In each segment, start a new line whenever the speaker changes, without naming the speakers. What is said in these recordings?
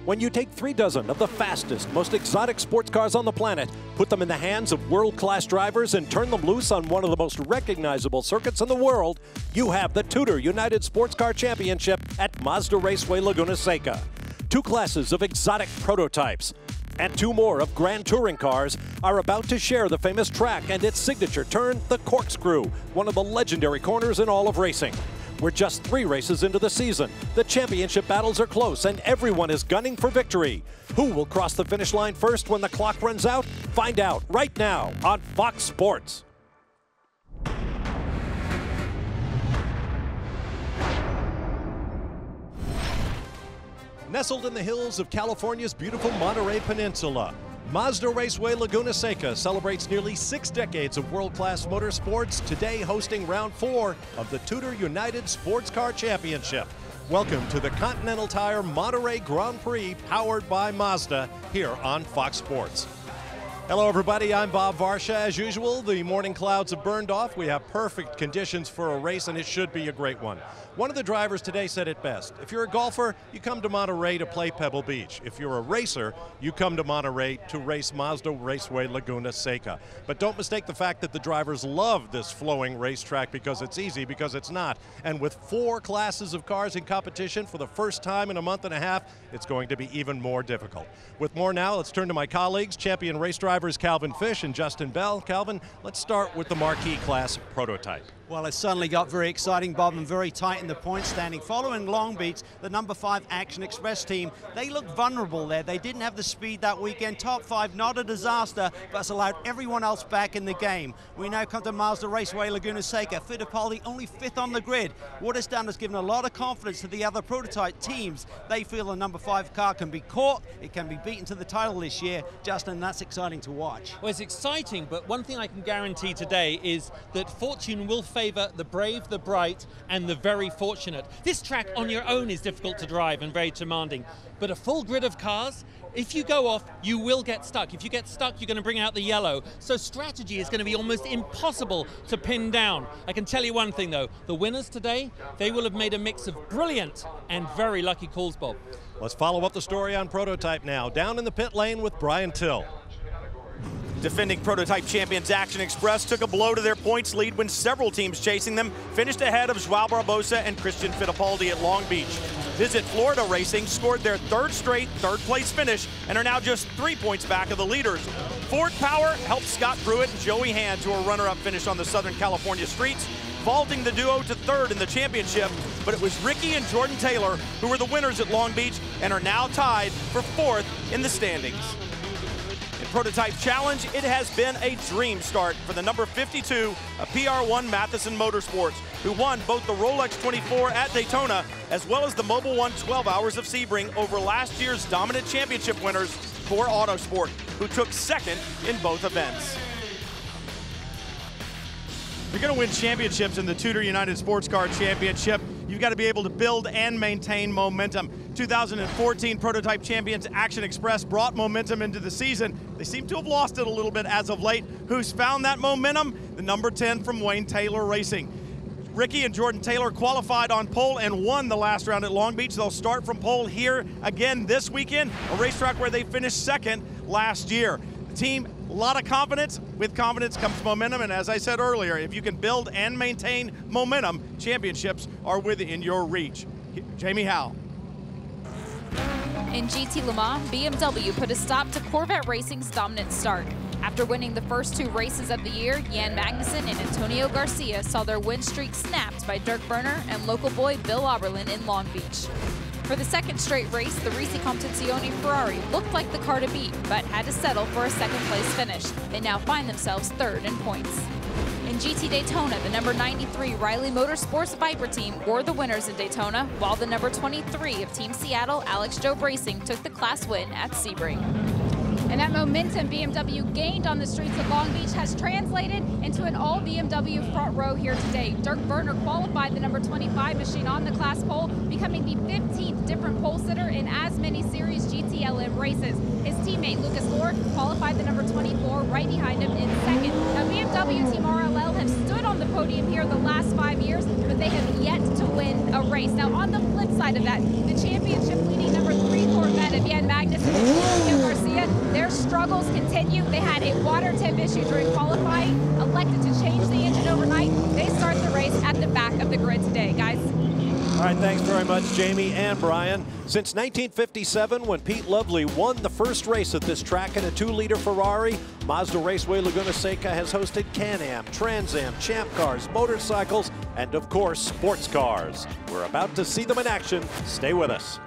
When you take 3 dozen of the fastest, most exotic sports cars on the planet, put them in the hands of world-class drivers, and turn them loose on one of the most recognizable circuits in the world, you have the TUDOR United SportsCar Championship at Mazda Raceway Laguna Seca. 2 classes of exotic prototypes and 2 more of grand touring cars are about to share the famous track and its signature turn, the corkscrew, one of the legendary corners in all of racing. We're just 3 races into the season. The championship battles are close and everyone is gunning for victory. Who will cross the finish line first when the clock runs out? Find out right now on Fox Sports. Nestled in the hills of California's beautiful Monterey Peninsula, Mazda Raceway Laguna Seca celebrates nearly 6 decades of world-class motorsports, today hosting round 4 of the TUDOR United SportsCar Championship. Welcome to the Continental Tire Monterey Grand Prix, powered by Mazda, here on Fox Sports. Hello everybody, I'm Bob Varsha. As usual, the morning clouds have burned off. We have perfect conditions for a race and it should be a great one. One of the drivers today said it best. If you're a golfer, you come to Monterey to play Pebble Beach. If you're a racer, you come to Monterey to race Mazda Raceway Laguna Seca. But don't mistake the fact that the drivers love this flowing racetrack because it's easy, because it's not. And with 4 classes of cars in competition for the first time in a month and a half, it's going to be even more difficult. With more now, let's turn to my colleagues, champion race drivers Calvin Fish and Justin Bell. Calvin, let's start with the marquee class prototype.
Well, it suddenly got very exciting, Bob, and very tight in the point standing. Following Long Beach, the number 5 Action Express team, they looked vulnerable there. They didn't have the speed that weekend. Top 5, not a disaster, but it's allowed everyone else back in the game. We now come to Mazda Raceway Laguna Seca. Fittipaldi only 5th on the grid. What it's done is given a lot of confidence to the other prototype teams. They feel the number 5 car can be caught, it can be beaten to the title this year. Justin, that's exciting to watch.
Well, it's exciting, but one thing I can guarantee today is that fortune will favor the brave, the bright, and the very fortunate. This track on your own is difficult to drive and very demanding, but a full grid of cars, if you go off, you will get stuck. If you get stuck, you're going to bring out the yellow. So strategy is going to be almost impossible to pin down. I can tell you one thing though, the winners today, they will have made a mix of brilliant and very lucky calls, Bob.
Let's follow up the story on prototype now. Down in the pit lane with Brian Till.
Defending prototype champions Action Express took a blow to their points lead when several teams chasing them finished ahead of Joao Barbosa and Christian Fittipaldi at Long Beach. Visit Florida Racing scored their 3rd straight 3rd place finish and are now just 3 points back of the leaders. Ford Power helped Scott Pruitt and Joey Hand to a runner-up finish on the Southern California streets, vaulting the duo to 3rd in the championship, but it was Ricky and Jordan Taylor who were the winners at Long Beach and are now tied for 4th in the standings. In Prototype Challenge, it has been a dream start for the number 52 of PR1 MATHIASEN Motorsports, who won both the Rolex 24 at Daytona as well as the Mobil 1 12 Hours of Sebring over last year's dominant championship winners, for AUTOSPORT, who took 2nd in both events. If you're going to win championships in the TUDOR United SportsCar Championship, you've got to be able to build and maintain momentum. 2014 prototype champions Action Express brought momentum into the season. They seem to have lost it a little bit as of late. Who's found that momentum? The number 10 from Wayne Taylor Racing. Ricky and Jordan Taylor qualified on pole and won the last round at Long Beach. They'll start from pole here again this weekend, a racetrack where they finished 2nd last year. The team, a lot of confidence. With confidence comes momentum, and as I said earlier, if you can build and maintain momentum, championships are within your reach. Jamie Howe.
In GT Le Mans, BMW put a stop to Corvette Racing's dominant start. After winning the first 2 races of the year, Jan Magnussen and Antonio Garcia saw their win streak snapped by Dirk Berner and local boy Bill Oberlin in Long Beach. For the 2nd straight race, the Risi Competizione Ferrari looked like the car to beat, but had to settle for a 2nd place finish. They now find themselves 3rd in points. In GT Daytona, the number 93 Riley Motorsports Viper team were the winners in Daytona, while the number 23 of Team Seattle, Alex Job Racing, took the class win at Sebring.
And that momentum BMW gained on the streets of Long Beach has translated into an all BMW front row here today. Dirk Berner qualified the number 25 machine on the class pole, becoming the 15th different pole sitter in as many Series GTLM races. His teammate Lucas Lohr qualified the number 24 right behind him in 2nd. Now BMW Team RLL have stood on the podium here the last 5 years, but they have yet to win a race. Now on the flip side of that, the championship leading number 3 Corvette of Jan water temp issue during qualifying, elected to change the engine overnight. They start the race at the back of the grid today, guys.
All right, thanks very much, Jamie and Brian. Since 1957, when Pete Lovely won the first race at this track in a 2-liter Ferrari, Mazda Raceway Laguna Seca has hosted Can-Am, Trans Am, Champ Cars, motorcycles, and of course, sports cars. We're about to see them in action. Stay with us.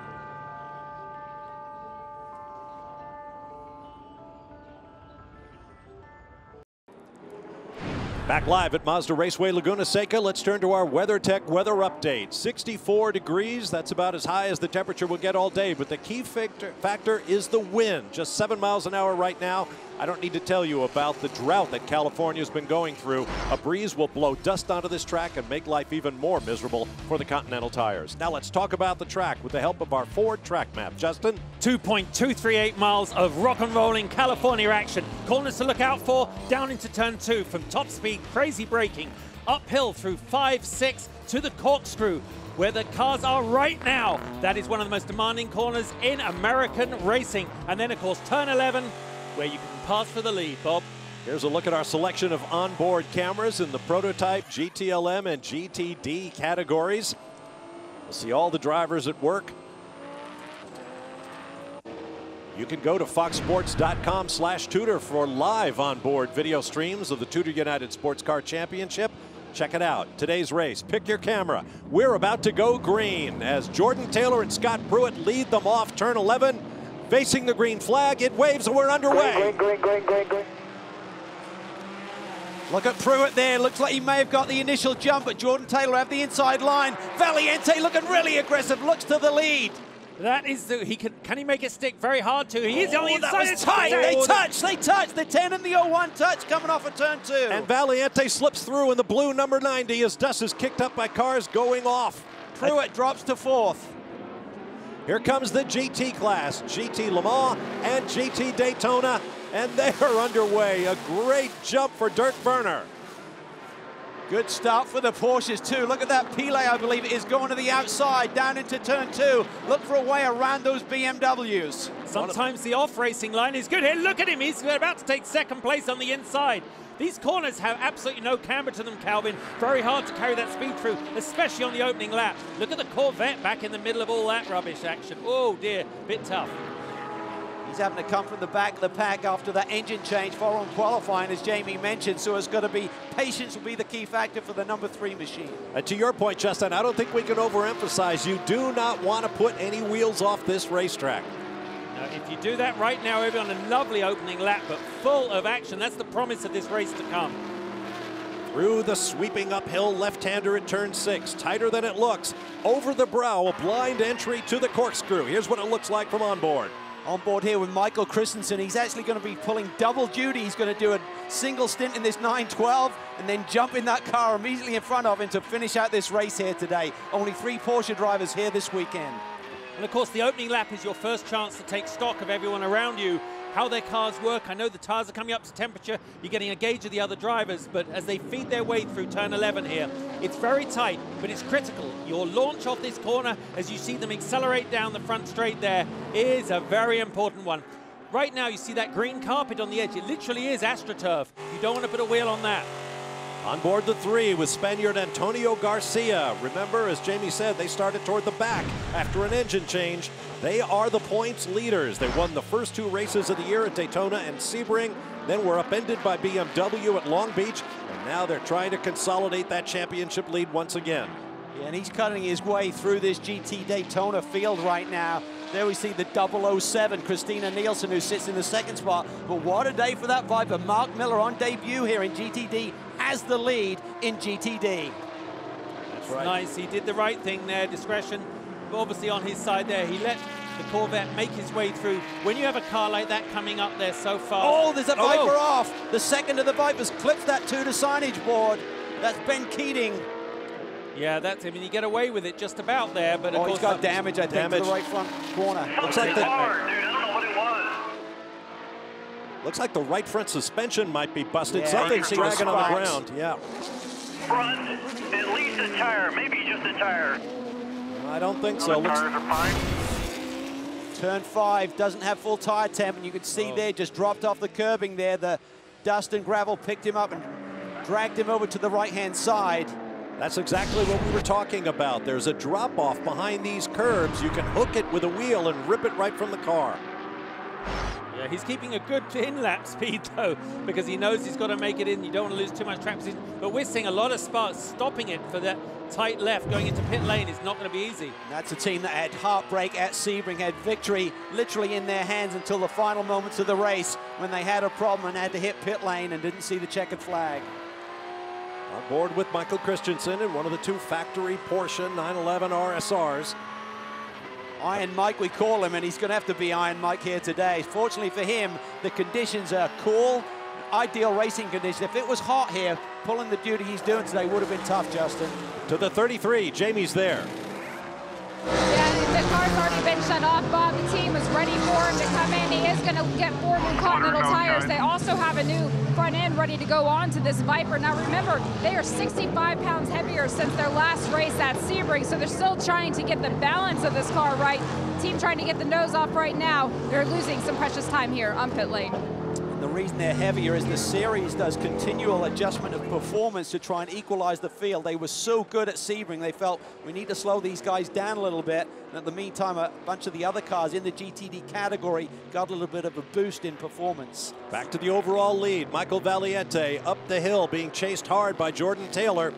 Back live at Mazda Raceway Laguna Seca, let's turn to our WeatherTech weather update. 64 degrees, that's about as high as the temperature will get all day, but the key factor is the wind. Just 7 miles an hour right now. I don't need to tell you about the drought that California's been going through. A breeze will blow dust onto this track and make life even more miserable for the Continental tires. Now let's talk about the track with the help of our Ford track map. Justin?
2.238 miles of rock and rolling California action. Corners to look out for, down into turn 2 from top speed, crazy braking, uphill through 5, 6 to the corkscrew, where the cars are right now. That is one of the most demanding corners in American racing. And then, of course, turn 11, where you can pass for the lead, Bob.
Here's a look at our selection of onboard cameras in the prototype, GTLM, and GTD categories. We'll see all the drivers at work. You can go to foxsports.com/Tudor for live onboard video streams of the TUDOR United SportsCar Championship. Check it out. Today's race. Pick your camera. We're about to go green as Jordan Taylor and Scott Pruitt lead them off turn 11. Facing the green flag, it waves and we're underway.
Green.
Look at Pruitt there. Looks like he may have got the initial jump, but Jordan Taylor have the inside line. Valiente looking really aggressive, looks to the lead.
That is the, can he make it stick? Very hard to. He is on the inside.
That was tight. They touch. The 10 and the 01 touch coming off of turn 2.
And Valiente slips through in the blue number 90 as dust is kicked up by cars going off.
Pruitt drops to 4th.
Here comes the GT class, GT Le Mans and GT Daytona, and they are underway. A great jump for Dirk Werner.
Good start for the Porsches too. Look at that Pele, I believe it is, going to the outside, down into turn 2. Look for a way around those BMWs.
Sometimes the off racing line is good here. Look at him, he's about to take second place on the inside. These corners have absolutely no camber to them, Calvin. Very hard to carry that speed through, especially on the opening lap. Look at the Corvette back in the middle of all that rubbish action. Oh dear, bit tough.
He's having to come from the back of the pack after that engine change following qualifying, as Jamie mentioned, so it's got to be, patience will be the key factor for the number 3 machine.
To your point, Justin, I don't think we can overemphasize, you do not want to put any wheels off this racetrack.
Now, if you do that right now, we're on a lovely opening lap, but full of action. That's the promise of this race to come.
Through the sweeping uphill left-hander at turn 6, tighter than it looks. Over the brow, a blind entry to the corkscrew. Here's what it looks like from onboard.
On board here with Michael Christensen. He's actually going to be pulling double duty. He's going to do a single stint in this 912 and then jump in that car immediately in front of him to finish out this race here today. Only 3 Porsche drivers here this weekend.
And of course, the opening lap is your first chance to take stock of everyone around you, how their cars work. I know the tires are coming up to temperature. You're getting a gauge of the other drivers, but as they feed their way through turn 11 here, it's very tight, but it's critical. Your launch off this corner, as you see them accelerate down the front straight there, is a very important one. Right now, you see that green carpet on the edge. It literally is AstroTurf. You don't want to put a wheel on that.
On board the 3 with Spaniard Antonio Garcia. Remember, as Jamie said, they started toward the back after an engine change. They are the points leaders. They won the first 2 races of the year at Daytona and Sebring, then were upended by BMW at Long Beach, and now they're trying to consolidate that championship lead once again.
Yeah, and he's cutting his way through this GT Daytona field right now. There we see the 007, Christina Nielsen, who sits in the 2nd spot. But what a day for that Viper. Mark Miller on debut here in GTD has the lead in GTD.
That's right. Nice, he did the right thing there, discretion obviously on his side there. He let the Corvette make his way through. When you have a car like that coming up there so fast.
Oh, there's a Viper off. The second of the Vipers clips that Tudor signage board. That's Ben Keating.
Yeah, that's, I mean, you get away with it just about there, but of course,
he's got damage, I think, to the right front corner.
Looks like looks like the right front suspension might be busted.
Yeah,
something's dragging on the ground. Yeah.
Front, at least a tire, maybe just a tire.
I don't think so.
Tires are fine.
Turn 5 doesn't have full tire temp, and you can see there, just dropped off the curbing there, the dust and gravel picked him up and dragged him over to the right-hand side.
That's exactly what we were talking about. There's a drop-off behind these curbs. You can hook it with a wheel and rip it right from the car.
Yeah, he's keeping a good in-lap speed, though, because he knows he's got to make it in. You don't want to lose too much track position. But we're seeing a lot of spots stopping it for that tight left. Going into pit lane is not going to be easy.
That's a team that had heartbreak at Sebring, had victory literally in their hands until the final moments of the race when they had a problem and had to hit pit lane and didn't see the checkered flag.
On board with Michael Christensen in one of the 2 factory Porsche 911 RSRs.
Iron Mike, we call him, and he's going to have to be Iron Mike here today. Fortunately for him, the conditions are cool, ideal racing conditions. If it was hot here, pulling the duty he's doing today would have been tough, Justin.
To the 33, Jamie's there.
Yeah, the car's already been shut off, Bob. The team was ready for him to come in. He is going to get 4 new Continental tires. They also have a new front end ready to go on to this Viper. Now remember, they are 65 pounds heavier since their last race at Sebring, so they're still trying to get the balance of this car right. Team trying to get the nose off right now. They're losing some precious time here on pit lane.
The reason they're heavier is the series does continual adjustment of performance to try and equalize the field. They were so good at Sebring, they felt we need to slow these guys down a little bit. And at the meantime, a bunch of the other cars in the GTD category got a little bit of a boost in performance.
Back to the overall lead. Michael Valiente up the hill, being chased hard by Jordan Taylor.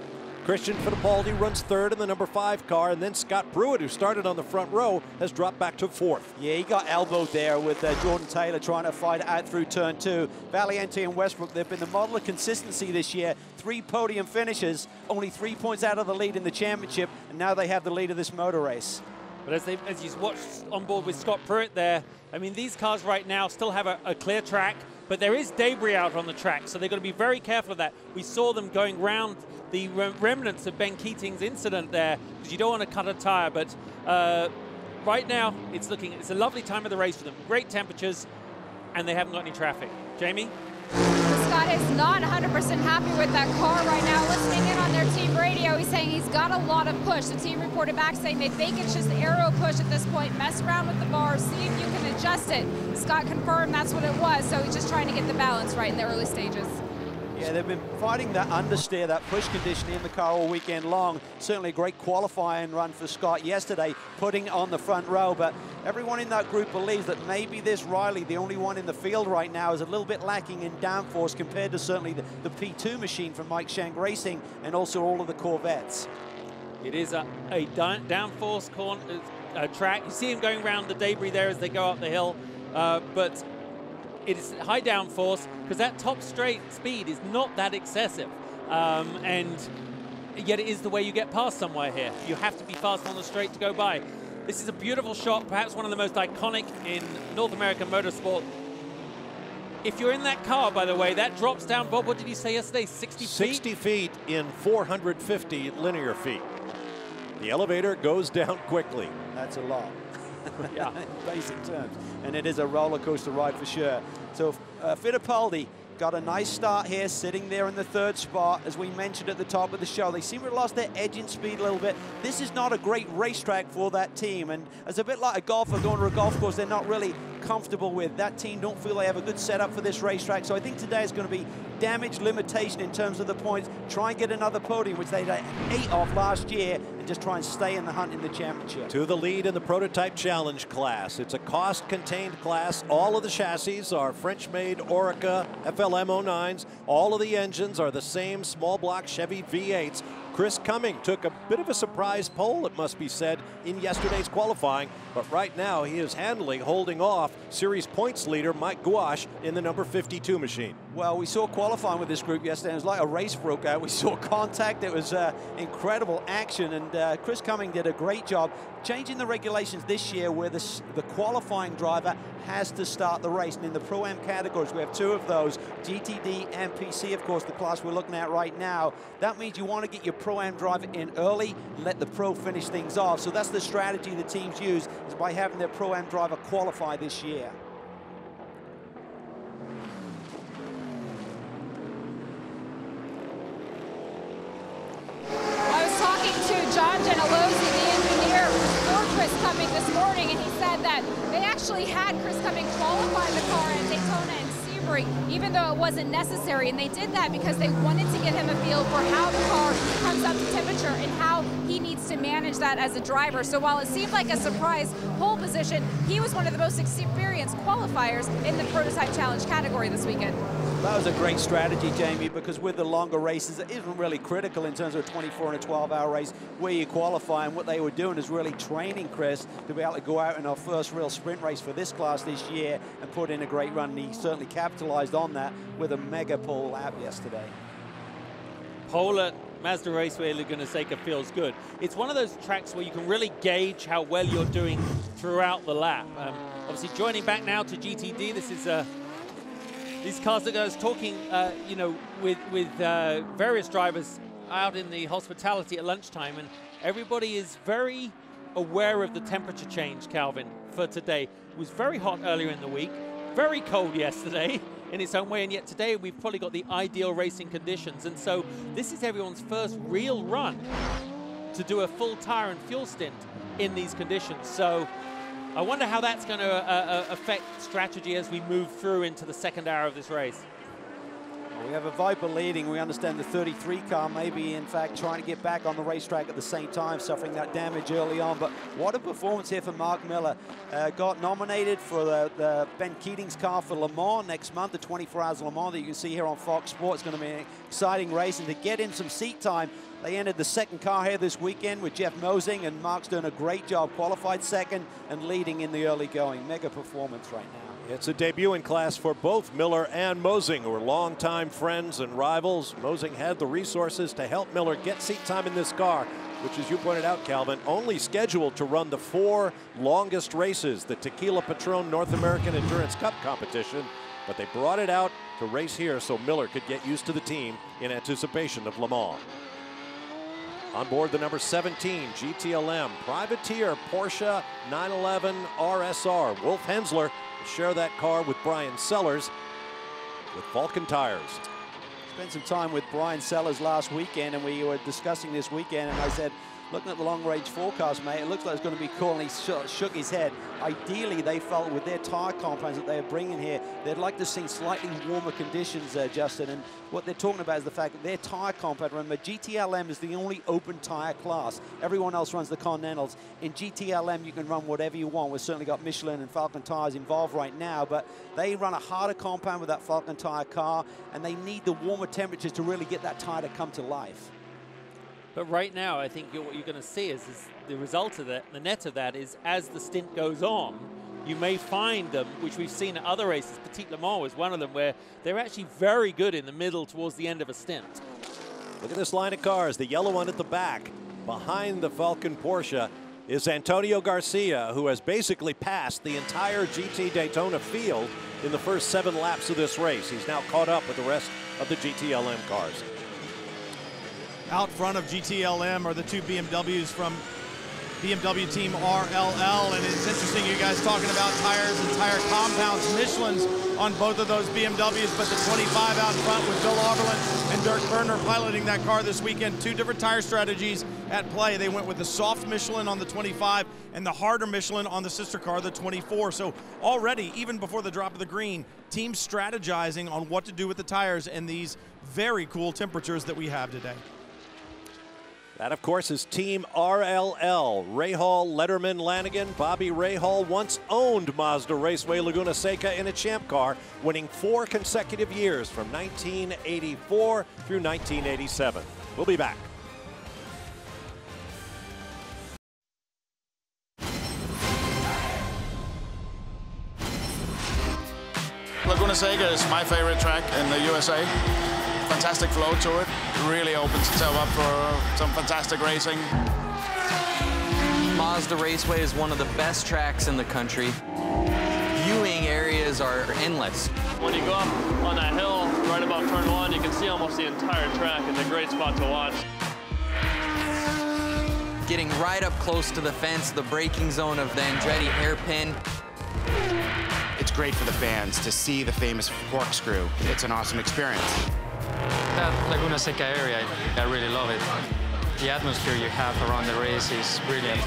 Christian Fittipaldi runs 3rd in the number 5 car, and then Scott Pruitt, who started on the front row, has dropped back to 4th.
Yeah, he got elbowed there with Jordan Taylor trying to fight out through turn 2. Valiente and Westbrook, they've been the model of consistency this year. 3 podium finishes, only 3 points out of the lead in the championship, and now they have the lead of this motor race.
But as you watched on board with Scott Pruitt there, I mean, these cars right now still have a clear track, but there is debris out on the track, so they've got to be very careful of that. We saw them going round the remnants of Ben Keating's incident there, because you don't want to cut a tire, but right now it's a lovely time of the race for them. Great temperatures, and they haven't got any traffic. Jamie?
Scott is not 100% happy with that car right now. Listening in on their team radio, he's saying he's got a lot of push. The team reported back saying they think it's just aero push at this point. Mess around with the bars, see if you can adjust it. Scott confirmed that's what it was, so he's just trying to get the balance right in the early stages.
Yeah, they've been fighting that understeer, that push condition in the car all weekend long. Certainly a great qualifying run for Scott yesterday, putting on the front row. But everyone in that group believes that maybe this Riley, the only one in the field right now, is a little bit lacking in downforce compared to certainly the P2 machine from Mike Shank Racing and also all of the Corvettes.
It is a downforce track. You see him going around the debris there as they go up the hill, but it is high downforce because that top straight speed is not that excessive, and yet it is the way you get past somewhere here. You have to be fast on the straight to go by. This is a beautiful shot, perhaps one of the most iconic in North American motorsport. If you're in that car, by the way, that drops down, Bob, what did you say yesterday, 60 feet?
60 feet in 450 linear feet. The elevator goes down quickly.
That's a lot.
Yeah.
In basic terms. And it is a roller coaster ride for sure. So Fittipaldi got a nice start here, sitting there in the 3rd spot. As we mentioned at the top of the show, they seem to have lost their edge in speed a little bit. This is not a great racetrack for that team, and it's a bit like a golfer going to a golf course they're not really comfortable with. That team don't feel they have a good setup for this racetrack, so I think today is going to be damage limitation in terms of the points. Try and get another podium, which they had 8 of last year, and just try and stay in the hunt in the championship.
To the lead in the Prototype Challenge class. It's a cost-contained class. All of the chassis are French-made Orica FLM09s. All of the engines are the same small block Chevy V8s. Chris Cumming took a bit of a surprise pole, it must be said, in yesterday's qualifying, but right now he is handily holding off series points leader Mike Gouache in the number 52 machine.
Well, we saw qualifying with this group yesterday. It was like a race broke out. We saw contact. It was incredible action, and Chris Cumming did a great job changing the regulations this year where the qualifying driver has to start the race. And in the Pro-Am categories, we have 2 of those, GTD and PC, of course, the class we're looking at right now. That means you want to get your Pro-Am driver in early and let the Pro finish things off. So that's the strategy the teams use, is by having their Pro-Am driver qualify this year.
I was talking to John Gentilozzi, the engineer for Chris Cumming this morning, and he said that they actually had Chris Cumming qualify the car at Daytona and Sebring tampering, even though it wasn't necessary. And they did that because they wanted to get him a feel for how the car comes up to temperature and how he needs to manage that as a driver. So while it seemed like a surprise pole position, he was one of the most experienced qualifiers in the Prototype Challenge category this weekend.
That was a great strategy, Jamie, because with the longer races, it isn't really critical in terms of a 24 and a 12-hour race where you qualify. And what they were doing is really training Chris to be able to go out in our first real sprint race for this class this year and put in a great run. And he certainly capitalized on that with a mega pole lap yesterday.
Pole at Mazda Raceway Laguna Seca feels good. It's one of those tracks where you can really gauge how well you're doing throughout the lap. Obviously, joining back now to GTD, this is these cars that I was talking, you know, with various drivers out in the hospitality at lunchtime, and everybody is very aware of the temperature change, Calvin, for today. It was very hot earlier in the week, very cold yesterday in its own way, and yet today we've probably got the ideal racing conditions. And so this is everyone's first real run to do a full tire and fuel stint in these conditions. So I wonder how that's going to affect strategy as we move through into the second hour of this race.
Well, we have a Viper leading. We understand the 33 car may be, in fact, trying to get back on the racetrack at the same time, suffering that damage early on. But what a performance here for Mark Miller. Got nominated for the Ben Keating's car for Le Mans next month, the 24 Hours Le Mans that you can see here on Fox Sports. It's going to be an exciting race. And to get in some seat time, they entered the second car here this weekend with Jeff Mosing, and Mark's doing a great job, qualified second and leading in the early going. Mega performance right now.
It's a debut in class for both Miller and Mosing, who are longtime friends and rivals. Mosing had the resources to help Miller get seat time in this car, which, as you pointed out, Calvin, only scheduled to run the 4 longest races, the Tequila Patron North American Endurance Cup competition, but they brought it out to race here so Miller could get used to the team in anticipation of Le Mans. On board the number 17 GTLM Privateer Porsche 911 RSR. Wolf Hensler will share that car with Brian Sellers with Vulcan Tires.
Spent some time with Brian Sellers last weekend, and we were discussing this weekend, and I said, looking at the long-range forecast, mate, it looks like it's going to be cool, and he shook his head. Ideally, they felt with their tire compounds that they are bringing here, they'd like to see slightly warmer conditions, Justin, and what they're talking about is the fact that their tire compound, remember, GTLM is the only open tire class. Everyone else runs the Continentals. In GTLM, you can run whatever you want. We've certainly got Michelin and Falcon tires involved right now, but they run a harder compound with that Falcon tire car, and they need the warmer temperatures to really get that tire to come to life.
But right now, I think what you're going to see is the result of that, the net of that is as the stint goes on, you may find them, which we've seen at other races, Petit Le Mans was one of them, where they're actually very good in the middle towards the end of a stint.
Look at this line of cars, the yellow one at the back. Behind the Falcon Porsche is Antonio Garcia, who has basically passed the entire GT Daytona field in the first 7 laps of this race. He's now caught up with the rest of the GTLM cars.
Out front of GTLM are the 2 BMWs from BMW team RLL, and it's interesting you guys talking about tires and tire compounds. Michelin's on both of those BMWs, but the 25 out front with Bill Auberland and Dirk Berner piloting that car this weekend. 2 different tire strategies at play. They went with the soft Michelin on the 25 and the harder Michelin on the sister car, the 24. So already, even before the drop of the green, teams strategizing on what to do with the tires in these very cool temperatures that we have today.
That, of course, is Team RLL. Rahal, Letterman, Lanigan. Bobby Rahal once owned Mazda Raceway Laguna Seca in a champ car, winning 4 consecutive years from 1984 through 1987. We'll be back.
Laguna Seca is my favorite track in the USA. Fantastic flow to it. Really opens itself up for some fantastic racing.
Mazda Raceway is one of the best tracks in the country. Viewing areas are endless.
When you go up on that hill right above turn 1, you can see almost the entire track. It's a great spot to watch.
Getting right up close to the fence, the braking zone of the Andretti hairpin.
It's great for the fans to see the famous corkscrew. It's an awesome experience.
That Laguna Seca area, I really love it. The atmosphere you have around the race is brilliant.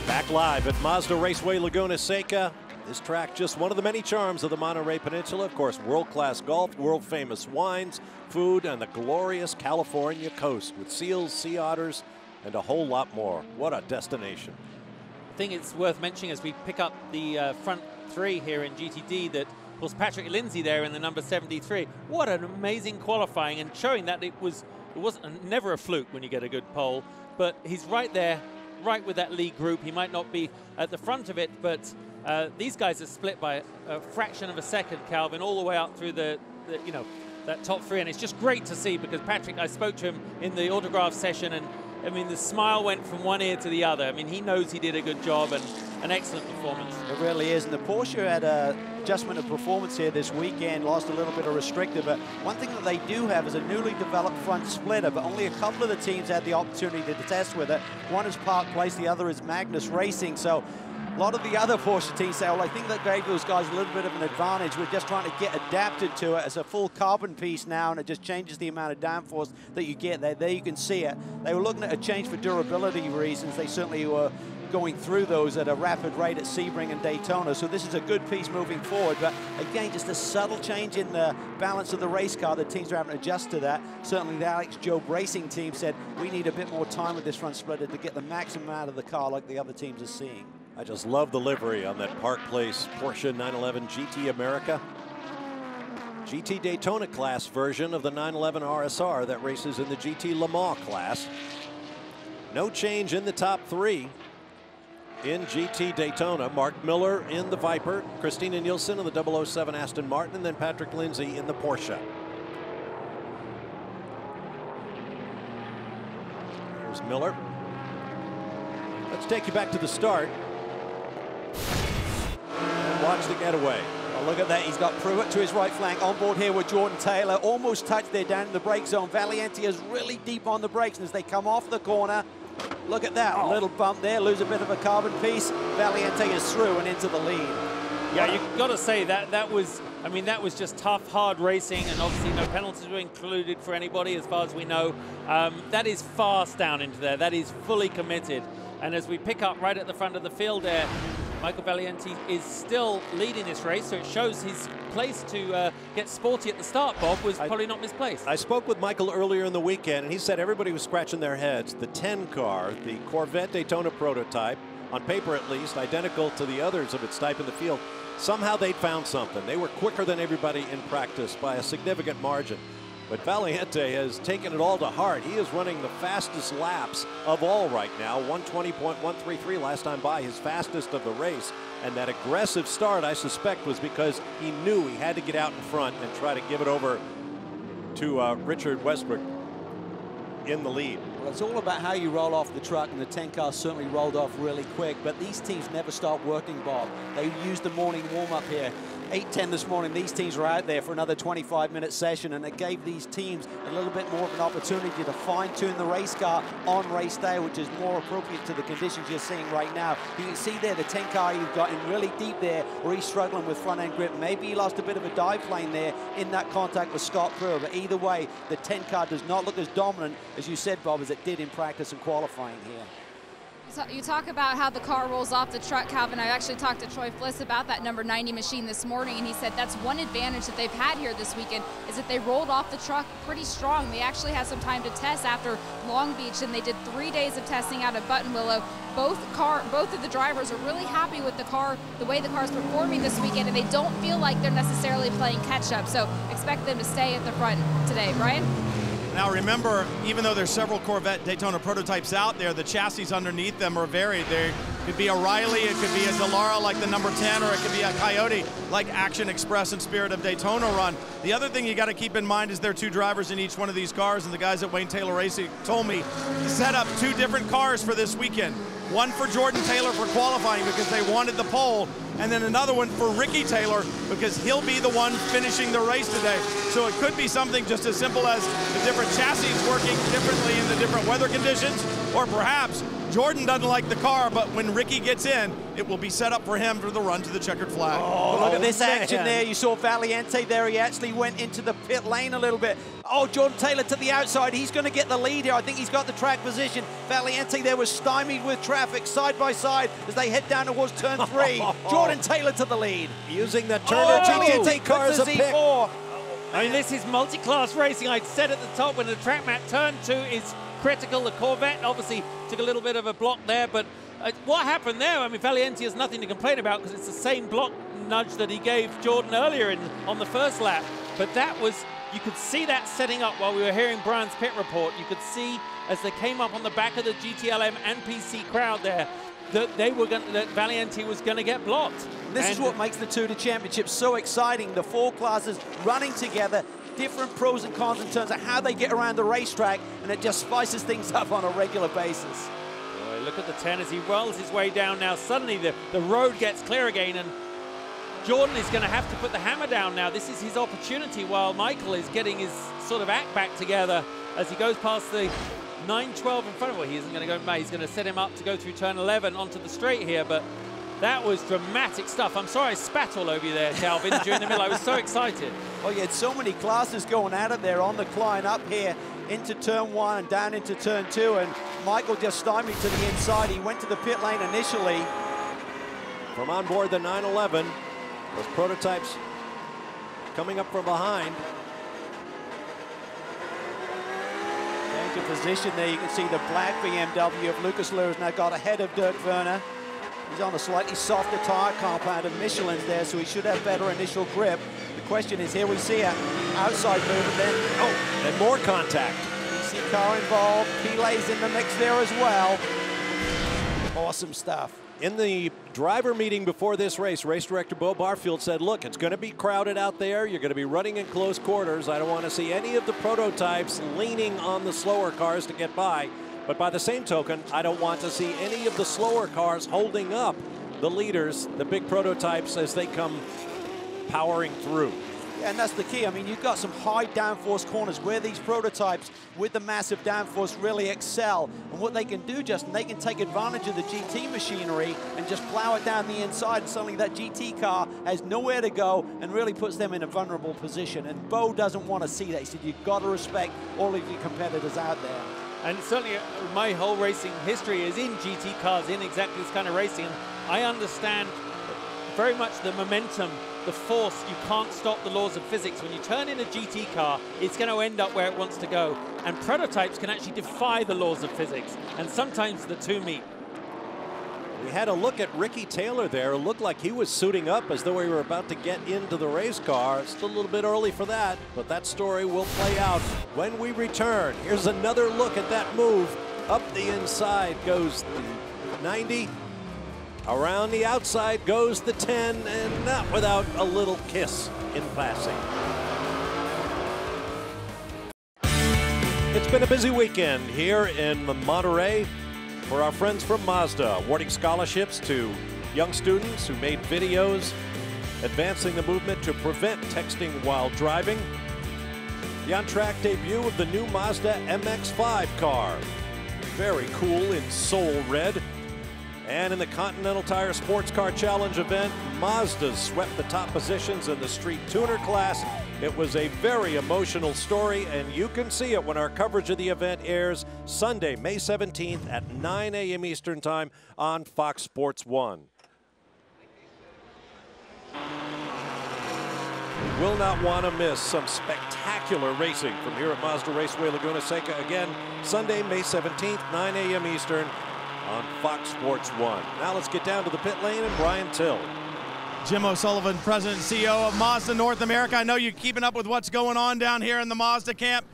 Back live at Mazda Raceway Laguna Seca. This track, just one of the many charms of the Monterey Peninsula. Of course, world-class golf, world-famous wines, food, and the glorious California coast with seals, sea otters, and a whole lot more. What a destination.
I think it's worth mentioning as we pick up the front three here in GTD that, of course, Patrick Lindsay there in the number 73. What an amazing qualifying, and showing that it wasn't never a fluke when you get a good pole, but he's right there, right with that lead group. He might not be at the front of it, but these guys are split by a fraction of a second, Calvin, all the way out through the that top three, and it's just great to see because Patrick, I spoke to him in the autograph session, and I mean, the smile went from one ear to the other. I mean, he knows he did a good job and an excellent performance.
It really is, and the Porsche had an adjustment of performance here this weekend, lost a little bit of restrictor, but one thing that they do have is a newly developed front splitter, but only a couple of the teams had the opportunity to test with it. One is Park Place, the other is Magnus Racing, so a lot of the other Porsche teams say, well, I think that gave those guys a little bit of an advantage. We're just trying to get adapted to it as a full carbon piece now, and it just changes the amount of downforce that you get there. There you can see it. They were looking at a change for durability reasons. They certainly were going through those at a rapid rate at Sebring and Daytona, so this is a good piece moving forward. But again, just a subtle change in the balance of the race car. The teams are having to adjust to that. Certainly the Alex Job Racing team said, we need a bit more time with this front splitter to get the maximum out of the car like the other teams are seeing.
I just love the livery on that Park Place Porsche 911 GT America. GT Daytona class version of the 911 RSR that races in the GT Le Mans class. No change in the top three in GT Daytona. Mark Miller in the Viper, Christina Nielsen in the 007 Aston Martin, and then Patrick Lindsay in the Porsche. Here's Miller. Let's take you back to the start. And watch the getaway.
Oh, look at that. He's got Pruitt to his right flank. On board here with Jordan Taylor. Almost touched there down in the brake zone. Valiente is really deep on the brakes, and as they come off the corner, look at that. A little bump there. Lose a bit of a carbon piece. Valiente is through and into the lead.
Yeah, you've got to say that was, I mean, that was just tough, hard racing, and obviously no penalties were included for anybody as far as we know. That is fast down into there. That is fully committed. And as we pick up right at the front of the field there, Michael Valiente is still leading this race, so it shows his place to get sporty at the start, Bob, was probably not misplaced.
I spoke with Michael earlier in the weekend, and he said everybody was scratching their heads. The 10 car, the Corvette Daytona prototype, on paper at least, identical to the others of its type in the field, somehow they'd found something. They were quicker than everybody in practice by a significant margin. But Valiente has taken it all to heart. He is running the fastest laps of all right now, 120.133 last time by, his fastest of the race. And that aggressive start, I suspect, was because he knew he had to get out in front and try to give it over to Richard Westbrook in the lead.
Well, it's all about how you roll off the truck, and the 10 car certainly rolled off really quick, but these teams never stop working, Bob. They used the morning warm-up here. 8:10 this morning, these teams were out there for another 25-minute session, and it gave these teams a little bit more of an opportunity to fine-tune the race car on race day, which is more appropriate to the conditions you're seeing right now. You can see there the 10 car, you've got him really deep there, where he's struggling with front-end grip. Maybe he lost a bit of a dive plane there in that contact with Scott Pruitt, but either way, the 10 car does not look as dominant, as you said, Bob, as it did in practice and qualifying here.
You talk about how the car rolls off the truck, Calvin. I actually talked to Troy Fliss about that number 90 machine this morning, and he said that's one advantage that they've had here this weekend is that they rolled off the truck pretty strong. They actually had some time to test after Long Beach, and they did 3 days of testing out of Buttonwillow. Both of the drivers are really happy with the car, the way the car is performing this weekend, and they don't feel like they're necessarily playing catch-up. So expect them to stay at the front today. Brian?
Now remember, even though there's several Corvette Daytona prototypes out there, the chassis underneath them are varied. There could be a Riley, it could be a Dallara like the number 10, or it could be a Coyote like Action Express and Spirit of Daytona run. The other thing you got to keep in mind is there are 2 drivers in each one of these cars, and the guys at Wayne Taylor Racing told me to set up 2 different cars for this weekend. One for Jordan Taylor for qualifying because they wanted the pole, and then another one for Ricky Taylor because he'll be the one finishing the race today. So it could be something just as simple as the different chassis working differently in the different weather conditions, or perhaps Jordan doesn't like the car, but when Ricky gets in, it will be set up for him for the run to the checkered flag.
Oh, look at this action there. You saw Valiente there. He actually went into the pit lane a little bit. Oh, Jordan Taylor to the outside. He's going to get the lead here. I think he's got the track position. Valiente there was stymied with traffic side by side as they head down towards turn 3. Jordan Taylor to the lead.
Using the Turner GT car as a pick.
I mean, this is multi-class racing. I said at the top when the track map turn 2 is critical. The Corvette obviously took a little bit of a block there, but what happened there? I mean, Valiente has nothing to complain about because it's the same block nudge that he gave Jordan earlier on the first lap. But that was, you could see that setting up while we were hearing Brian's pit report. You could see as they came up on the back of the GTLM and PC crowd there that that Valiente was going to get blocked.
This is what makes the TUDOR Championship so exciting. The 4 classes running together, different pros and cons in terms of how they get around the racetrack, and it just spices things up on a regular basis.
Boy, look at the 10 as he rolls his way down now. Suddenly the road gets clear again, and Jordan is going to have to put the hammer down now. This is his opportunity while Michael is getting his sort of act back together as he goes past the 912 in front of him. He isn't going to go, he's going to set him up to go through turn 11 onto the straight here, but that was dramatic stuff. I'm sorry I spat all over you there, Calvin, during the middle. I was so excited.
Oh, you had so many classes going at it there on the climb up here into turn 1 and down into turn 2, and Michael just stymied to the inside. He went to the pit lane initially.
From on board the 911, those prototypes coming up from behind.
Change of position there. You can see the black BMW of Lucas Lewis now got ahead of Dirk Werner. He's on a slightly softer tire compound of Michelin's there, so he should have better initial grip. The question is, here we see an outside move, and then,
and more contact.
PC car involved. Pile's in the mix there as well. Awesome stuff.
In the driver meeting before this race, race director Bo Barfield said, look, it's going to be crowded out there. You're going to be running in close quarters. I don't want to see any of the prototypes leaning on the slower cars to get by. But by the same token, I don't want to see any of the slower cars holding up the leaders, the big prototypes, as they come powering through.
Yeah, and that's the key. I mean, you've got some high downforce corners where these prototypes with the massive downforce really excel. And what they can do, Justin, they can take advantage of the GT machinery and just plow it down the inside. And suddenly that GT car has nowhere to go and really puts them in a vulnerable position. And Bo doesn't want to see that. He said, you've got to respect all of your competitors out there.
And certainly my whole racing history is in GT cars, in exactly this kind of racing. And I understand very much the momentum, the force. You can't stop the laws of physics. When you turn in a GT car, it's going to end up where it wants to go. And prototypes can actually defy the laws of physics. And sometimes the two meet.
We had a look at Ricky Taylor there. It looked like he was suiting up as though we were about to get into the race car. Still a little bit early for that, but that story will play out when we return. Here's another look at that move. Up the inside goes the 90. Around the outside goes the 10, and not without a little kiss in passing. It's been a busy weekend here in Monterey for our friends from Mazda, awarding scholarships to young students who made videos advancing the movement to prevent texting while driving. The on-track debut of the new Mazda MX-5 car. Very cool in soul red. And in the Continental Tire Sports Car Challenge event, Mazda swept the top positions in the street tuner class. It was a very emotional story, and you can see it when our coverage of the event airs Sunday, May 17th at 9 a.m. Eastern Time on Fox Sports 1. You will not want to miss some spectacular racing from here at Mazda Raceway Laguna Seca. Again, Sunday, May 17th, 9 a.m. Eastern on Fox Sports 1. Now let's get down to the pit lane and Brian Till.
Jim O'Sullivan, President and CEO of Mazda North America. I know you're keeping up with what's going on down here in the Mazda camp.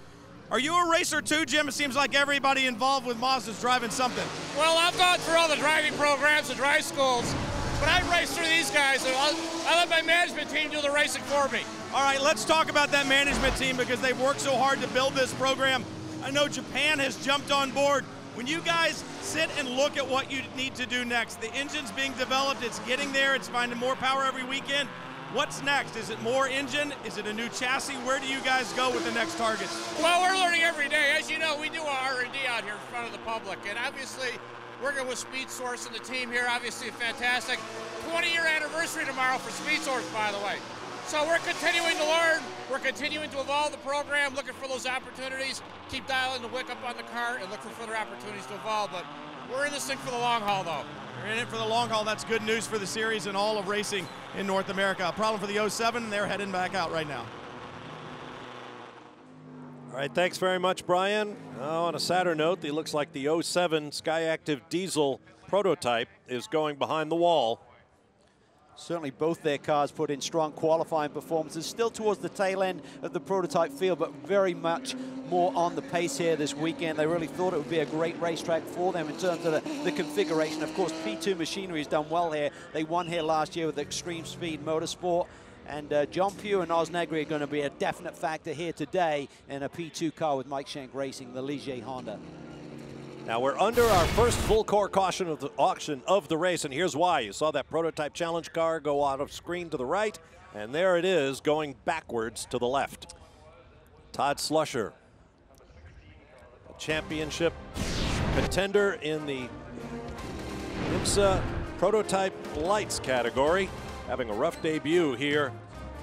Are you a racer too, Jim? It seems like everybody involved with Mazda is driving something.
Well, I've gone through all the driving programs and drive schools, but I race through these guys, and I let my management team do the racing for me.
All right, let's talk about that management team because they've worked so hard to build this program. I know Japan has jumped on board. When you guys sit and look at what you need to do next, the engine's being developed, it's getting there, it's finding more power every weekend. What's next? Is it more engine? Is it a new chassis? Where do you guys go with the next target?
Well, we're learning every day. As you know, we do our R&D out here in front of the public, and obviously working with Speed Source and the team here, obviously fantastic. 20-year anniversary tomorrow for Speed Source, by the way. So we're continuing to learn, we're continuing to evolve the program, looking for those opportunities, keep dialing the wick up on the car and look for further opportunities to evolve, but we're in this thing for the long haul though.
You're in it for the long haul. That's good news for the series and all of racing in North America. A problem for the 07, they're heading back out right now.
All right, thanks very much, Brian. On a sadder note, it looks like the 07 Skyactiv diesel prototype is going behind the wall.
Certainly both their cars put in strong qualifying performances, still towards the tail end of the prototype field, but very much more on the pace here this weekend. They really thought it would be a great racetrack for them in terms of the configuration. Of course, P2 Machinery has done well here. They won here last year with Extreme Speed Motorsport. And John Pugh and Oz Negri are going to be a definite factor here today in a P2 car with Mike Shank Racing, the Ligier Honda.
Now we're under our first full core caution of the auction of the race, and here's why. You saw that prototype challenge car go out of screen to the right, and there it is going backwards to the left. Todd Slusher, a championship contender in the IMSA prototype lights category, having a rough debut here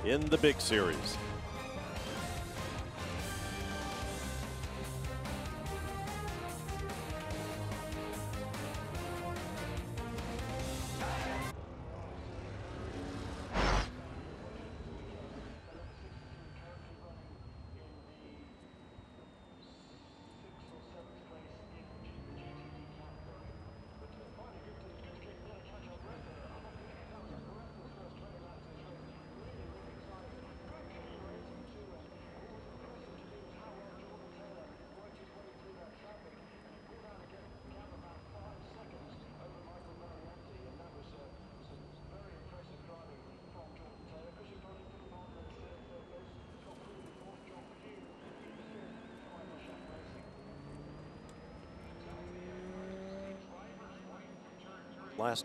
in the big series. Last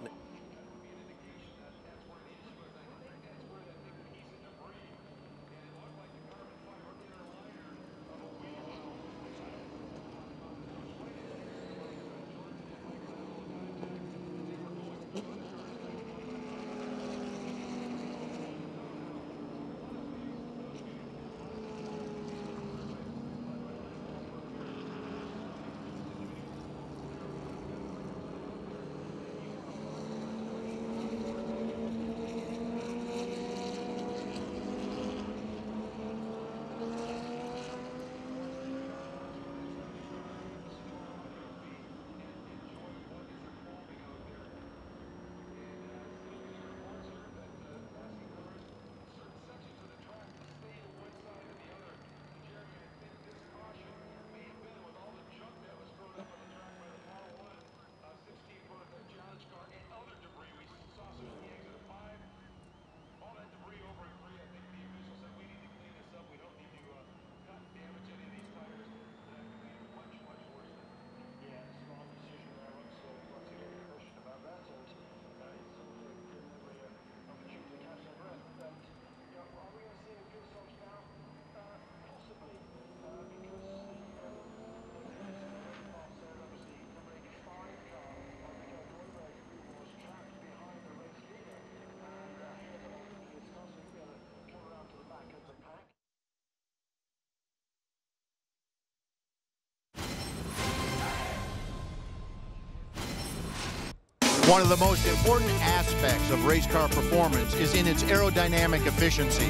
One of the most important aspects of race car performance is in its aerodynamic efficiency.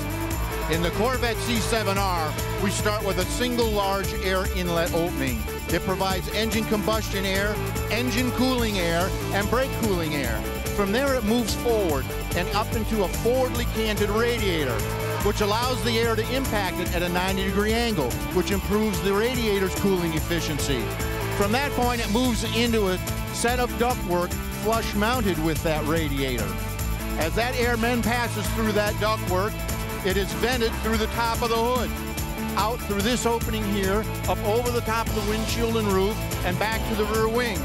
In the Corvette C7R, we start with a single large air inlet opening. It provides engine combustion air, engine cooling air, and brake cooling air. From there it moves forward and up into a forwardly canted radiator, which allows the air to impact it at a 90-degree angle, which improves the radiator's cooling efficiency. From that point, it moves into a set of ductwork flush mounted with that radiator. As that air then passes through that ductwork, it is vented through the top of the hood, out through this opening here, up over the top of the windshield and roof, and back to the rear wing.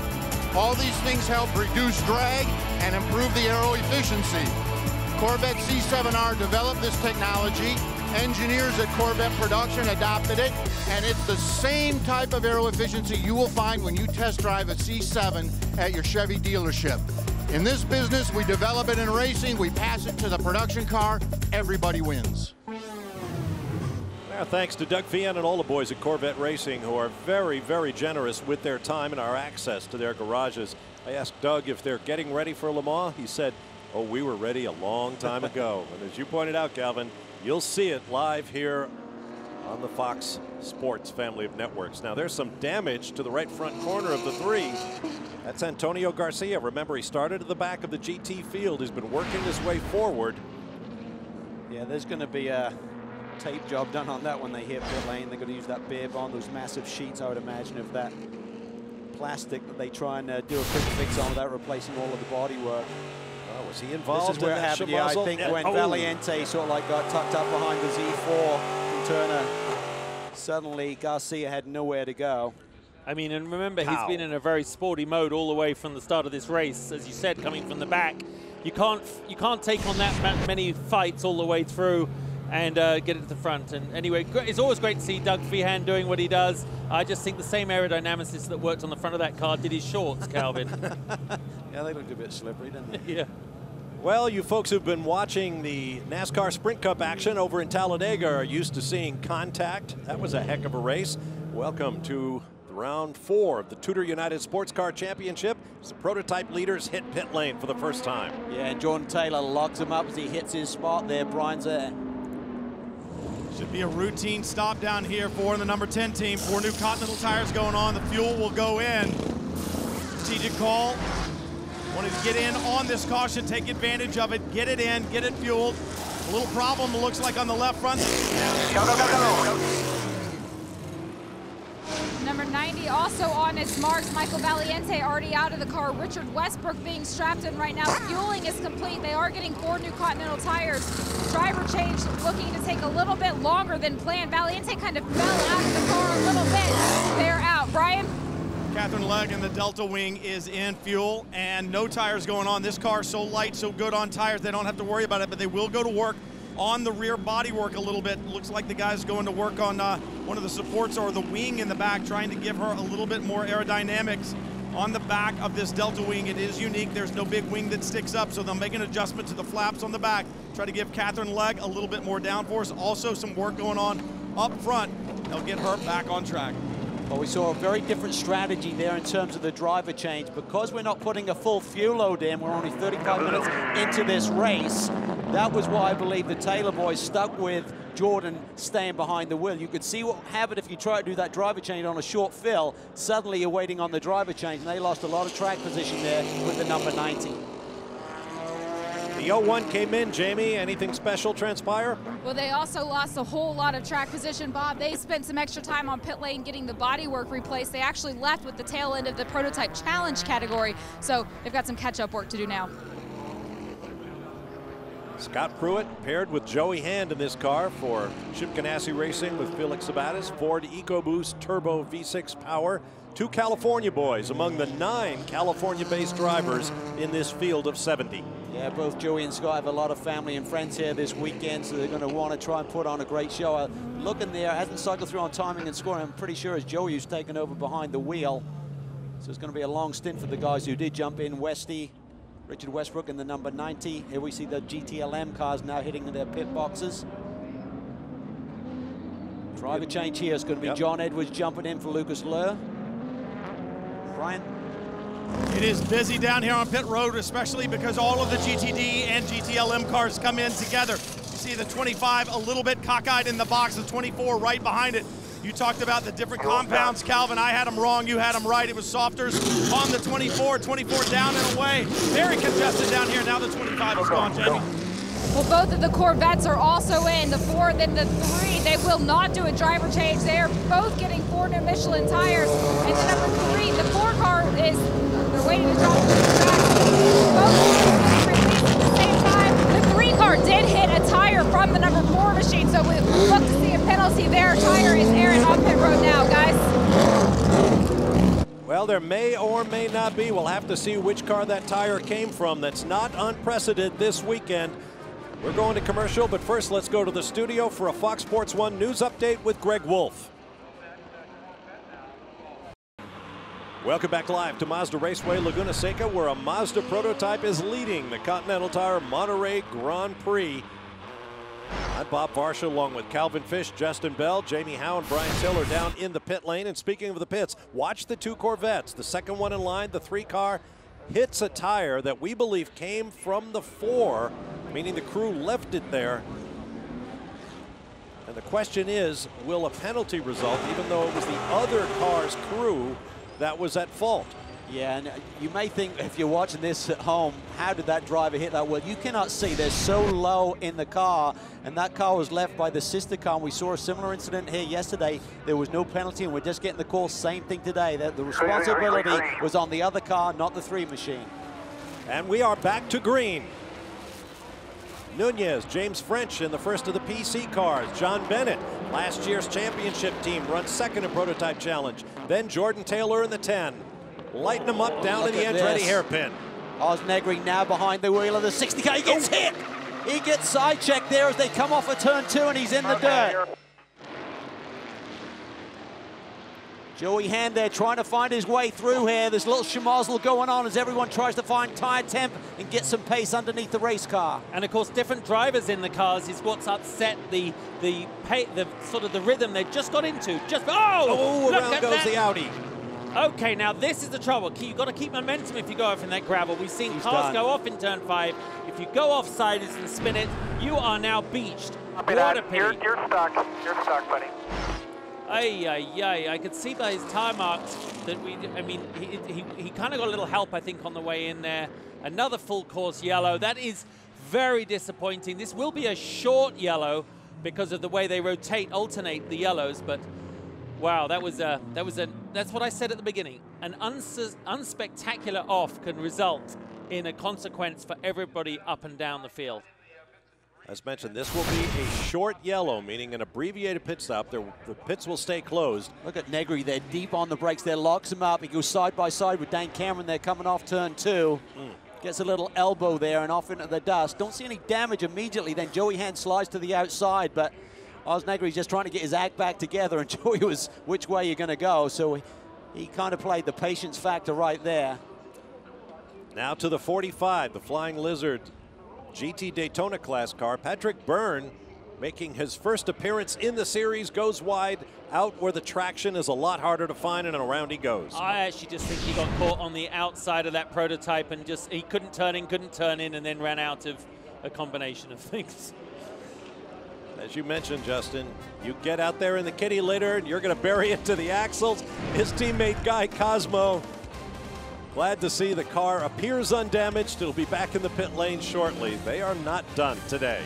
All these things help reduce drag and improve the aero efficiency. Corvette C7R developed this technology. Engineers at Corvette production adopted it, and it's the same type of aero efficiency you will find when you test drive a C7 at your Chevy dealership. In this business, we develop it in racing, we pass it to the production car, everybody wins.
Well, thanks to Doug Fian and all the boys at Corvette Racing, who are very, very generous with their time and our access to their garages. I asked Doug if they're getting ready for Le Mans. He said, oh, we were ready a long time ago. And as you pointed out, Calvin, you'll see it live here on the Fox Sports family of networks. Now, there's some damage to the right front corner of the 3. That's Antonio Garcia. Remember, he started at the back of the GT field. He's been working his way forward.
Yeah, there's going to be a tape job done on that when they hit pit lane. They're going to use that beer bond, those massive sheets, I would imagine, of that plastic that they try and do a quick fix on without replacing all of the body work.
Oh, was he involved?
This is where it happened. Yeah, I think when Valiente sort of like got tucked up behind the Z4 from Turner, suddenly Garcia had nowhere to go.
I mean, and remember, he's been in a very sporty mode all the way from the start of this race. As you said, coming from the back, you can't take on that many fights all the way through and get it to the front. And anyway, it's always great to see Doug Feehan doing what he does. I just think the same aerodynamicist that worked on the front of that car did his shorts, Calvin.
Yeah, they looked a bit slippery, didn't they?
Yeah.
Well, you folks who've been watching the NASCAR Sprint Cup action over in Talladega are used to seeing contact. That was a heck of a race. Welcome to round 4 of the TUDOR United SportsCar Championship. The prototype leaders hit pit lane for the first time.
Yeah, and Jordan Taylor locks him up as he hits his spot there. Brian's there.
Should be a routine stop down here for the number 10 team. 4 new Continental tires going on. The fuel will go in. Strategic call. Wanted to get in on this caution, take advantage of it, get it in, get it fueled. A little problem, it looks like, on the left front.
Go. Number 90 also on its marks. Michael Valiente already out of the car. Richard Westbrook being strapped in right now. Fueling is complete. They are getting 4 new Continental tires. Driver change looking to take a little bit longer than planned. Valiente kind of fell out of the car a little bit. They're out. Brian?
Catherine Legg in the Delta Wing is in fuel, and no tires going on. This car so light, so good on tires, they don't have to worry about it, but they will go to work on the rear bodywork a little bit. Looks like the guy's going to work on one of the supports or the wing in the back, trying to give her a little bit more aerodynamics on the back of this Delta Wing. It is unique. There's no big wing that sticks up, so they'll make an adjustment to the flaps on the back, try to give Catherine Legg a little bit more downforce. Also some work going on up front. They'll get her back on track.
Well, we saw a very different strategy there in terms of the driver change. Because we're not putting a full fuel load in, we're only 35 minutes into this race. That was why I believe the Taylor boys stuck with Jordan staying behind the wheel. You could see what would happen if you try to do that driver change on a short fill. Suddenly you're waiting on the driver change, and they lost a lot of track position there with the number 90.
The 01 came in, Jamie. Anything special transpire?
Well, they also lost a whole lot of track position, Bob. They spent some extra time on pit lane getting the bodywork replaced. They actually left with the tail end of the prototype challenge category, so they've got some catch-up work to do now.
Scott Pruitt paired with Joey Hand in this car for Chip Ganassi Racing with Felix Sabatis. Ford EcoBoost Turbo V6 power. 2 California boys among the 9 California-based drivers in this field of 70.
Yeah, both Joey and Scott have a lot of family and friends here this weekend, so they're going to want to try and put on a great show. Looking there, hasn't cycled through on timing and scoring. I'm pretty sure it's Joey who's taken over behind the wheel. So it's going to be a long stint for the guys who did jump in. Westy, Richard Westbrook in the number 90. Here we see the GTLM cars now hitting their pit boxes. Driver change here is going to be John Edwards jumping in for Lucas Lurr. Brian?
It is busy down here on pit road, especially because all of the GTD and GTLM cars come in together. You see the 25 a little bit cockeyed in the box, the 24 right behind it. You talked about the different compounds, Calvin. I had them wrong, you had them right. It was softers on the 24 down and away. Very congested down here. Now the 25 is gone, Jamie.
Well, both of the Corvettes are also in, the 4 then the 3. They will not do a driver change. They are both getting 4 new Michelin tires. And the number 3, the 4 car is, they're waiting to drop the track. Both released at the same time. The 3 car did hit a tire from the number 4 machine, so we look to see a penalty there. Tire is airing on pit road now, guys.
Well, there may or may not be. We'll have to see which car that tire came from. That's not unprecedented this weekend. We're going to commercial, but first let's go to the studio for a Fox Sports 1 news update with Greg Wolf. Welcome back live to Mazda Raceway Laguna Seca, where a Mazda prototype is leading the Continental Tire Monterey Grand Prix. I'm Bob Varsha, along with Calvin Fish, Justin Bell, Jamie Howe, and Brian Tiller down in the pit lane. And speaking of the pits, watch the two Corvettes. The second one in line, the 3 car, hits a tire that we believe came from the 4, meaning the crew left it there. And the question is, will a penalty result, even though it was the other car's crew that was at fault?
Yeah, and you may think, if you're watching this at home, how did that driver hit that? Well, you cannot see. They're so low in the car, and that car was left by the sister car. And we saw a similar incident here yesterday. There was no penalty, and we're just getting the call. Same thing today. That the responsibility was on the other car, not the 3 machine.
And we are back to green. Nunez, James French in the first of the PC cars. John Bennett, last year's championship team, runs second in Prototype Challenge. Then Jordan Taylor in the 10. Lighten them up down in the Andretti hairpin.
Oz Negri now behind the wheel of the 60 car. He gets hit. He gets side checked there as they come off of turn 2, and he's in the dirt. Joey Hand there trying to find his way through here. There's a little schmozzle going on as everyone tries to find tire temp and get some pace underneath the race car.
And of course, different drivers in the cars is what's upset the sort of the rhythm they've just got into.
Around goes the Audi.
Okay, now this is the trouble. You've got to keep momentum if you go off in that gravel. We've seen cars go off in turn 5. If you go off sides and spin it, you are now beached. What a pity.
You're stuck. You're stuck, buddy.
I could see by his tire marks that he kind of got a little help, I think, on the way in there. Another full course yellow. That is very disappointing. This will be a short yellow because of the way they alternate the yellows, but wow, that's what I said at the beginning. An unspectacular off can result in a consequence for everybody up and down the field.
As mentioned, this will be a short yellow, meaning an abbreviated pit stop. The pits will stay closed.
Look at Negri there, deep on the brakes there, locks him up. He goes side by side with Dan Cameron there coming off turn 2. Gets a little elbow there and off into the dust. Don't see any damage immediately. Then Joey Hand slides to the outside, but Oz Negri's just trying to get his act back together, and Joey was which way you're going to go. So he kind of played the patience factor right there.
Now to the 45, the Flying Lizard GT Daytona class car. Patrick Byrne, making his first appearance in the series, goes wide out where the traction is a lot harder to find, and around he goes.
I actually just think he got caught on the outside of that prototype and he couldn't turn in, and then ran out of a combination of things.
As you mentioned, Justin, you get out there in the kitty litter and you're going to bury it to the axles. His teammate Guy Cosmo, glad to see the car appears undamaged. It'll be back in the pit lane shortly. They are not done today.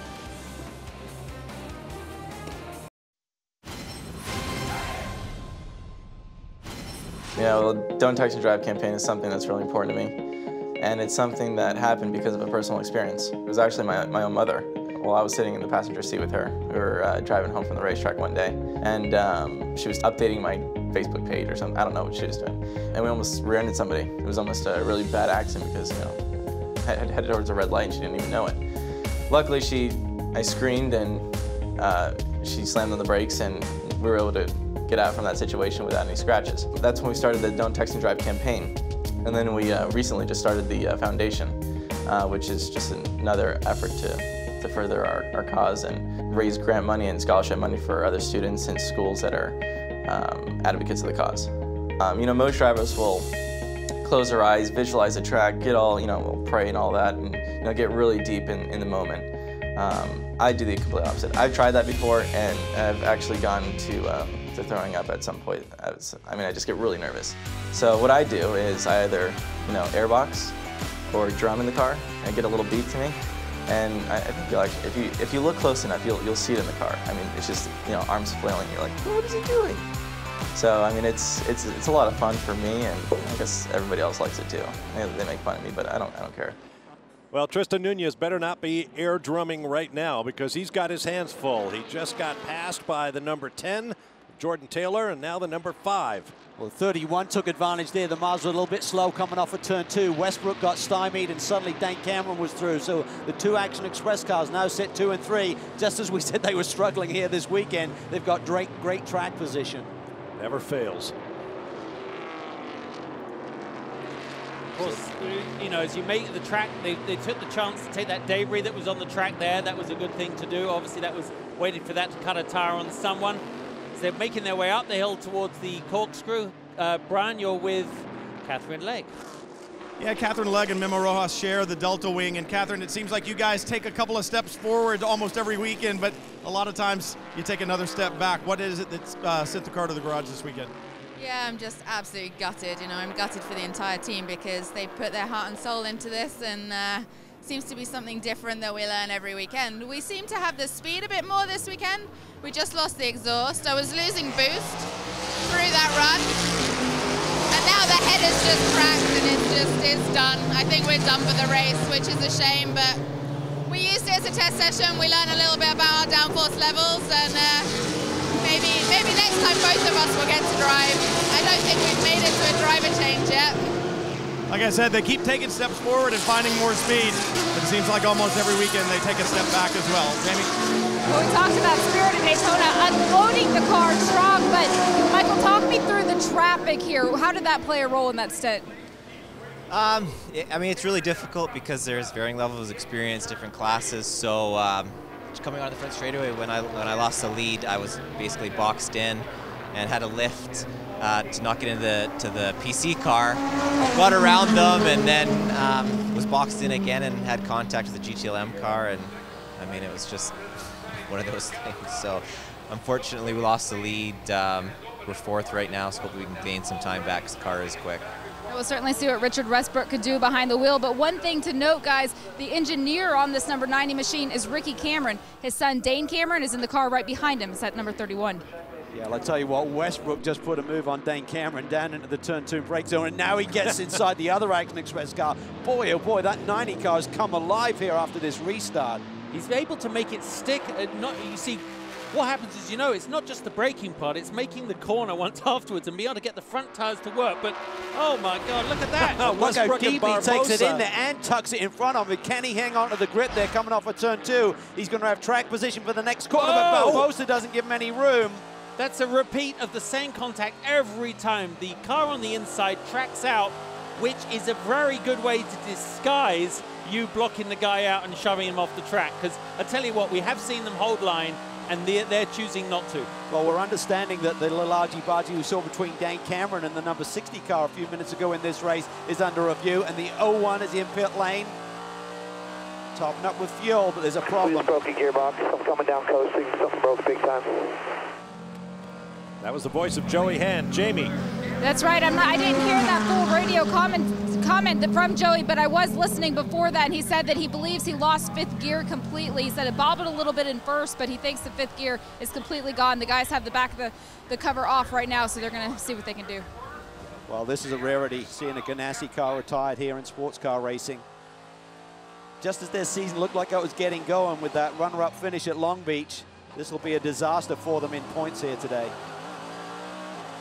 Yeah, well, Don't Text and Drive campaign is something that's really important to me. And it's something that happened because of a personal experience. It was actually my own mother. Well, I was sitting in the passenger seat with her. We were driving home from the racetrack one day, and she was updating my Facebook page or something. I don't know what she was doing. And we almost rear-ended somebody. It was almost a really bad accident because, I had headed towards a red light and she didn't even know it. Luckily, I screamed and she slammed on the brakes, and we were able to get out from that situation without any scratches. That's when we started the Don't Text and Drive campaign. And then we recently just started the foundation, which is just another effort to further our cause and raise grant money and scholarship money for other students in schools that are advocates of the cause. Most drivers will close their eyes, visualize the track, get all, will pray and all that, and get really deep in the moment. I do the complete opposite. I've tried that before, and I've actually gone to throwing up at some point. I just get really nervous. So what I do is I either, airbox or drum in the car, and get a little beat to me. And I think you'll actually, if you look close enough, you'll see it in the car. It's just arms flailing. You're like, what is he doing? So it's a lot of fun for me, and I guess everybody else likes it too. They make fun of me, but I don't care.
Well, Tristan Nunez better not be air drumming right now because he's got his hands full. He just got passed by the number 10, Jordan Taylor, and now the number 5.
Well, 31 took advantage there. The Mazda a little bit slow coming off of turn 2. Westbrook got stymied, and suddenly Dane Cameron was through. So the 2 Action Express cars now sit 2 and 3. Just as we said they were struggling here this weekend, they've got great track position.
Never fails.
Of course, you know, as you make the track, they took the chance to take that debris that was on the track there. That was a good thing to do. Obviously, that was waiting for that to cut a tire on someone. So they're making their way up the hill towards the corkscrew. Brian, you're with Catherine Legg.
Yeah, Catherine Legg and Memo Rojas share the Delta wing. And Catherine, it seems like you guys take a couple of steps forward almost every weekend, but a lot of times you take another step back. What is it that's sent the car to the garage this weekend?
Yeah, I'm just absolutely gutted. You know, I'm gutted for the entire team because they put their heart and soul into this, and seems to be something different that we learn every weekend. We seem to have the speed a bit more this weekend. We just lost the exhaust. I was losing boost through that run, and now the head is just cracked and it's done. I think we're done for the race, which is a shame, but we used it as a test session. We learned a little bit about our downforce levels, and maybe next time both of us will get to drive. I don't think we've made it to a driver change yet.
Like I said, they keep taking steps forward and finding more speed. It seems like almost every weekend they take a step back as well. Jamie?
Well, we talked about Spirit in Daytona unloading the car strong, but Michael, talk me through the traffic here. How did that play a role in that stint?
I mean, it's really difficult because there's varying levels of experience, different classes. So coming on the front straightaway, when I lost the lead, I was basically boxed in and had a lift to not get into the PC car. Got around them and then was boxed in again and had contact with the GTLM car. And I mean, it was just one of those things. So unfortunately, we lost the lead. We're 4th right now, so hopefully we can gain some time back because the car is quick.
We'll certainly see what Richard Westbrook could do behind the wheel. But one thing to note, guys, the engineer on this number 90 machine is Ricky Cameron. His son, Dane Cameron, is in the car right behind him. It's at number 31.
Yeah, I'll tell you what, Westbrook just put a move on Dane Cameron down into the turn 2 brake zone, and now he gets inside the other Action Express car. Boy, oh boy, that 90 car has come alive here after this restart.
He's able to make it stick. You see, what happens is, you know, it's not just the braking part, it's making the corner once afterwards and be able to get the front tires to work. But, oh my God, look at that.
Look how deep he takes it in there and tucks it in front of him. Can he hang on to the grip there coming off of turn 2? He's going to have track position for the next corner, but Barbosa doesn't give him any room.
That's a repeat of the same contact every time. The car on the inside tracks out, which is a very good way to disguise you blocking the guy out and shoving him off the track. Because I tell you what, we have seen them hold line, and they're choosing not to.
Well, we're understanding that the little argy-bargy we saw between Dane Cameron and the number 60 car a few minutes ago in this race is under review, and the 01 is in pit lane. Topping up with fuel, but there's a problem.
Broken gearbox. I'm coming down coasting. Something broke big time.
That was the voice of Joey Hand. Jamie.
That's right. I didn't hear that full radio comment from Joey, but I was listening before that, and he said that he believes he lost 5th gear completely. He said it bobbled a little bit in first, but he thinks the 5th gear is completely gone. The guys have the back of the cover off right now, so they're going to see what they can do.
Well, this is a rarity, seeing a Ganassi car retired here in sports car racing. Just as their season looked like it was getting going with that runner-up finish at Long Beach, this will be a disaster for them in points here today.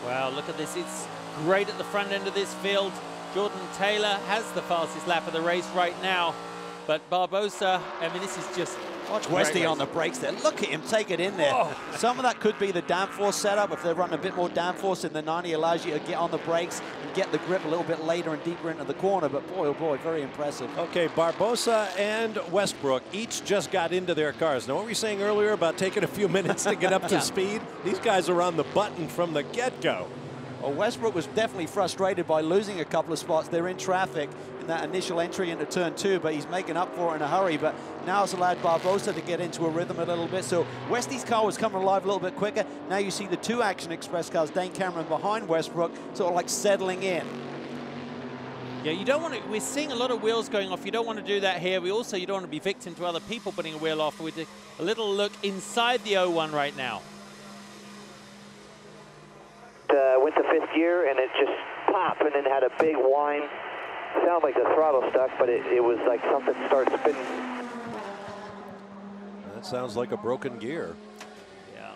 Wow, look at this. It's great at the front end of this field. Jordan Taylor has the fastest lap of the race right now. But Barbosa, I mean, this is just...
Watch Westy on the brakes there. Look at him take it in there. Oh. Some of that could be the downforce setup. If they're running a bit more downforce in the 90, allows you to get on the brakes and get the grip a little bit later and deeper into the corner. But boy, oh boy, very impressive.
Okay, Barbosa and Westbrook each just got into their cars. Now, what were you saying earlier about taking a few minutes to get up to speed? These guys are on the button from the get-go.
Well, Westbrook was definitely frustrated by losing a couple of spots. They're in traffic in that initial entry into turn 2, but he's making up for it in a hurry. But now it's allowed Barbosa to get into a rhythm a little bit. So Westy's car was coming alive a little bit quicker. Now you see the 2 Action Express cars, Dane Cameron behind Westbrook, sort of like settling in.
Yeah, you don't want to, we're seeing a lot of wheels going off. You don't want to do that here. You don't want to be victim to other people putting a wheel off. We did a little look inside the 01 right now.
Went to 5th gear and it just popped and then had a big whine. Sounded like the throttle stuck, but it was like something started spinning.
That sounds like a broken gear.
Yeah.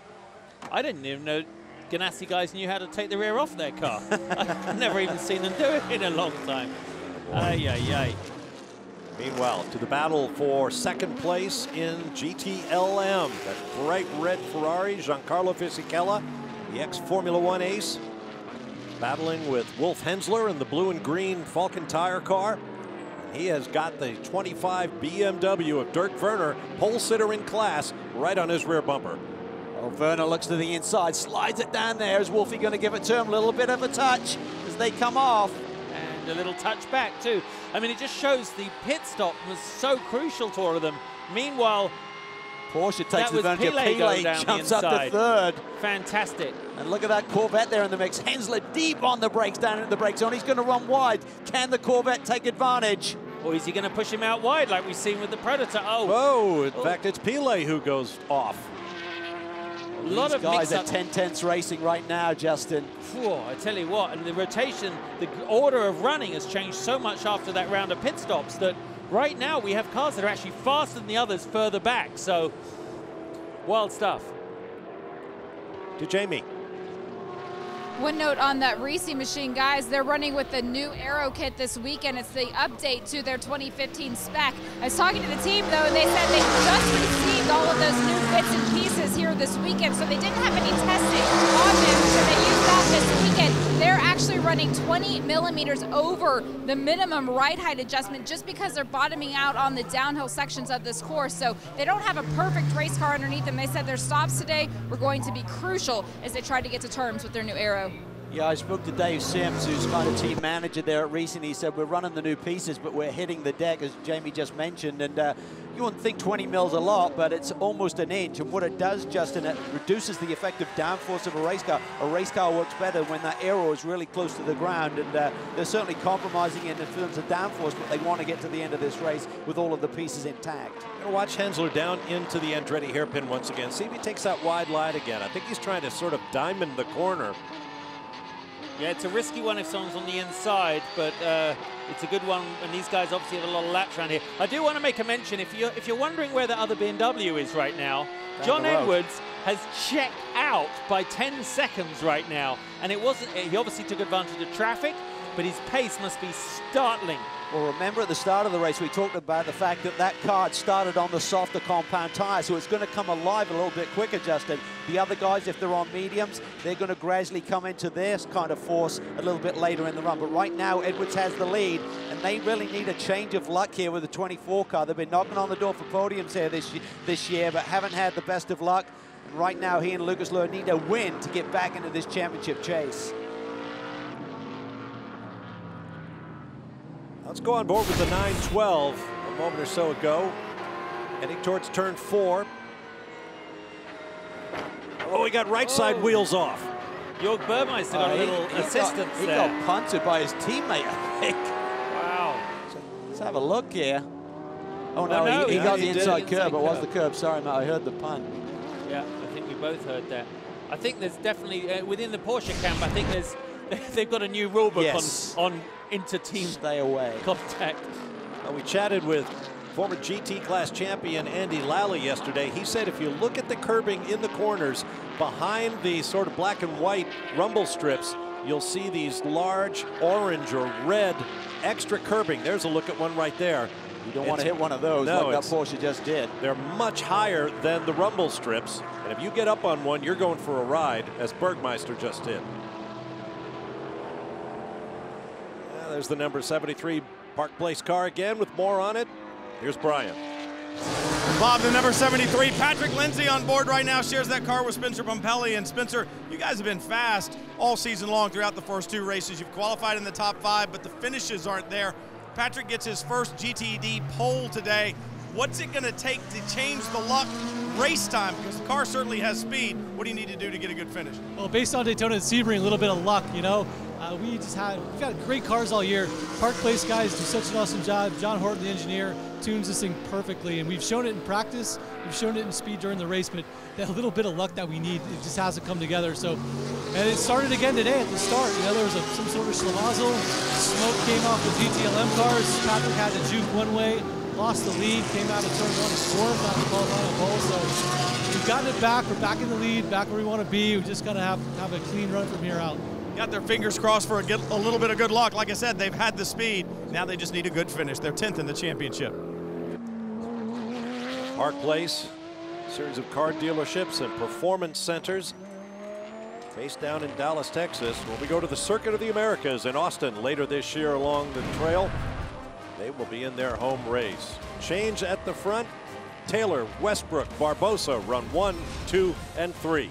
I didn't even know Ganassi guys knew how to take the rear off their car. I've never even seen them do it in a long time. Ay, ay, ay.
Meanwhile, to the battle for second place in GTLM. That bright red Ferrari, Giancarlo Fisichella, the ex-Formula One ace, battling with Wolf Hensler in the blue and green Falcon tire car. He has got the 25 BMW of Dirk Werner, pole sitter in class, right on his rear bumper.
Well, Werner looks to the inside, slides it down there. Is Wolfie going to give it to him? A little bit of a touch as they come off.
And a little touch back too. I mean, it just shows the pit stop was so crucial to all of them. Meanwhile,
Porsche takes advantage of
Pele
Pele, jumps up to third.
Fantastic.
And look at that Corvette there in the mix. Hensler deep on the brakes, down at the brake zone. He's going to run wide. Can the Corvette take advantage?
Or is he going to push him out wide like we've seen with the Prototype? Oh.
Whoa, in fact, it's Pele who goes off.
A lot of guys at 10-10ths racing right now, Justin.
Whew, I tell you what, and the rotation, the order of running has changed so much after that round of pit stops that right now we have cars that are actually faster than the others further back. So, wild stuff.
To Jamie.
One note on that racing machine, guys, they're running with the new aero kit this weekend. It's the update to their 2015 spec. I was talking to the team, though, and they said they just received all of those new bits and pieces here this weekend, so they didn't have any testing on them, so they used that this weekend. They're actually running 20 millimeters over the minimum ride height adjustment just because they're bottoming out on the downhill sections of this course, so they don't have a perfect race car underneath them. They said their stops today were going to be crucial as they try to get to terms with their new aero.
Yeah, I spoke to Dave Sims, who's kind of team manager there at Racing. He said, we're running the new pieces, but we're hitting the deck, as Jamie just mentioned. And you wouldn't think 20 mils a lot, but it's almost an inch. And what it does, Justin, it reduces the effective downforce of a race car. A race car works better when that aero is really close to the ground. And they're certainly compromising in terms of downforce, but they want to get to the end of this race with all of the pieces intact.
Gonna watch Hensler down into the Andretti hairpin once again. See if he takes that wide line again. I think he's trying to sort of diamond the corner.
Yeah, it's a risky one if someone's on the inside, but it's a good one, and these guys obviously have a lot of laps around here. I do want to make a mention, if you're wondering where the other BMW is right now, John Edwards has checked out by 10 seconds right now, and it wasn't, he obviously took advantage of traffic, but his pace must be startling.
Well, remember at the start of the race, we talked about the fact that that car had started on the softer compound tire, so it's going to come alive a little bit quicker, Justin. The other guys, if they're on mediums, they're going to gradually come into this kind of force a little bit later in the run. But right now, Edwards has the lead, and they really need a change of luck here with the 24 car. They've been knocking on the door for podiums here this year, but haven't had the best of luck. And right now, he and Lucas Luhr need a win to get back into this championship chase.
Let's go on board with the 912 a moment or so ago. Heading towards turn 4. Oh, he got right side wheels off.
Jörg Burmeister got a little assistance
there. He got punted by his teammate, I think.
Wow.
Let's have a look here. Oh, no, he got the inside curb. It was the curb. Sorry, Matt, I heard the punt.
Yeah, I think we both heard that. I think there's definitely, within the Porsche camp, I think they've got a new rule book on inter-team
stay away
contact.
Well, we chatted with former GT class champion Andy Lally yesterday. He said if you look at the curbing in the corners behind the sort of black and white rumble strips, you'll see these large orange or red extra curbing. There's a look at one right there.
You don't want to hit one of those like that Porsche just did.
They're much higher than the rumble strips, and if you get up on one, you're going for a ride, as Burmeister just did. There's the number 73 Park Place car again with more on it. Here's Brian.
Bob, the number 73, Patrick Lindsay on board right now, shares that car with Spencer Pompelli. And Spencer, you guys have been fast all season long throughout the first 2 races. You've qualified in the top 5, but the finishes aren't there. Patrick gets his first GTD pole today. What's it going to take to change the luck race time? Because the car certainly has speed. What do you need to do to get a good finish?
Well, based on Daytona and Sebring, a little bit of luck, you know. We've got great cars all year. Park Place guys do such an awesome job. John Horton, the engineer, tunes this thing perfectly, and we've shown it in practice. We've shown it in speed during the race, but that little bit of luck that we need, it just hasn't come together. So, and it started again today at the start. You know, there was some sort of schlamazel. Smoke came off the GTLM cars. Patrick had to juke one way, lost the lead, came out of turn 1 and 4, not the qualifying pole. So we gotten it back. We're back in the lead, back where we want to be. We just got to have a clean run from here out.
Got their fingers crossed for a little bit of good luck. Like I said, they've had the speed. Now they just need a good finish. They're 10th in the championship.
Park Place, a series of car dealerships and performance centers based down in Dallas, Texas. When we go to the Circuit of the Americas in Austin later this year along the trail, they will be in their home race. Change at the front. Taylor, Westbrook, Barbosa run 1, 2, and 3.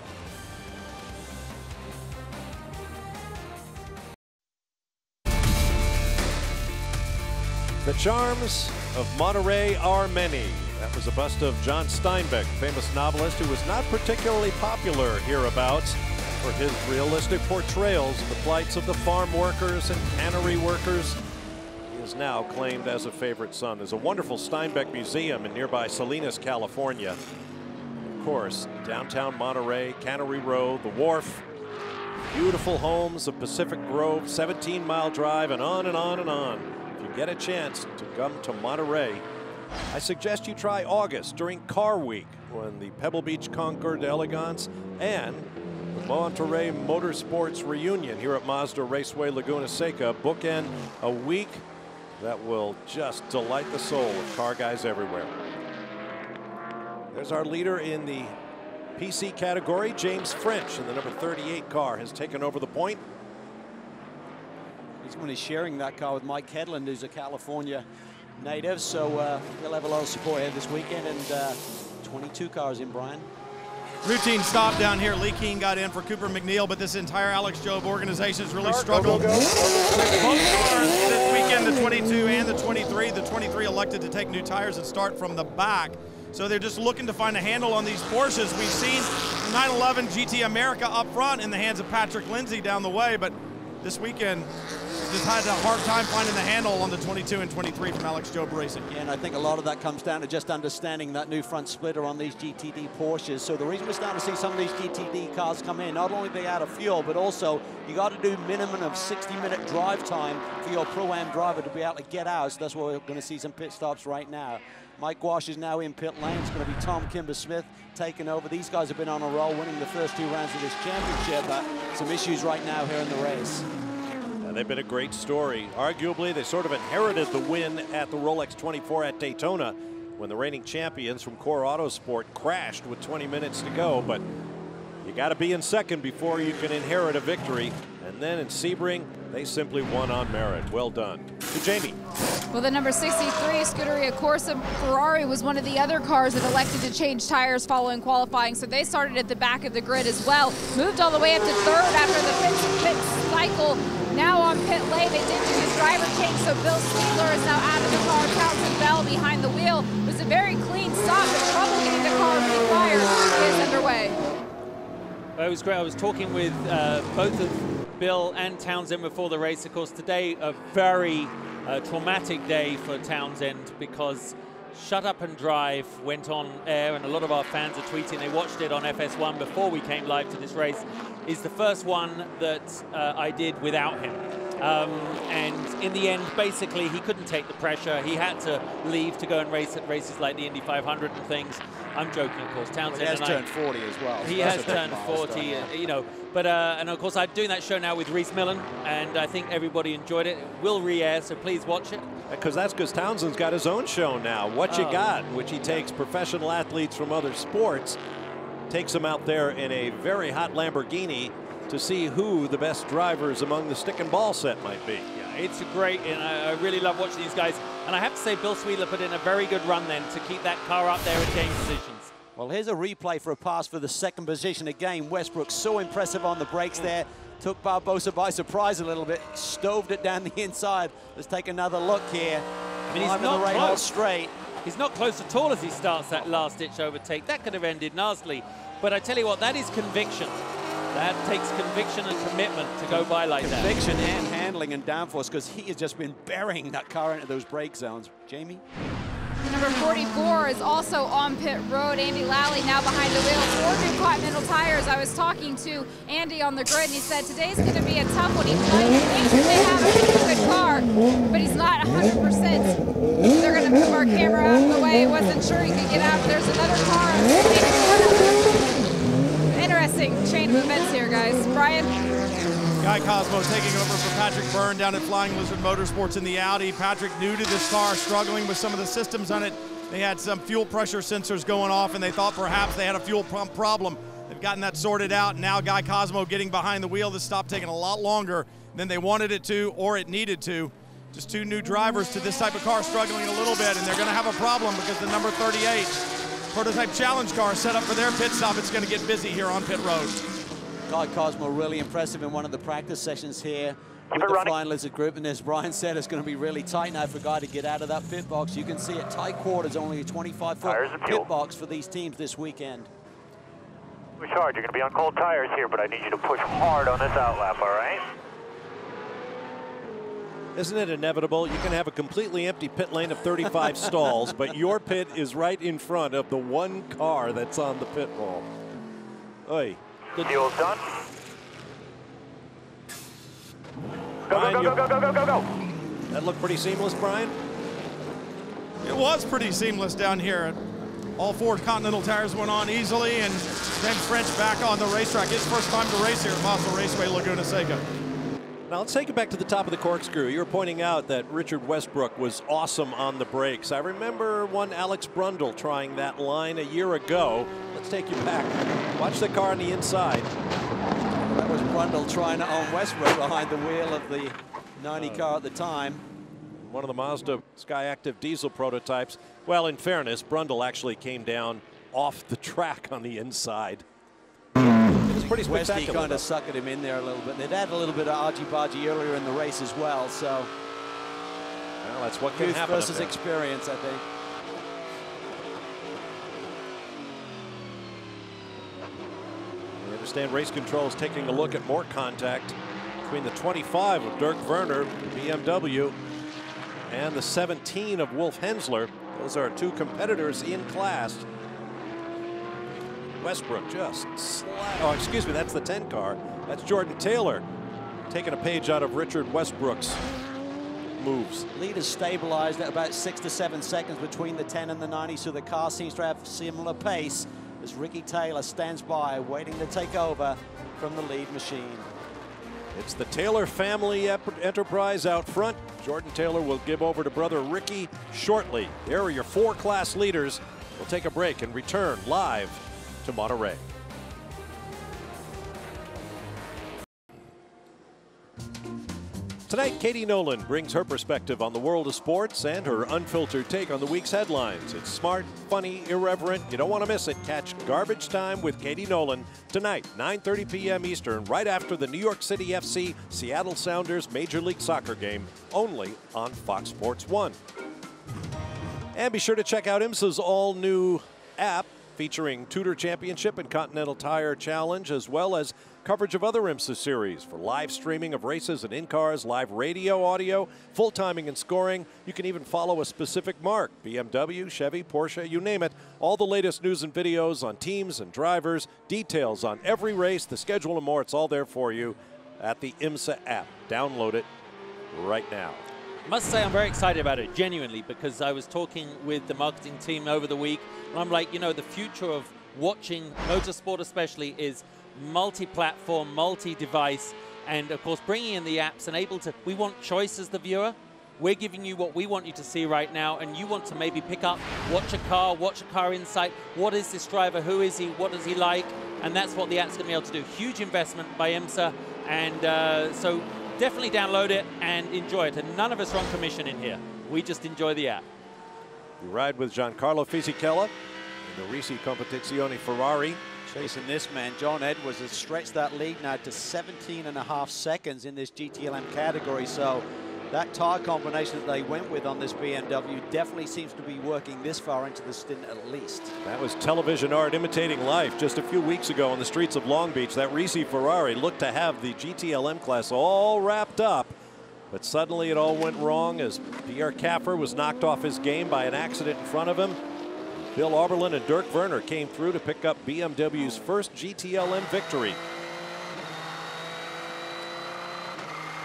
The charms of Monterey are many. That was a bust of John Steinbeck, famous novelist who was not particularly popular hereabouts for his realistic portrayals of the plights of the farm workers and cannery workers. He is now claimed as a favorite son. There's a wonderful Steinbeck Museum in nearby Salinas, California. Of course, downtown Monterey, Cannery Row, the wharf, beautiful homes of Pacific Grove, 17-mile drive, and on and on and on. If you get a chance to come to Monterey, I suggest you try August during Car Week, when the Pebble Beach Concord Elegance and the Monterey Motorsports Reunion here at Mazda Raceway Laguna Seca bookend a week that will just delight the soul of car guys everywhere. There's our leader in the PC category, James French, in the number 38 car, has taken over the point.
He's going to be sharing that car with Mike Hedlund, who's a California native, so he'll have a lot of support here this weekend, and 22 cars in, Brian.
Routine stop down here. Lee Keane got in for Cooper McNeil, but this entire Alex Job organization has really struggled. Both cars this weekend, the 22 and the 23. The 23 elected to take new tires and start from the back. So they're just looking to find a handle on these Porsches. We've seen 911 GT America up front in the hands of Patrick Lindsay down the way, but this weekend just had a hard time finding the handle on the 22 and 23 from Alex Job Racing.
Yeah, and I think a lot of that comes down to just understanding that new front splitter on these GTD Porsches. So the reason we're starting to see some of these GTD cars come in, not only they out of fuel, but also you got to do minimum of 60-minute drive time for your Pro-Am driver to be able to get out. So that's why we're going to see some pit stops right now. Mike Wash is now in pit lane. It's going to be Tom Kimber-Smith taking over. These guys have been on a roll, winning the first 2 rounds of this championship, but some issues right now here in the race.
They've been a great story. Arguably, they sort of inherited the win at the Rolex 24 at Daytona when the reigning champions from Core Autosport crashed with 20 minutes to go. But you got to be in second before you can inherit a victory. And then in Sebring, they simply won on merit. Well done. To Jamie.
Well, the number 63 Scuderia Corsa Ferrari was one of the other cars that elected to change tires following qualifying, so they started at the back of the grid as well. Moved all the way up to third after the pit cycle. Now on pit lane, they did do his driver change, so Bill Sweetler is now out of the car. Townsend Bell behind the wheel. It was a very clean stop, but trouble getting the car refired is underway.
Well, it was great. I was talking with both of Bill and Townsend before the race. Of course, today a very traumatic day for Townsend because Shut Up and Drive went on air, and a lot of our fans are tweeting. They watched it on FS1 before we came live to this race. Is the first one that I did without him. And in the end, basically, he couldn't take the pressure. He had to leave to go and race at races like the Indy 500 and things. I'm joking, of course. Townsend
well, he has turned 40 as well.
He has turned 40, you know. But and of course, I'm doing that show now with Reese Millen, and I think everybody enjoyed it. It will re-air, so please watch it.
Because Townsend's got his own show now, What You Got, in which he takes professional athletes from other sports, takes them out there in a very hot Lamborghini to see who the best drivers among the stick and ball set might be.
Yeah, it's great, and I really love watching these guys. And I have to say, Bill Sweetler put in a very good run then to keep that car up there and change positions.
Well, here's a replay for a pass for the second position. Again, Westbrook so impressive on the brakes there. Took Barbosa by surprise a little bit, stoved it down the inside. Let's take another look here.
I mean, he's not close. Straight. He's not close at all as he starts that last-ditch overtake. That could have ended nastily. But I tell you what, that is conviction. That takes conviction and commitment to go by like that.
Conviction and handling and downforce, because he has just been burying that car into those brake zones. Jamie?
Number 44 is also on pit road. Andy Lally now behind the wheel. 4 new Continental tires. I was talking to Andy on the grid, and he said today's going to be a tough one. He thinks they have a pretty good car, but he's not 100%. They're going to move our camera out of the way. Wasn't sure he could get out, but there's another car. chain of events here, guys. Brian?
Guy Cosmo taking over for Patrick Byrne down at Flying Lizard Motorsports in the Audi. Patrick new to this car, struggling with some of the systems on it. They had some fuel pressure sensors going off, and they thought perhaps they had a fuel pump problem. They've gotten that sorted out, and now Guy Cosmo getting behind the wheel. This stopped taking a lot longer than they wanted it to or it needed to. Just two new drivers to this type of car struggling a little bit, and they're going to have a problem because the number 38 prototype challenge car set up for their pit stop. It's going to get busy here on pit road.
Guy Cosmo really impressive in one of the practice sessions here with the Flying Lizard group, and as Brian said, it's going to be really tight now for Guy to get out of that pit box. You can see it, tight quarters, only a 25-foot pit box for these teams this weekend.
Push hard. You're going to be on cold tires here, but I need you to push hard on this outlap, all right?
Isn't it inevitable? You can have a completely empty pit lane of 35 stalls, but your pit is right in front of the one car that's on the pit wall. Oy.
Fuel's done.
Brian,
go.
That looked pretty seamless, Brian?
It was pretty seamless down here. All four Continental tires went on easily, and James French back on the racetrack. His first time to race here at Mazda Raceway, Laguna Seca.
Now let's take it back to the top of the corkscrew. You were pointing out that Richard Westbrook was awesome on the brakes. I remember one Alex Brundle trying that line a year ago. Let's take you back. Watch the car on the inside.
That was Brundle trying to own Westbrook behind the wheel of the 90 car at the time.
One of the Mazda Skyactiv diesel prototypes. Well, in fairness, Brundle actually came down off the track on the inside. It was pretty spectacular.
Westy kind of suckered him in there a little bit. They'd had a little bit of argy-bargy earlier in the race as well, so.
Well, that's what can happen.
Versus experience, I think.
I understand race control is taking a look at more contact between the 25 of Dirk Werner, BMW, and the 17 of Wolf Hensler. Those are two competitors in class. Westbrook just oh, excuse me, that's the 10 car. That's Jordan Taylor taking a page out of Richard Westbrook's moves.
Lead is stabilized at about 6 to 7 seconds between the 10 and the 90, so the car seems to have similar pace as Ricky Taylor stands by waiting to take over from the lead machine.
It's the Taylor family enterprise out front. Jordan Taylor will give over to brother Ricky shortly. There are your four class leaders. We'll take a break and return live to Monterey. Tonight, Katie Nolan brings her perspective on the world of sports and her unfiltered take on the week's headlines. It's smart, funny, irreverent. You don't want to miss it. Catch Garbage Time with Katie Nolan tonight, 9:30 p.m. Eastern, right after the New York City FC Seattle Sounders Major League Soccer game, only on Fox Sports 1. And be sure to check out IMSA's all-new app featuring TUDOR Championship and Continental Tire Challenge, as well as coverage of other IMSA series for live streaming of races and in-cars, live radio, audio, full timing and scoring. You can even follow a specific mark, BMW, Chevy, Porsche, you name it. All the latest news and videos on teams and drivers, details on every race, the schedule and more. It's all there for you at the IMSA app. Download it right now.
I must say I'm very excited about it, genuinely, because I was talking with the marketing team over the week, and I'm like, you know, the future of watching motorsport especially is multi-platform, multi-device, and of course bringing in the apps and able to, we want choice as the viewer. We're giving you what we want you to see right now, and you want to maybe pick up, watch a car insight. What is this driver? Who is he? What does he like? And that's what the app's going to be able to do. Huge investment by IMSA, and so definitely download it and enjoy it. And none of us are on commission in here. We just enjoy the app.
You ride with Giancarlo Fisichella in the Risi Competizione Ferrari.
Chasing this man, John Edwards has stretched that lead now to 17.5 seconds in this GTLM category. So that tire combination that they went with on this BMW definitely seems to be working this far into the stint at least.
That was television art imitating life. Just a few weeks ago on the streets of Long Beach, that Risi Ferrari looked to have the GTLM class all wrapped up. But suddenly it all went wrong as Pierre Caffer was knocked off his game by an accident in front of him. Bill Auberlin and Dirk Werner came through to pick up BMW's first GTLM victory.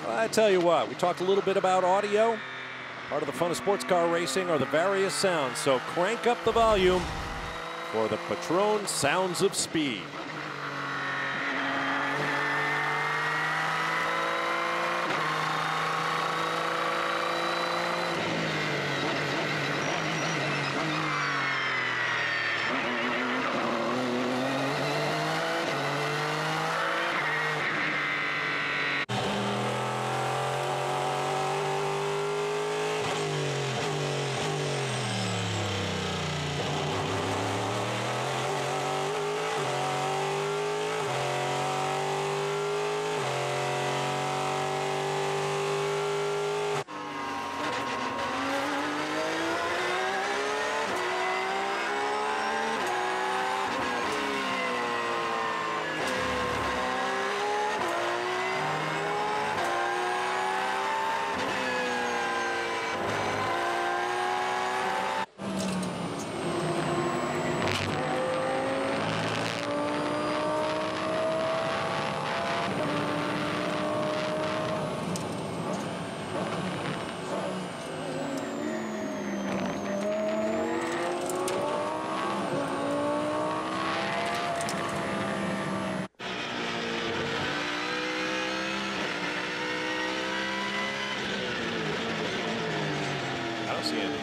Well, I tell you what, we talked a little bit about audio. Part of the fun of sports car racing are the various sounds, so crank up the volume for the Patron Sounds of Speed. Thanks, Andy.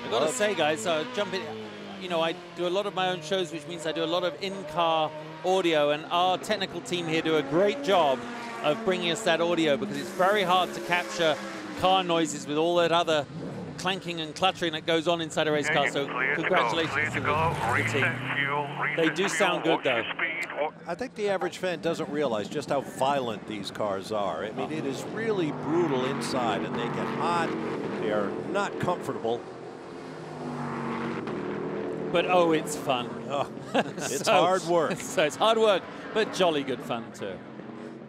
I've got to say, guys, jumping, you know, I do a lot of my own shows, which means I do a lot of in-car audio, and our technical team here do a great job of bringing us that audio, because it's very hard to capture car noises with all that other clanking and cluttering that goes on inside a race car. So congratulations to the team. They do sound good, though.
I think the average fan doesn't realize just how violent these cars are. I mean, it is really brutal inside, and they get hot. They are not comfortable.
But oh, it's fun.
Oh, it's hard work.
So it's hard work, but jolly good fun too.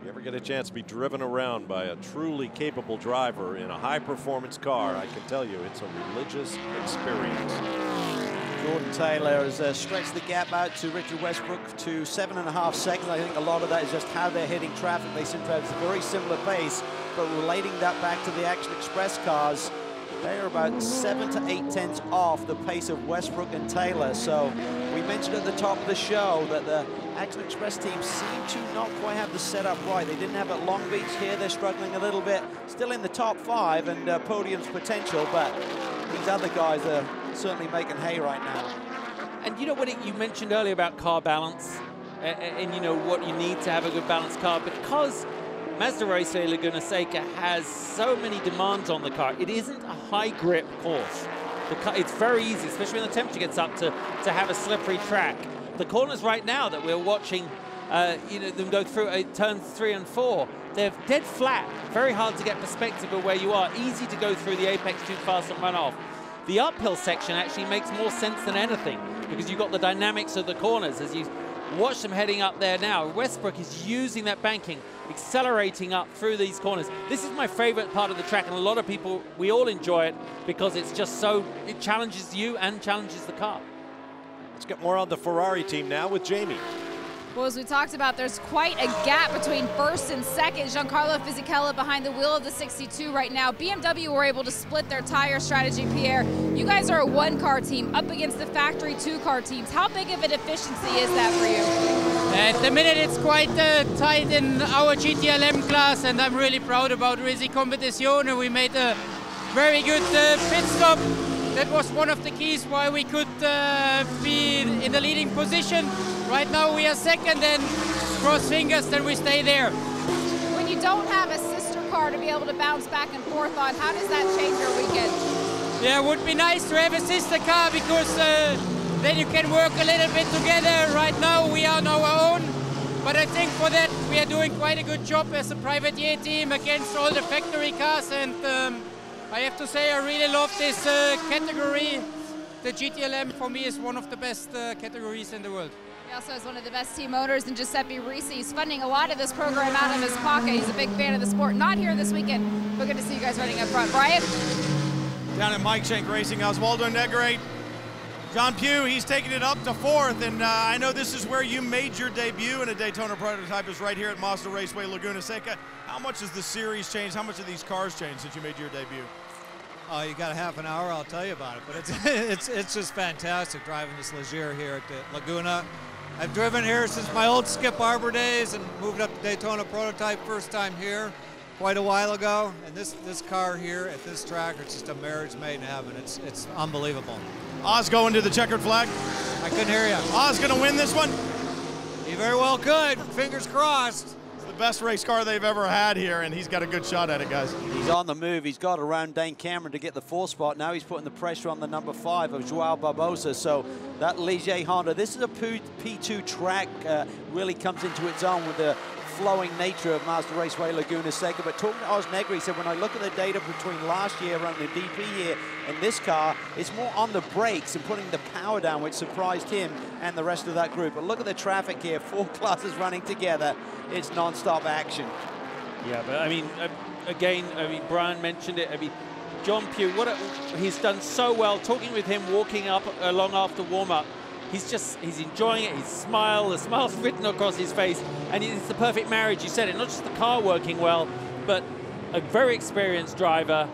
You ever get a chance to be driven around by a truly capable driver in a high-performance car, I can tell you it's a religious experience.
Jordan Taylor has stretched the gap out to Richard Westbrook to 7.5 seconds. I think a lot of that is just how they're hitting traffic. They seem to have a very similar pace, but relating that back to the Action Express cars, they are about 7 to 8 tenths off the pace of Westbrook and Taylor. So we mentioned at the top of the show that the Action Express team seem to not quite have the setup right. They didn't have it at Long Beach. Here they're struggling a little bit. Still in the top 5 and podium's potential, but these other guys are certainly making hay right now.
And you know what you mentioned earlier about car balance, and you know what you need to have a good balanced car, because Mazda Raceway Laguna Seca has so many demands on the car. It isn't a high grip course. It's very easy, especially when the temperature gets up, to have a slippery track. The corners right now that we're watching, you know, them go through turns 3 and 4, they're dead flat. Very hard to get perspective of where you are. Easy to go through the apex too fast and run off. The uphill section actually makes more sense than anything, because you've got the dynamics of the corners as you watch them heading up there now. Westbrook is using that banking, accelerating up through these corners. This is my favorite part of the track, and a lot of people, we all enjoy it because it's just so, it challenges you and challenges the car.
Let's get more on the Ferrari team now with Jamie.
Well, as we talked about, there's quite a gap between first and second. Giancarlo Fisichella behind the wheel of the 62 right now. BMW were able to split their tire strategy, Pierre. You guys are a one-car team up against the factory two-car teams. How big of a deficiency is that for you?
At the minute, it's quite tight in our GTLM class, and I'm really proud about Risi Competizione. We made a very good pit stop. That was one of the keys why we could be in the leading position. Right now we are second, and cross fingers, then we stay there.
When you don't have a sister car to be able to bounce back and forth on, how does that change your weekend?
Yeah, it would be nice to have a sister car, because then you can work a little bit together. Right now we are on our own, but I think for that we are doing quite a good job as a privateer team against all the factory cars, and I have to say I really love this category. The GTLM for me is one of the best categories in the world.
He also has one of the best team owners in Giuseppe Risi. He's funding a lot of this program out of his pocket. He's a big fan of the sport. Not here this weekend, but good to see you guys running up front. Brian?
Down at Mike Shank Racing, Oswaldo Negrete. John Pugh, he's taking it up to 4th, and I know this is where you made your debut in a Daytona prototype, is right here at Mazda Raceway Laguna Seca. How much has the series changed? How much have these cars changed since you made your debut?
Oh, you got a half an hour, I'll tell you about it. But it's just fantastic driving this Leger here at the Laguna. I've driven here since my old Skip Arbor days and moved up to Daytona prototype first time here quite a while ago. And this car here at this track, it's just a marriage made in heaven. It's unbelievable.
Oz going to the checkered flag.
I couldn't hear you.
Oz going to win this one?
He very well could. Fingers crossed.
It's the best race car they've ever had here, and he's got a good shot at it, guys.
He's on the move. He's got around Dane Cameron to get the 4th spot. Now he's putting the pressure on the number 5 of Joao Barbosa. So that Ligier Honda, this is a P2 track, really comes into its own with the flowing nature of Mazda Raceway Laguna Seca. But talking to Oz Negri, he said, when I look at the data between last year around the DP year and this car, it's more on the brakes and putting the power down, which surprised him and the rest of that group. But look at the traffic here, 4 classes running together. It's non-stop action.
Yeah, but I mean, again, I mean, Brian mentioned it. I mean, John Pugh, he's done so well. Talking with him, walking up along after warm-up, he's enjoying it. The smile's written across his face, and it's the perfect marriage. You said it, not just the car working well, but a very experienced driver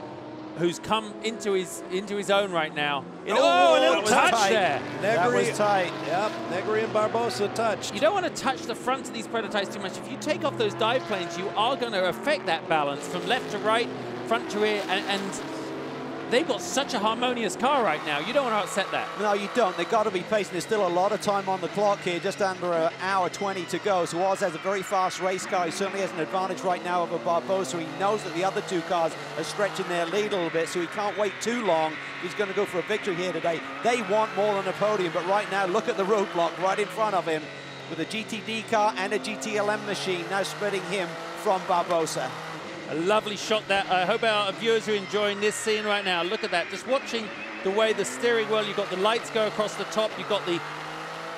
who's come into his own right now. A little touch there.
That was tight. Yep, Negri and Barbosa touched.
You don't want to touch the front of these prototypes too much. If you take off those dive planes, you are going to affect that balance from left to right, front to rear, and they've got such a harmonious car right now. You don't want to upset that.
No, you don't. They've got to be pacing. There's still a lot of time on the clock here, just under an hour 20 to go. So Oz has a very fast race car. He certainly has an advantage right now over Barbosa. He knows that the other two cars are stretching their lead a little bit, so he can't wait too long. He's going to go for a victory here today. They want more than a podium, but right now, look at the roadblock right in front of him with a GTD car and a GTLM machine now spreading him from Barbosa.
A lovely shot there. I hope our viewers are enjoying this scene right now. Look at that, just watching the way the steering wheel, you've got the lights go across the top, you've got the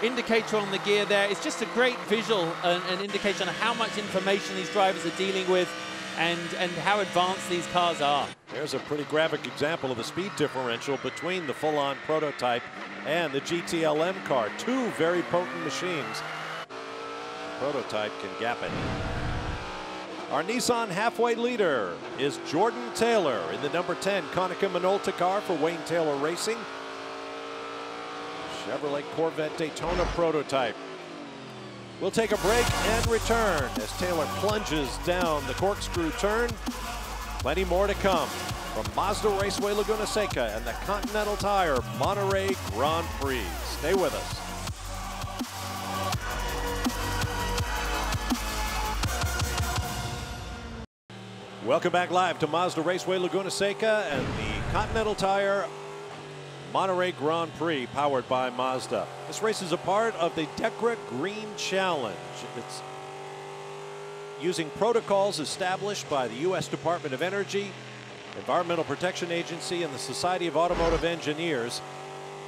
indicator on the gear there. It's just a great visual and indication of how much information these drivers are dealing with and how advanced these cars are.
There's a pretty graphic example of the speed differential between the full-on prototype and the GTLM car. Two very potent machines. Prototype can gap it. Our Nissan halfway leader is Jordan Taylor in the number 10 Konica Minolta car for Wayne Taylor Racing. Chevrolet Corvette Daytona prototype. We'll take a break and return as Taylor plunges down the corkscrew turn. Plenty more to come from Mazda Raceway Laguna Seca and the Continental Tire Monterey Grand Prix. Stay with us. Welcome back live to Mazda Raceway Laguna Seca and the Continental Tire Monterey Grand Prix powered by Mazda. This race is a part of the DECRA Green Challenge. It's using protocols established by the U.S. Department of Energy, Environmental Protection Agency, and the Society of Automotive Engineers.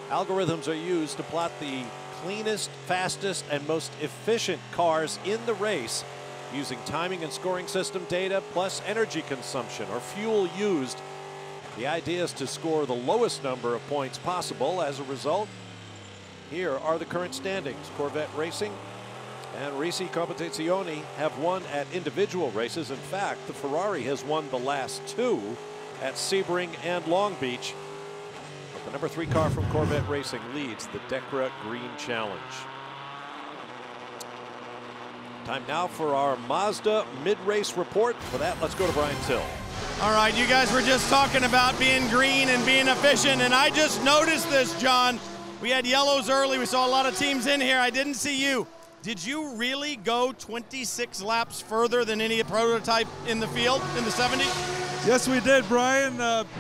Algorithms are used to plot the cleanest, fastest, and most efficient cars in the race using timing and scoring system data plus energy consumption or fuel used. The idea is to score the lowest number of points possible. As a result, here are the current standings. Corvette Racing and Risi Competizione have won at individual races. In fact, the Ferrari has won the last two at Sebring and Long Beach. But the number 3 car from Corvette Racing leads the DECRA Green Challenge. Time now for our Mazda mid-race report. For that, let's go to Brian Till.
All right, you guys were just talking about being green and being efficient, and I just noticed this, John. We had yellows early. We saw a lot of teams in here. I didn't see you. Did you really go 26 laps further than any prototype in the field in the 70?
Yes, we did, Brian.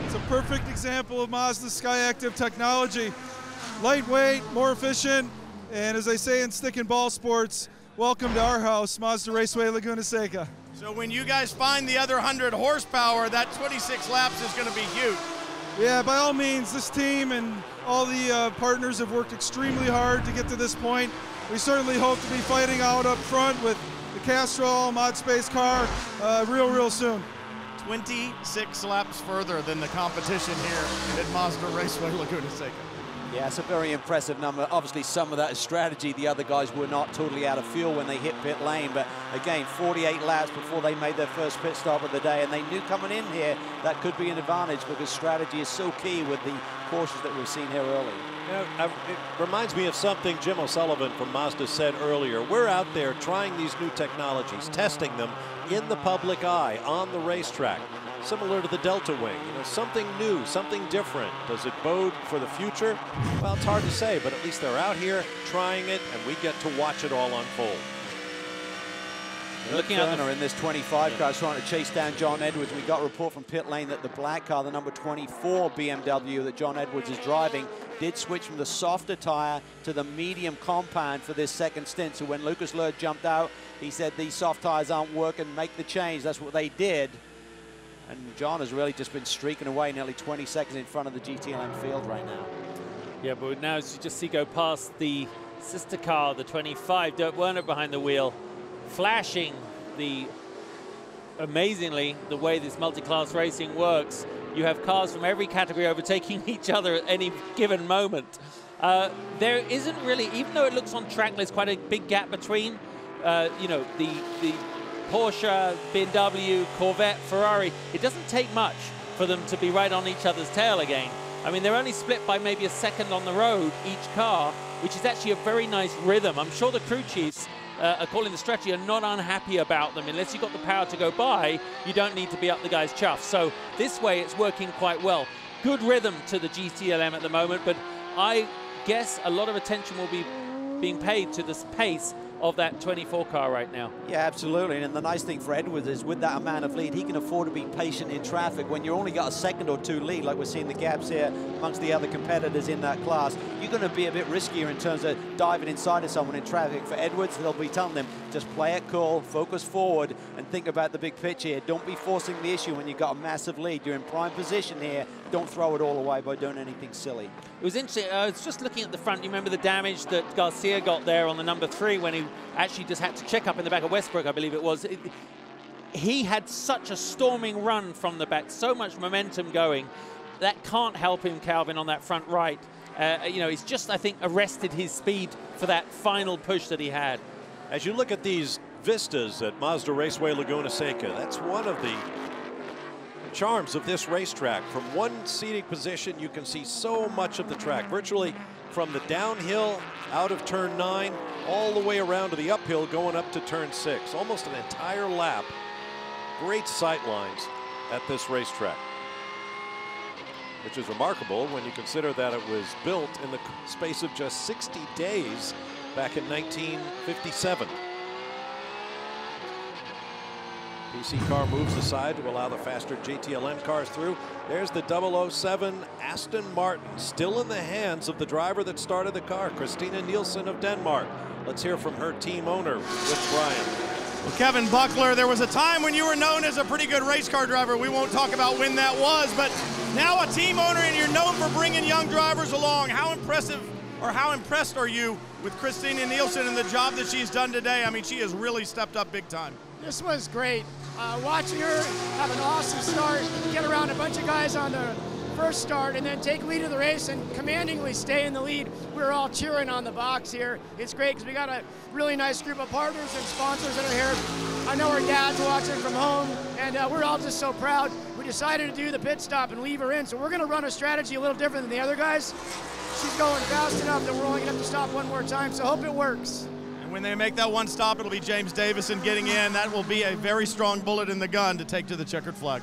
It's a perfect example of Mazda SkyActiv technology. Lightweight, more efficient, and as I say in stick and ball sports, welcome to our house, Mazda Raceway Laguna Seca.
So when you guys find the other 100 horsepower, that 26 laps is going to be huge.
Yeah, by all means, this team and all the partners have worked extremely hard to get to this point. We certainly hope to be fighting out up front with the Castrol Mod Space car real soon.
26 laps further than the competition here at Mazda Raceway Laguna Seca.
Yeah, it's a very impressive number. Obviously, some of that is strategy. The other guys were not totally out of fuel when they hit pit lane. But again, 48 laps before they made their first pit stop of the day. And they knew coming in here that could be an advantage because strategy is so key with the cautions that we've seen here early.
You know, it reminds me of something Jim O'Sullivan from Mazda said earlier. We're out there trying these new technologies, testing them in the public eye on the racetrack. Similar to the Delta Wing, you know, something new, something different. Does it bode for the future? Well, it's hard to say, but at least they're out here trying it, and we get to watch it all unfold.
Looking at in this 25 car, trying to chase down John Edwards. We got a report from pit lane that the black car, the number 24 BMW that John Edwards is driving, did switch from the softer tire to the medium compound for this second stint. So when Lucas Lurd jumped out, he said these soft tires aren't working, make the change. That's what they did. And John has really just been streaking away, nearly 20 seconds in front of the GTLM field right now.
Yeah, but now as you just see go past the sister car, the 25, Dirk Werner behind the wheel, flashing the amazingly, the way this multi-class racing works, you have cars from every category overtaking each other at any given moment. There isn't really, even though it looks on track, there's quite a big gap between, you know, the Porsche, BMW, Corvette, Ferrari. It doesn't take much for them to be right on each other's tail again. I mean, they're only split by maybe a second on the road, each car, which is actually a very nice rhythm. I'm sure the crew chiefs calling the strategy are not unhappy about them. Unless you've got the power to go by, you don't need to be up the guy's chuff. So this way, it's working quite well. Good rhythm to the GTLM at the moment, but I guess a lot of attention will be being paid to this pace of that 24 car right now.
Yeah, absolutely. And the nice thing for Edwards is with that amount of lead, he can afford to be patient in traffic. When you only got a second or two lead, like we're seeing the gaps here amongst the other competitors in that class, you're going to be a bit riskier in terms of diving inside of someone in traffic. For Edwards, they'll be telling them, just play it cool, focus forward, and think about the big picture here. Don't be forcing the issue when you've got a massive lead. You're in prime position here. Don't throw it all away by doing anything silly.
It was interesting. I was just looking at the front. You remember the damage that Garcia got there on the number 3 when he actually just had to check up in the back of Westbrook, I believe it was. He had such a storming run from the back, so much momentum going. That can't help him, Calvin, on that front right. You know, he's just, I think, arrested his speed for that final push that he had.
As you look at these vistas at Mazda Raceway Laguna Seca, that's one of the charms of this racetrack. From one seating position, you can see so much of the track, virtually from the downhill out of turn 9 all the way around to the uphill going up to turn 6. Almost an entire lap. Great sight lines at this racetrack, which is remarkable when you consider that it was built in the space of just 60 days back in 1957. PC car moves aside to allow the faster GTLM cars through. There's the 007 Aston Martin, still in the hands of the driver that started the car, Christina Nielsen of Denmark. Let's hear from her team owner, Rich Bryan.
Well, Kevin Buckler, there was a time when you were known as a pretty good race car driver. We won't talk about when that was, but now a team owner, and you're known for bringing young drivers along. How impressive, or how impressed are you with Christina Nielsen and the job that she's done today? I mean, she has really stepped up big time.
This was great. Watching her have an awesome start, get around a bunch of guys on the first start, and then take lead of the race and commandingly stay in the lead. We're all cheering on the box here. It's great because we got a really nice group of partners and sponsors that are here. I know our dad's watching from home, and we're all just so proud. We decided to do the pit stop and leave her in, so we're going to run a strategy a little different than the other guys. She's going fast enough that we're only going to have to stop one more time, so hope it works.
When they make that one stop, it'll be James Davison getting in. That will be a very strong bullet in the gun to take to the checkered flag.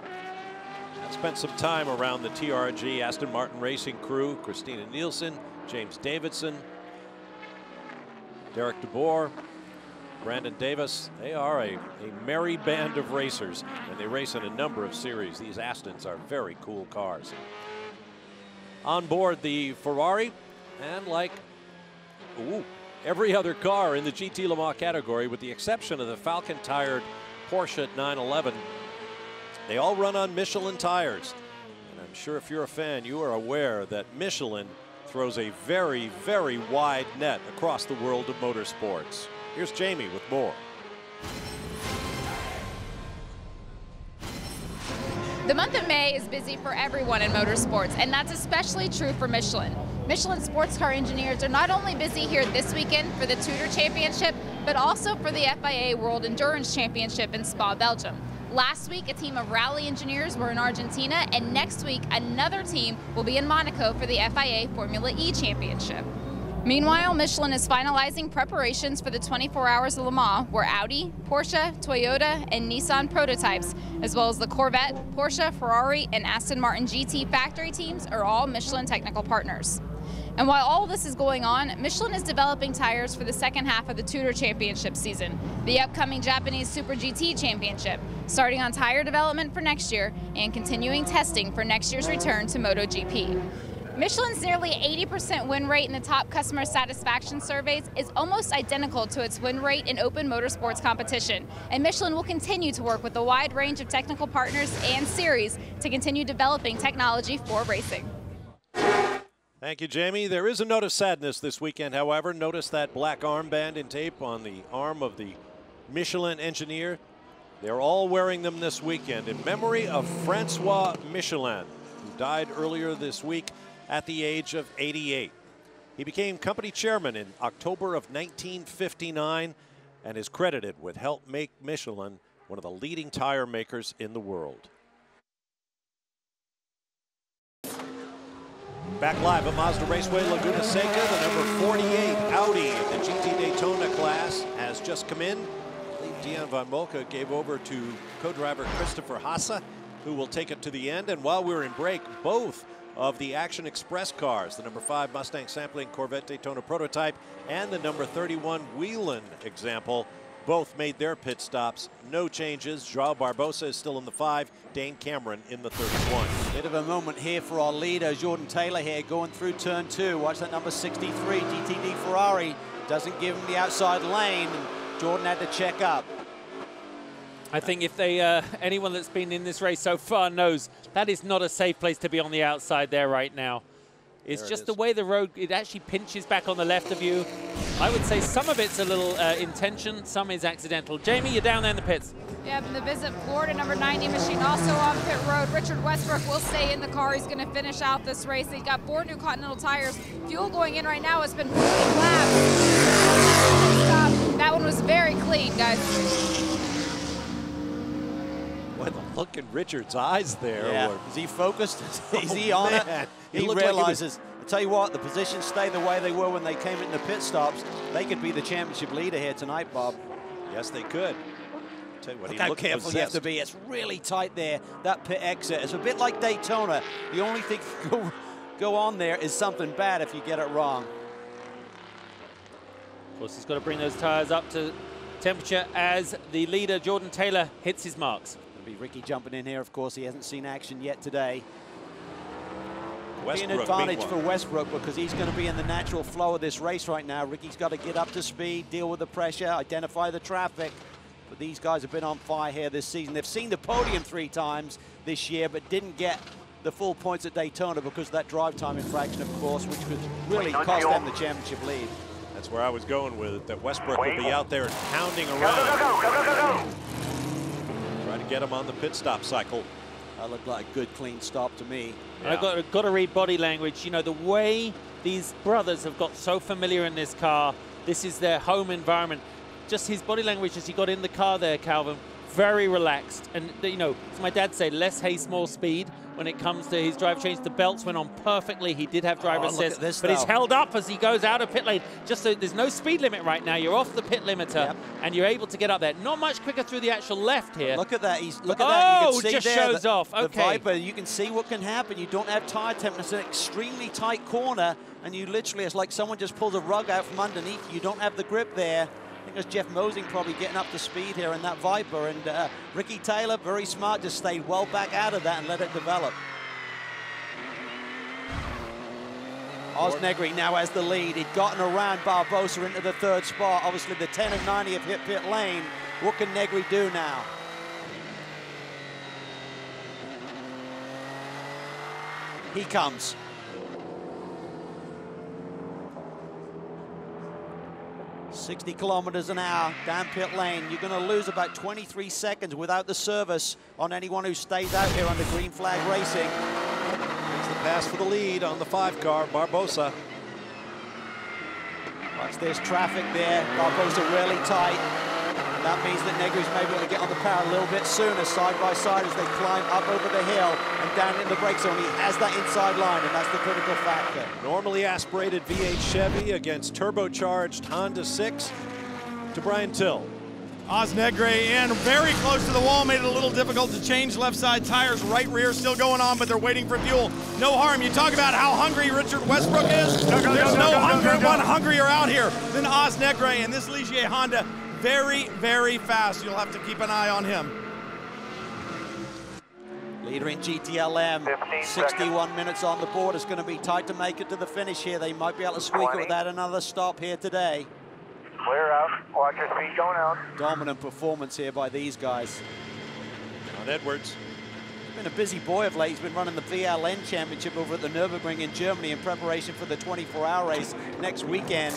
I spent some time around the TRG Aston Martin racing crew. Christina Nielsen, James Davidson, Derek DeBoer, Brandon Davis. They are a merry band of racers, and they race in a number of series. These Astons are very cool cars. On board the Ferrari, and like every other car in the GT Le Mans category, with the exception of the Falcon-tired Porsche 911, they all run on Michelin tires. And I'm sure if you're a fan, you are aware that Michelin throws a very, very wide net across the world of motorsports. Here's Jamie with more.
The month of May is busy for everyone in motorsports, and that's especially true for Michelin. Michelin sports car engineers are not only busy here this weekend for the TUDOR Championship, but also for the FIA World Endurance Championship in Spa, Belgium. Last week, a team of rally engineers were in Argentina, and next week, another team will be in Monaco for the FIA Formula E Championship. Meanwhile, Michelin is finalizing preparations for the 24 Hours of Le Mans, where Audi, Porsche, Toyota, and Nissan prototypes, as well as the Corvette, Porsche, Ferrari, and Aston Martin GT factory teams are all Michelin technical partners. And while all this is going on, Michelin is developing tires for the second half of the TUDOR Championship season, the upcoming Japanese Super GT Championship, starting on tire development for next year and continuing testing for next year's return to MotoGP. Michelin's nearly 80% win rate in the top customer satisfaction surveys is almost identical to its win rate in open motorsports competition, and Michelin will continue to work with a wide range of technical partners and series to continue developing technology for racing.
Thank you, Jamie. There is a note of sadness this weekend, however. Notice that black armband and tape on the arm of the Michelin engineer They're all wearing them this weekend in memory of Francois Michelin, who died earlier this week at the age of 88. He became company chairman in October of 1959 and is credited with help make Michelin one of the leading tire makers in the world. Back live at Mazda Raceway Laguna Seca, the number 48 Audi in the GT Daytona class has just come in. I believe Dion von Molke gave over to co-driver Christopher Hasse, who will take it to the end. And while we were in break, both of the Action Express cars, the number 5 Mustang Sampling Corvette Daytona prototype and the number 31 Whelen example, both made their pit stops. No changes. João Barbosa is still in the 5, Dane Cameron in the 31.
Bit of a moment here for our leader, Jordan Taylor here, going through turn 2. Watch that number 63, GTD Ferrari. Doesn't give him the outside lane, and Jordan had to check up.
I think if they, anyone that's been in this race so far knows that is not a safe place to be on the outside there right now. It's just the way the road, it actually pinches back on the left of you. I would say some of it's a little intention, some is accidental. Jamie, you're down there in the pits.
Yep, and the Visit Florida number 90 machine also on pit road. Richard Westbrook will stay in the car. He's going to finish out this race. They've got 4 new Continental tires. Fuel going in right now has been 40 laps. That one was very clean, guys.
Boy, the look in Richard's eyes there.
Yeah. Is he focused? Is he on it? He realizes, I'll tell you what, the positions stay the way they were when they came in the pit stops. They could be the championship leader here tonight, Bob.
Yes, they could. Tell you what,
Look how careful you have to be. It's really tight there, that pit exit. It's a bit like Daytona. The only thing go on there is something bad if you get it wrong.
Of course, he's got to bring those tires up to temperature as the leader, Jordan Taylor, hits his marks.
It'll be Ricky jumping in here, of course. He hasn't seen action yet today. Be an
Westbrook,
advantage for Westbrook because he's going to be in the natural flow of this race right now. Ricky's got to get up to speed, deal with the pressure, identify the traffic. But these guys have been on fire here this season. They've seen the podium 3 times this year, but didn't get the full points at Daytona because of that drive time infraction, of course, which could really cost them the championship lead.
That's where I was going with it, that Westbrook will be out there pounding around. Try to get him on the pit stop cycle.
That looked like a good, clean stop to me.
Yeah. I've got to read body language. You know, the way these brothers have got so familiar in this car, this is their home environment. Just his body language as he got in the car there, Calvin, very relaxed. And, you know, as my dad said, less haste, more speed when it comes to his drive change. The belts went on perfectly. He did have driver assist, but he's held up as he goes out of pit lane. Just so there's no speed limit right now. You're off the pit limiter, and you're able to get up there. Not much quicker through the actual left here.
Look at that. Look at that. You can see
just
there
shows off.
The
Okay.
Viper. You can see what can happen. You don't have tire temp. It's an extremely tight corner, and you literally, it's like someone just pulled a rug out from underneath. You don't have the grip there. I think it's Jeff Mosing probably getting up to speed here in that Viper, and Ricky Taylor, very smart, just stayed well back out of that and let it develop. Osnegri now has the lead. He'd gotten around Barbosa into the 3rd spot. Obviously the 10 and 90 have hit pit lane. What can Negri do now? He comes. "60 kilometers an hour down pit lane." You're going to lose about 23 seconds without the service on anyone who stays out here under green flag racing.
Here's the pass for the lead on the 5 car, Barbosa.
Watch this traffic there. Barbosa really tight. And that means that Negri's maybe able to get on the power a little bit sooner, side by side, as they climb up over the hill and down in the brake zone. He has that inside line, and that's the critical factor.
Normally aspirated V8 Chevy against turbocharged Honda 6 to Brian Till.
Osnegri in very close to the wall, made it a little difficult to change left side tires. Right rear still going on, but they're waiting for fuel. No harm. You talk about how hungry Richard Westbrook is. There's one hungrier out here than Osnegri, and this Ligier Honda very, very fast. You'll have to keep an eye on him.
Leader in GTLM, 61 minutes on the board. It's going to be tight to make it to the finish here. They might be able to squeak it without another stop here today.
Clear out. Watch your speed going out.
Dominant performance here by these guys.
John Edwards.
He's been a busy boy of late. He's been running the VLN Championship over at the Nürburgring in Germany in preparation for the 24-hour race next weekend.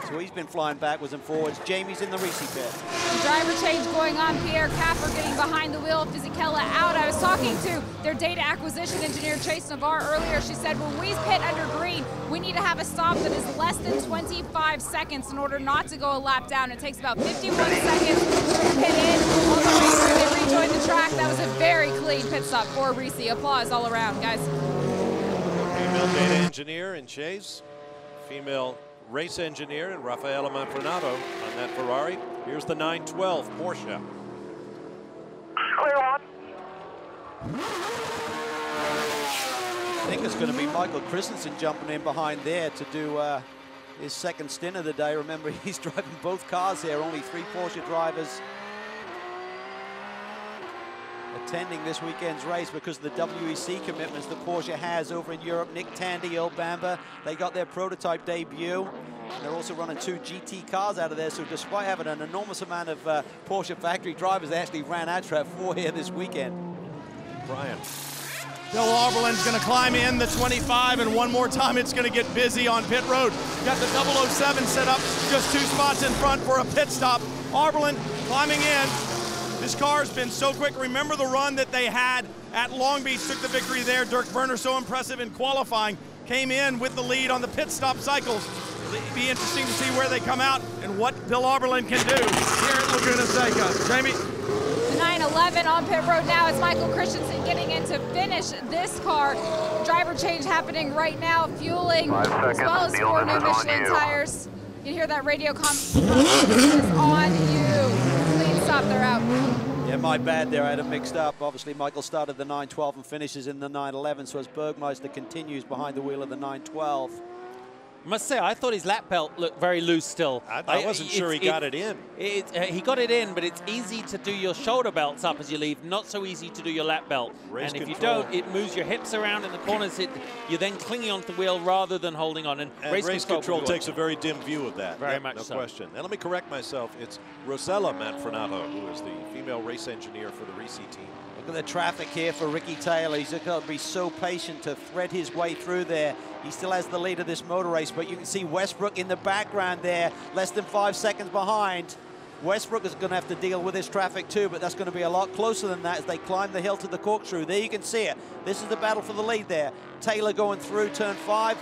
So he's been flying backwards and forwards. Jamie's in the Reese pit.
The driver change going on. Pierre Capper getting behind the wheel. Fisichella out. I was talking to their data acquisition engineer, Chase Navarre, earlier. She said, when we pit under green, we need to have a stop that is less than 25 seconds in order not to go a lap down. It takes about 51 seconds to pit in. All the racers can rejoin the track. That was a very clean pit stop for Reese. Applause all around, guys.
Female data engineer in Chase. Female race engineer and Raffaella Manfrenato on that Ferrari. Here's the 912 Porsche.
Clear on.
I think it's going to be Michael Christensen jumping in behind there to do his second stint of the day. Remember, he's driving both cars here. Only 3 Porsche drivers attending this weekend's race because of the WEC commitments that Porsche has over in Europe. Nick Tandy, Earl Bamber, they got their prototype debut. And they're also running 2 GT cars out of there, so despite having an enormous amount of Porsche factory drivers, they actually ran out track 4 here this weekend.
Brian.
Bill Auberland's going to climb in the 25, and one more time it's going to get busy on pit road. Got the 007 set up just 2 spots in front for a pit stop. Auberland climbing in. This car's been so quick. Remember the run that they had at Long Beach, took the victory there. Dirk Werner, so impressive in qualifying, came in with the lead on the pit stop cycles. It'll be interesting to see where they come out and what Bill Auberland can do here at Laguna Seca. Jamie?
The 911 on pit road now. It's Michael Christensen getting in to finish this car. Driver change happening right now, fueling as well as 4 new Michelin tires. You hear that radio is on you. Clean stop, they're out.
Yeah, my bad there, I had it mixed up. Obviously, Michael started the 912 and finishes in the 911, so as Bergmeister continues behind the wheel of the 912.
I must say, I thought his lap belt looked very loose still.
I wasn't sure he got it in.
He got it in, but it's easy to do your shoulder belts up as you leave, not so easy to do your lap belt.
Race
and if you
control.
don't, it moves your hips around in the corners. You're then clinging onto the wheel rather than holding on. And
race control takes a very dim view of that.
Very much
no
so.
question. And let me correct myself. It's Rosella Manfrenato, who is the female race engineer for the Reese team.
Look at the traffic here for Ricky Taylor. He's got to be so patient to thread his way through there. He still has the lead of this motor race, but you can see Westbrook in the background there, less than 5 seconds behind. Westbrook is going to have to deal with this traffic too, but that's going to be a lot closer than that as they climb the hill to the corkscrew. There you can see it. This is the battle for the lead there. Taylor going through turn 5.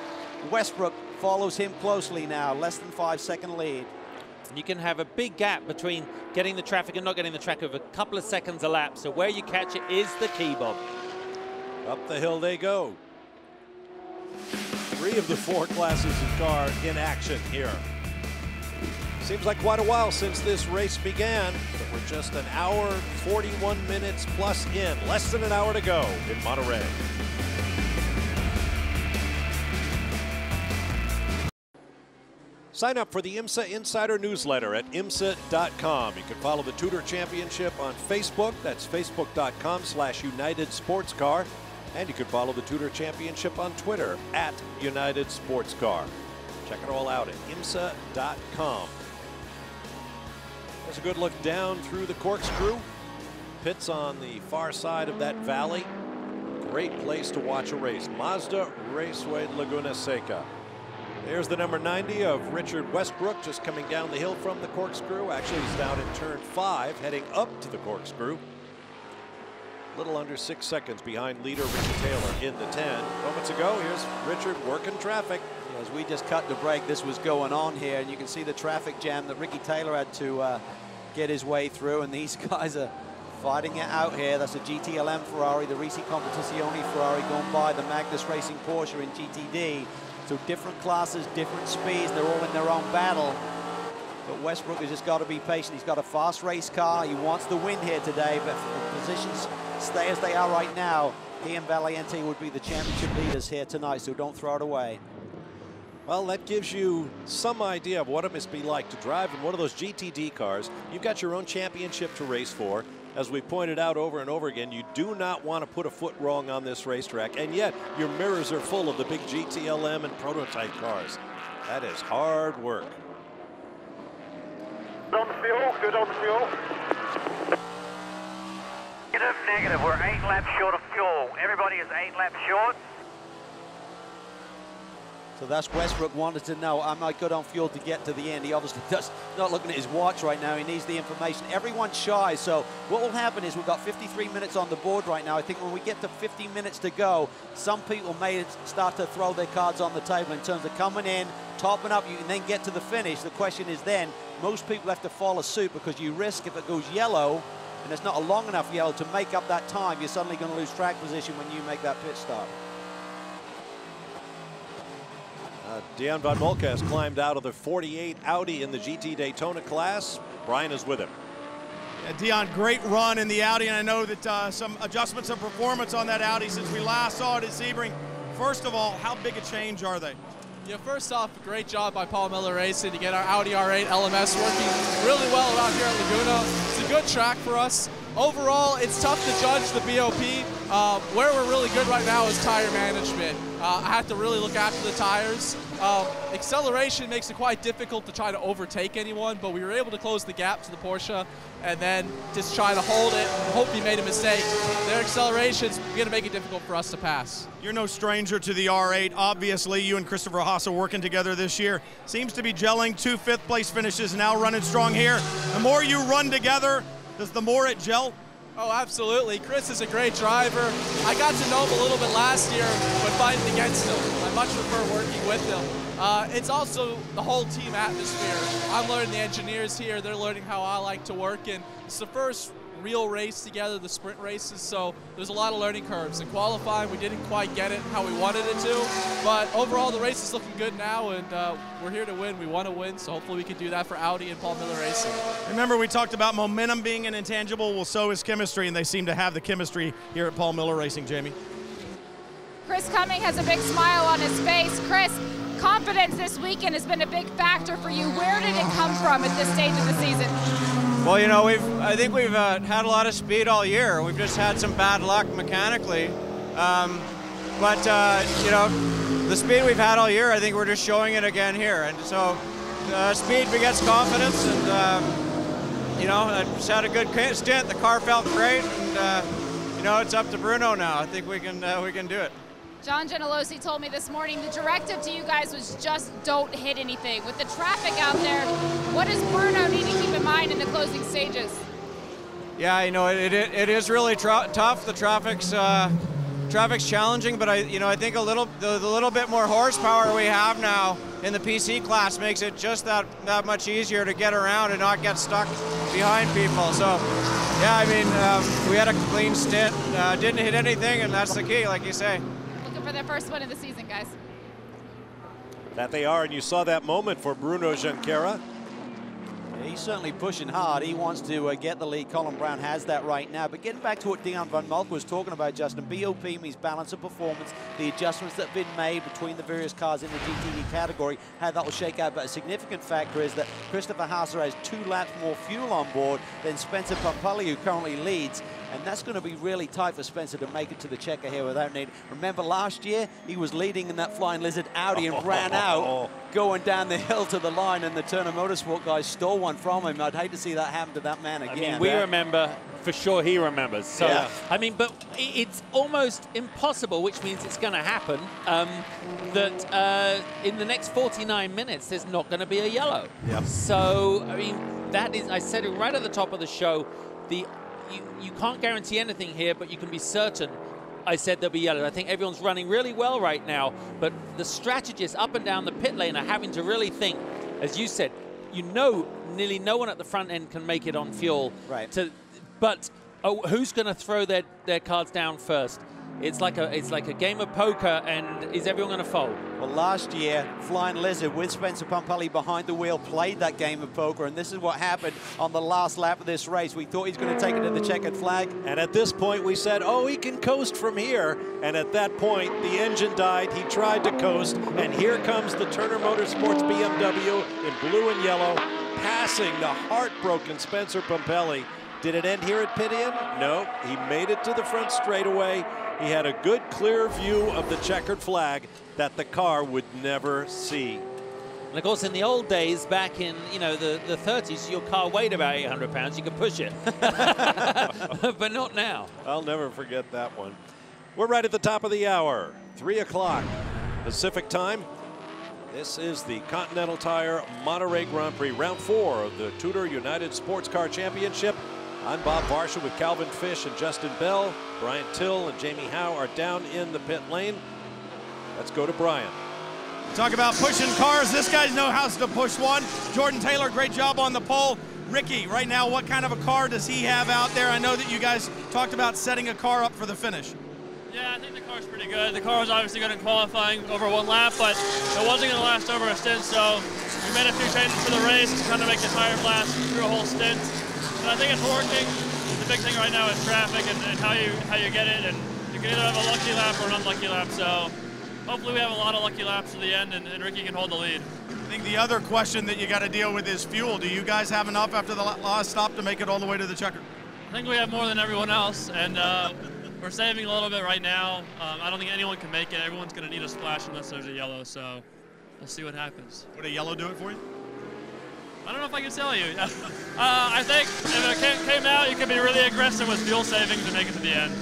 Westbrook follows him closely now, less than 5 second lead.
You can have a big gap between getting the traffic and not getting the track of a couple of seconds a lap. So where you catch it is the key, Bob.
Up the hill they go. 3 of the 4 classes of car in action here. Seems like quite a while since this race began, but we're just an hour, 41 minutes plus in. Less than an hour to go in Monterey. Sign up for the IMSA Insider Newsletter at IMSA.com. You can follow the TUDOR Championship on Facebook. That's Facebook.com/United SportsCar. And you can follow the TUDOR Championship on Twitter at United SportsCar. Check it all out at IMSA.com. There's a good look down through the corkscrew. Pits on the far side of that valley. Great place to watch a race. Mazda Raceway Laguna Seca. There's the number 90 of Richard Westbrook just coming down the hill from the corkscrew. Actually, he's down in turn 5, heading up to the corkscrew. Little under 6 seconds behind leader Ricky Taylor in the 10. Moments ago, here's Richard working traffic.
As we just cut the break, this was going on here, and you can see the traffic jam that Ricky Taylor had to get his way through, and these guys are fighting it out here. That's a GTLM Ferrari, the Risi Competizione Ferrari going by the Magnus Racing Porsche in GTD. So different classes, different speeds, they're all in their own battle. But Westbrook has just got to be patient. He's got a fast race car. He wants the win here today, but if the positions stay as they are right now, he and Valiente would be the championship leaders here tonight, so don't throw it away.
Well, that gives you some idea of what it must be like to drive in one of those GTD cars. You've got your own championship to race for. As we pointed out over and over again, you do not want to put a foot wrong on this racetrack, and yet your mirrors are full of the big GTLM and prototype cars. That is hard work.
Good on the fuel, good on the fuel. Negative, negative, we're 8 laps short of fuel. Everybody is 8 laps short.
So that's Westbrook wanted to know, am I good on fuel to get to the end? He obviously does, not looking at his watch right now. He needs the information. Everyone's shy, so what will happen is we've got 53 minutes on the board right now. I think when we get to 50 minutes to go, some people may start to throw their cards on the table in terms of coming in, topping up, you can then get to the finish. The question is then, most people have to follow suit because you risk if it goes yellow, and it's not a long enough yellow to make up that time, you're suddenly going to lose track position when you make that pit stop.
Dion von Moltke has climbed out of the 48 Audi in the GT Daytona class. Brian is with him.
Yeah, Dion, great run in the Audi, and I know that some adjustments of performance on that Audi since we last saw it at Sebring. First of all, how big a change are they?
Yeah, first off, great job by Paul Miller Racing to get our Audi R8 LMS working really well around here at Laguna. It's a good track for us. Overall, it's tough to judge the BOP. Where we're really good right now is tire management. I have to really look after the tires. Acceleration makes it quite difficult to try to overtake anyone, but we were able to close the gap to the Porsche and then just try to hold it and hope he made a mistake. Their acceleration's going to make it difficult for us to pass.
You're no stranger to the R8. Obviously, you and Christopher Haas are working together this year. Seems to be gelling. 2 fifth-place finishes, now running strong here. The more you run together, does the more it gel?
Oh, absolutely. Chris is a great driver. I got to know him a little bit last year when fighting against him. I much prefer working with him. It's also the whole team atmosphere. I'm learning the engineers here. They're learning how I like to work. And it's the first real race together, the sprint races, so there's a lot of learning curves. In qualifying, we didn't quite get it how we wanted it to, but overall the race is looking good now, and we're here to win. We want to win, so hopefully we can do that for Audi and Paul Miller Racing.
Remember, we talked about momentum being an intangible. Well, so is chemistry, and they seem to have the chemistry here at Paul Miller Racing. Jamie?
Chris Cumming has a big smile on his face. Chris, confidence this weekend has been a big factor for you. Where did it come from at this stage of the season?
Well, you know, I think we've had a lot of speed all year. We've just had some bad luck mechanically. But you know, the speed we've had all year, I think we're just showing it again here. And so speed begets confidence, and you know, I just had a good stint. The car felt great, and you know, it's up to Bruno now. I think we can do it.
John Gentilozzi told me this morning the directive to you guys was just don't hit anything. With the traffic out there, what does Bruno need to keep in mind in the closing stages?
Yeah, you know, it is really tough. The traffic's challenging, but I think the little bit more horsepower we have now in the PC class makes it just that much easier to get around and not get stuck behind people. So, yeah, I mean, we had a clean stint, didn't hit anything, and that's the key, like you say.
For their first win of the season, guys.
That they are, and you saw that moment for Bruno Junqueira.
He's certainly pushing hard. He wants to get the lead. Colin Brown has that right now. But getting back to what Dion von Moltke was talking about, Justin, BOP means balance of performance, the adjustments that have been made between the various cars in the GTD category, how that will shake out. But a significant factor is that Christopher Haas has 2 laps more fuel on board than Spencer Pumpelly, who currently leads. And that's going to be really tight for Spencer to make it to the checker here without need. Remember last year, he was leading in that Flying Lizard Audi and ran out going down the hill to the line, and the Turner Motorsport guys stole one from him. I'd hate to see that happen to that man again.
I mean, we remember, for sure he remembers. So, yeah. I mean, but it's almost impossible, which means it's going to happen, that in the next 49 minutes, there's not going to be a yellow.
Yep.
So, I mean, that is, I said it right at the top of the show, you can't guarantee anything here, but you can be certain, I said there'll be yellow. I think everyone's running really well right now, but the strategists up and down the pit lane are having to really think, as you said, you know nearly no one at the front end can make it on fuel.
Right.
But who's going to throw their cards down first? It's like a game of poker, and is everyone going to fold?
Well, last year, Flying Lizard with Spencer Pumpelly behind the wheel played that game of poker, and this is what happened on the last lap of this race. We thought he's going to take it to the checkered flag.
And at this point, we said, oh, he can coast from here. And at that point, the engine died. He tried to coast, and here comes the Turner Motorsports BMW in blue and yellow, passing the heartbroken Spencer Pumpelly. Did it end here at pit-in? No, he made it to the front straightaway. He had a good, clear view of the checkered flag that the car would never see.
And of course, in the old days, back in the 30s, your car weighed about 800 pounds. You could push it, but not now.
I'll never forget that one. We're right at the top of the hour, 3 o'clock Pacific time. This is the Continental Tire Monterey Grand Prix, round 4 of the TUDOR United SportsCar Championship. I'm Bob Varsha with Calvin Fish and Justin Bell. Brian Till and Jamie Howe are down in the pit lane. Let's go to Brian.
Talk about pushing cars. This guy knows how to push one. Jordan Taylor, great job on the pole. Ricky, right now, what kind of a car does he have out there? I know that you guys talked about setting a car up for the finish.
Yeah, I think the car's pretty good. The car was obviously good in qualifying over 1 lap, but it wasn't going to last over a stint, so we made a few changes for the race to kind of make the tire last through a whole stint. And I think it's working. The big thing right now is traffic and how you get it, and you can either have a lucky lap or an unlucky lap, so hopefully we have a lot of lucky laps to the end and Ricky can hold the lead.
I think the other question that you got to deal with is fuel. Do you guys have enough after the last stop to make it all the way to the checker?
I think we have more than everyone else, and we're saving a little bit right now. I don't think anyone can make it. Everyone's going to need a splash unless there's a yellow, so we'll see what happens.
Would a yellow do it for you?
I don't know if I can tell you. I think if it came out, you could be really aggressive with fuel savings and make it to the end.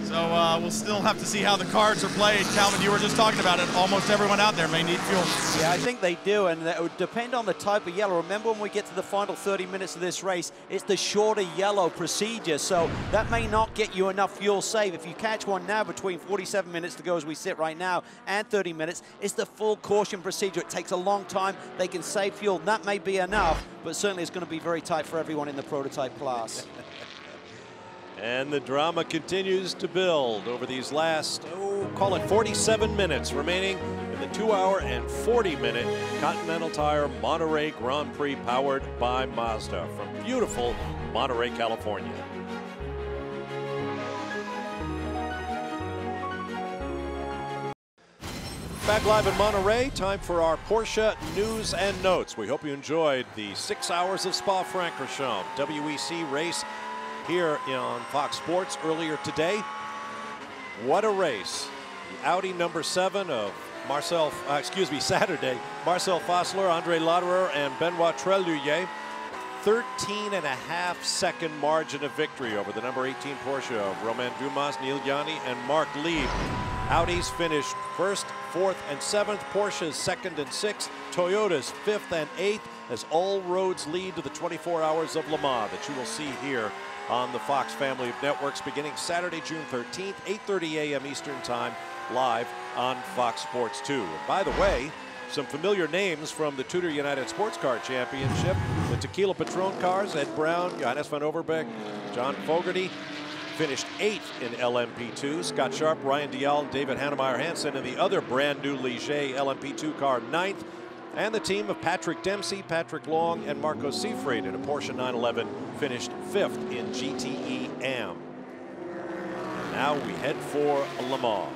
So we'll still have to see how the cards are played. Calvin, you were just talking about it. Almost everyone out there may need fuel.
Yeah, I think they do, and it would depend on the type of yellow. Remember when we get to the final 30 minutes of this race, it's the shorter yellow procedure, so that may not get you enough fuel save. If you catch one now between 47 minutes to go as we sit right now and 30 minutes, it's the full caution procedure. It takes a long time. They can save fuel. That may be enough, but certainly it's going to be very tight for everyone in the prototype class.
And the drama continues to build over these last, call it 47 minutes remaining in the 2-hour and 40-minute Continental Tire Monterey Grand Prix powered by Mazda from beautiful Monterey, California. Back live in Monterey, time for our Porsche news and notes. We hope you enjoyed the 6 hours of Spa-Francorchamps WEC race here on Fox Sports earlier today. What a race. The Audi number 7 of Saturday, Marcel Fassler, Andre Lauderer, and Benoit Treluyer. 13.5-second margin of victory over the number 18 Porsche of Romain Dumas, Neil Yanni, and Marc Lieb. Audis finished 1st, 4th, and 7th. Porsche's 2nd and 6th. Toyota's 5th and 8th, as all roads lead to the 24 hours of Le Mans that you will see here on the Fox family of networks beginning Saturday, June 13th, 8:30 a.m. Eastern Time, live on Fox Sports 2. And by the way, some familiar names from the TUDOR United SportsCar Championship. The Tequila Patron cars, Ed Brown, Johannes van Overbeek, John Fogerty, finished 8th in LMP2. Scott Sharp, Ryan Dial, David Hannemeyer Hansen, and the other brand new Ligier LMP2 car, 9th. And the team of Patrick Dempsey, Patrick Long, and Marco Seifried in a Porsche 911 finished 5th in GTE AM. Now we head for Le Mans.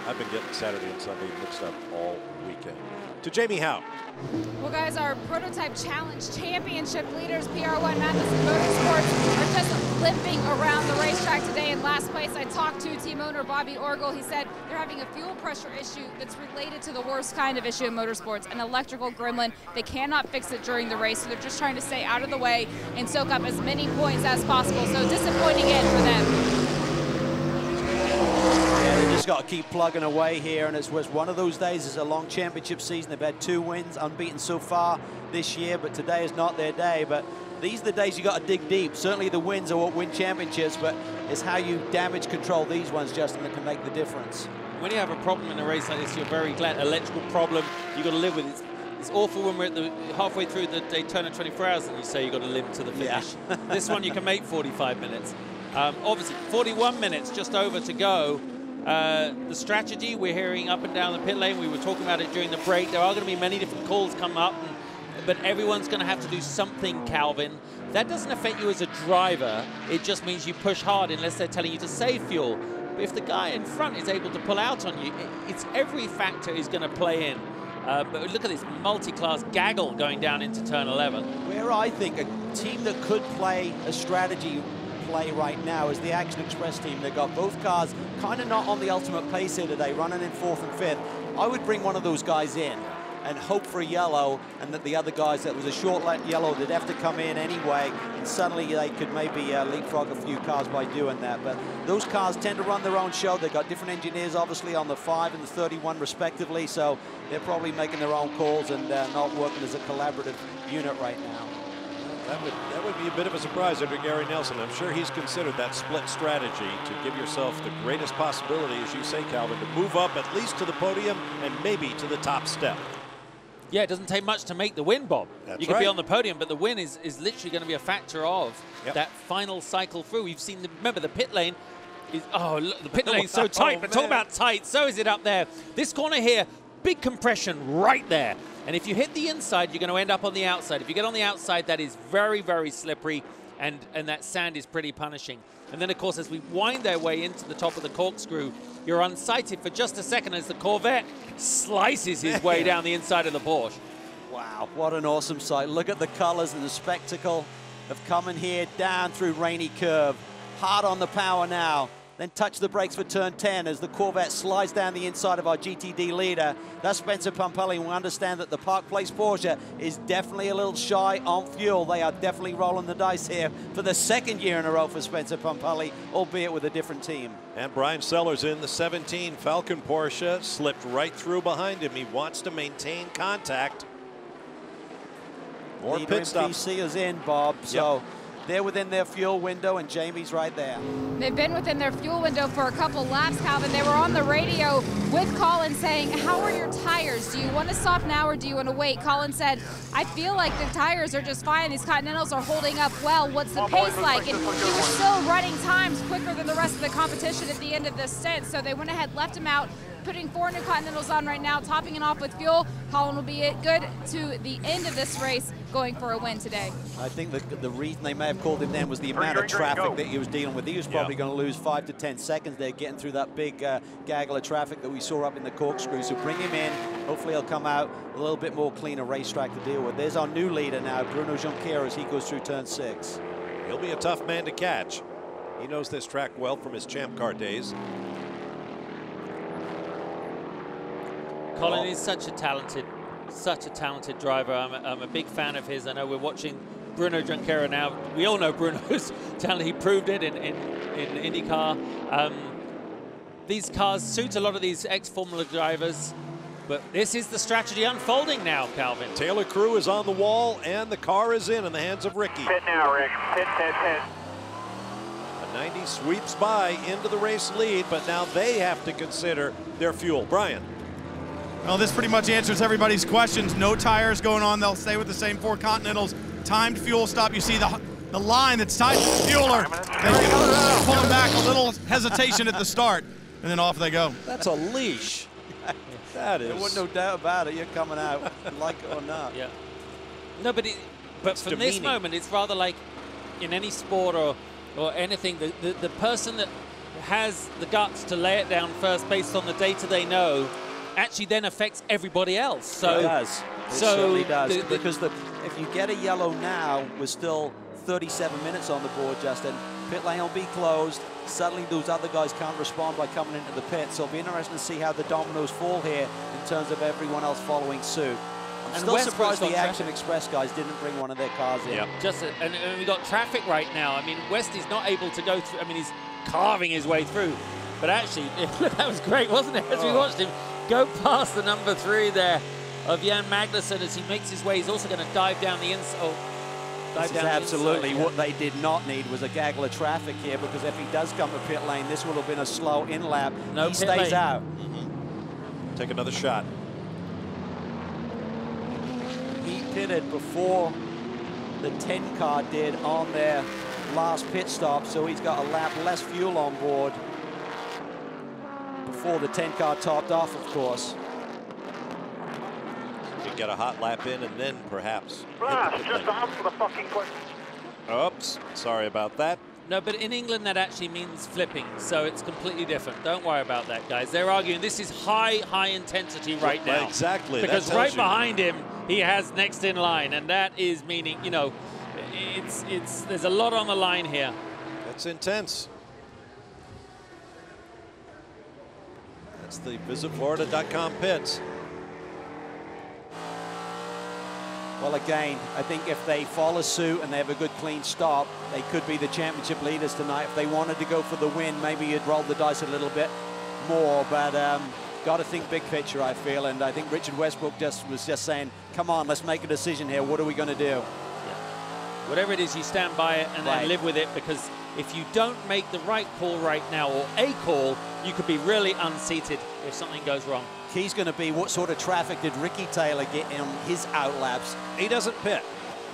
I've been getting Saturday and Sunday mixed up all weekend. To Jamie Howe.
Well, guys, our Prototype Challenge Championship leaders, PR1 MATHIASEN Motorsports, are just limping around the racetrack today in last place. I talked to team owner Bobby Orgel. He said they're having a fuel pressure issue that's related to the worst kind of issue in motorsports, an electrical gremlin. They cannot fix it during the race, so they're just trying to stay out of the way and soak up as many points as possible. So disappointing end for them.
Just got to keep plugging away here, and it was one of those days. It's a long championship season. They've had 2 wins, unbeaten so far this year, but today is not their day. But these are the days you got to dig deep. Certainly the wins are what win championships, but it's how you damage control these ones, Justin, that can make the difference.
When you have a problem in a race like this, you're very glad. Electrical problem, you've got to live with it. It's awful when we're at halfway through the Daytona 24 hours and you say you've got to limp to the finish. Yeah. This one you can make 45 minutes. Obviously, 41 minutes just over to go. The strategy we're hearing up and down the pit lane, we were talking about it during the break. There are going to be many different calls come up, but everyone's going to have to do something, Calvin. That doesn't affect you as a driver. It just means you push hard unless they're telling you to save fuel. But if the guy in front is able to pull out on you, it's every factor is going to play in. But look at this multi-class gaggle going down into turn 11.
Where I think a team that could play a strategy play right now is the Action Express team. They've got both cars kind of not on the ultimate pace here today, running in 4th and 5th. I would bring one of those guys in. and hope for a yellow, and that the other guys, that was a short yellow, they'd have to come in anyway, and suddenly they could maybe leapfrog a few cars by doing that. But those cars tend to run their own show. They've got different engineers, obviously, on the 5 and the 31 respectively, so they're probably making their own calls and not working as a collaborative unit right now.
That would be a bit of a surprise under Gary Nelson. I'm sure he's considered that split strategy to give yourself the greatest possibility, as you say, Calvin, to move up at least to the podium and maybe to the top step.
Yeah, it doesn't take much to make the win, Bob.
That's
you can be
right.
on the podium, but the win is literally going to be a factor of that final cycle through. We've seen, remember, the pit lane is, oh, look, the pit lane's so tight, but talk about tight, so is it up there. This corner here, big compression right there. And if you hit the inside, you're going to end up on the outside. If you get on the outside, that is very, very slippery, and that sand is pretty punishing. And then, of course, as we wind our way into the top of the corkscrew, you're unsighted for just a second as the Corvette slices his way down the inside of the Porsche.
Wow, what an awesome sight. Look at the colors and the spectacle of coming here down through Rainy Curve. Hard on the power now. Then touch the brakes for turn 10 as the Corvette slides down the inside of our GTD leader. That's Spencer Pumpelly, and we understand that the Park Place Porsche is definitely a little shy on fuel. They are definitely rolling the dice here for the second year in a row for Spencer Pumpelly, albeit with a different team.
And Brian Sellers in the 17 Falcon Porsche slipped right through behind him. He wants to maintain contact. More
Leader
pit stops.
PC is in, Bob, so they're within their fuel window, and Jamie's right there.
They've been within their fuel window for a couple laps, Calvin. They were on the radio with Colin saying, how are your tires? Do you want to stop now or do you want to wait? Colin said, I feel like the tires are just fine. These Continentals are holding up well. What's the pace like? And he was still running times quicker than the rest of the competition at the end of this stint. So they went ahead, left him out, putting 4 new Continentals on right now, topping it off with fuel. Colin will be good to the end of this race, going for a win today.
I think the reason they may have called him then was the amount of traffic that he was dealing with. He was probably going to lose 5 to 10 seconds there getting through that big gaggle of traffic that we saw up in the corkscrew. So bring him in. Hopefully he'll come out a little bit more cleaner racetrack to deal with. There's our new leader now, Bruno Junqueira, as he goes through turn 6.
He'll be a tough man to catch. He knows this track well from his Champ Car days.
Colin is such a talented driver. I'm a big fan of his. I know we're watching Bruno Junqueira now. We all know Bruno's talent. He proved it in IndyCar. These cars suit a lot of these ex-Formula drivers, but this is the strategy unfolding now, Calvin.
Taylor Crew is on the wall, and the car is in the hands of Ricky.
Pit now, Rick. Pit, pit, pit.
A 90 sweeps by into the race lead, but now they have to consider their fuel. Brian.
Well, this pretty much answers everybody's questions. No tires going on. They'll stay with the same 4 Continentals. Timed fuel stop. You see the line that's tied to the fueler. They pulling back a little hesitation at the start, and then off they go.
That's a leash. That is.
There wasn't no doubt about it. You're coming out, like it or not.
Yeah. No, but from this moment, it's rather like in any sport or anything, the person that has the guts to lay it down first based on the data they know actually then affects everybody else. So
it does. It certainly does. Because if you get a yellow now, we're still 37 minutes on the board, Justin. Pit lane will be closed. Suddenly those other guys can't respond by coming into the pit. So it'll be interesting to see how the dominoes fall here in terms of everyone else following suit. I'm still surprised the Action Express guys didn't bring one of their cars in.
Yeah. And we got traffic right now. I mean, West is not able to go through. I mean, he's carving his way through. But actually, that was great, wasn't it? As we watched him go past the number 3 there of Jan Magnussen as he makes his way. He's also going to dive down the inside.
This is absolutely what they did not need was a gaggle of traffic here, because if he does come to pit lane, this would have been a slow in-lap. He stays out.
Take another shot.
He pitted before the 10 car did on their last pit stop, so he's got a lap less fuel on board before the 10 car topped off, of course.
You get a hot lap in and then perhaps.
Just answer the fucking question.
Oops, sorry about that.
No, but in England that actually means flipping, so it's completely different. Don't worry about that, guys. They're arguing this is high intensity right now.
Exactly.
Because right behind him, he has next in line, and that is meaning, you know, there's a lot on the line here.
That's intense. That's the visitflorida.com pits.
Well, again, I think if they follow suit and they have a good clean stop, they could be the championship leaders tonight. If they wanted to go for the win, maybe you'd roll the dice a little bit more, but got to think big picture, I feel, and I think Richard Westbrook was just saying, come on, let's make a decision here. What are we going to do?
Yeah. Whatever it is, you stand by it and then live with it, because if you don't make the right call right now, or a call, you could be really unseated if something goes wrong.
Key's going to be what sort of traffic did Ricky Taylor get in his outlaps? He doesn't pit.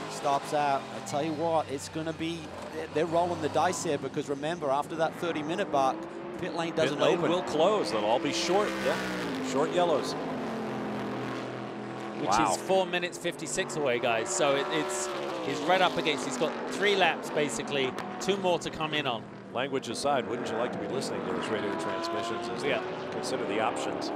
He stops out. I tell you what, it's going to be, they're rolling the dice here, because remember, after that 30-minute mark, pit lane doesn't open.
Pit lane will close. They'll all be short. Yeah, short yellows.
Which is 4 minutes 56 away, guys. So he's right up against. He's got 3 laps, basically. 2 more to come in on.
Language aside, wouldn't you like to be listening to those radio transmissions as they consider the options?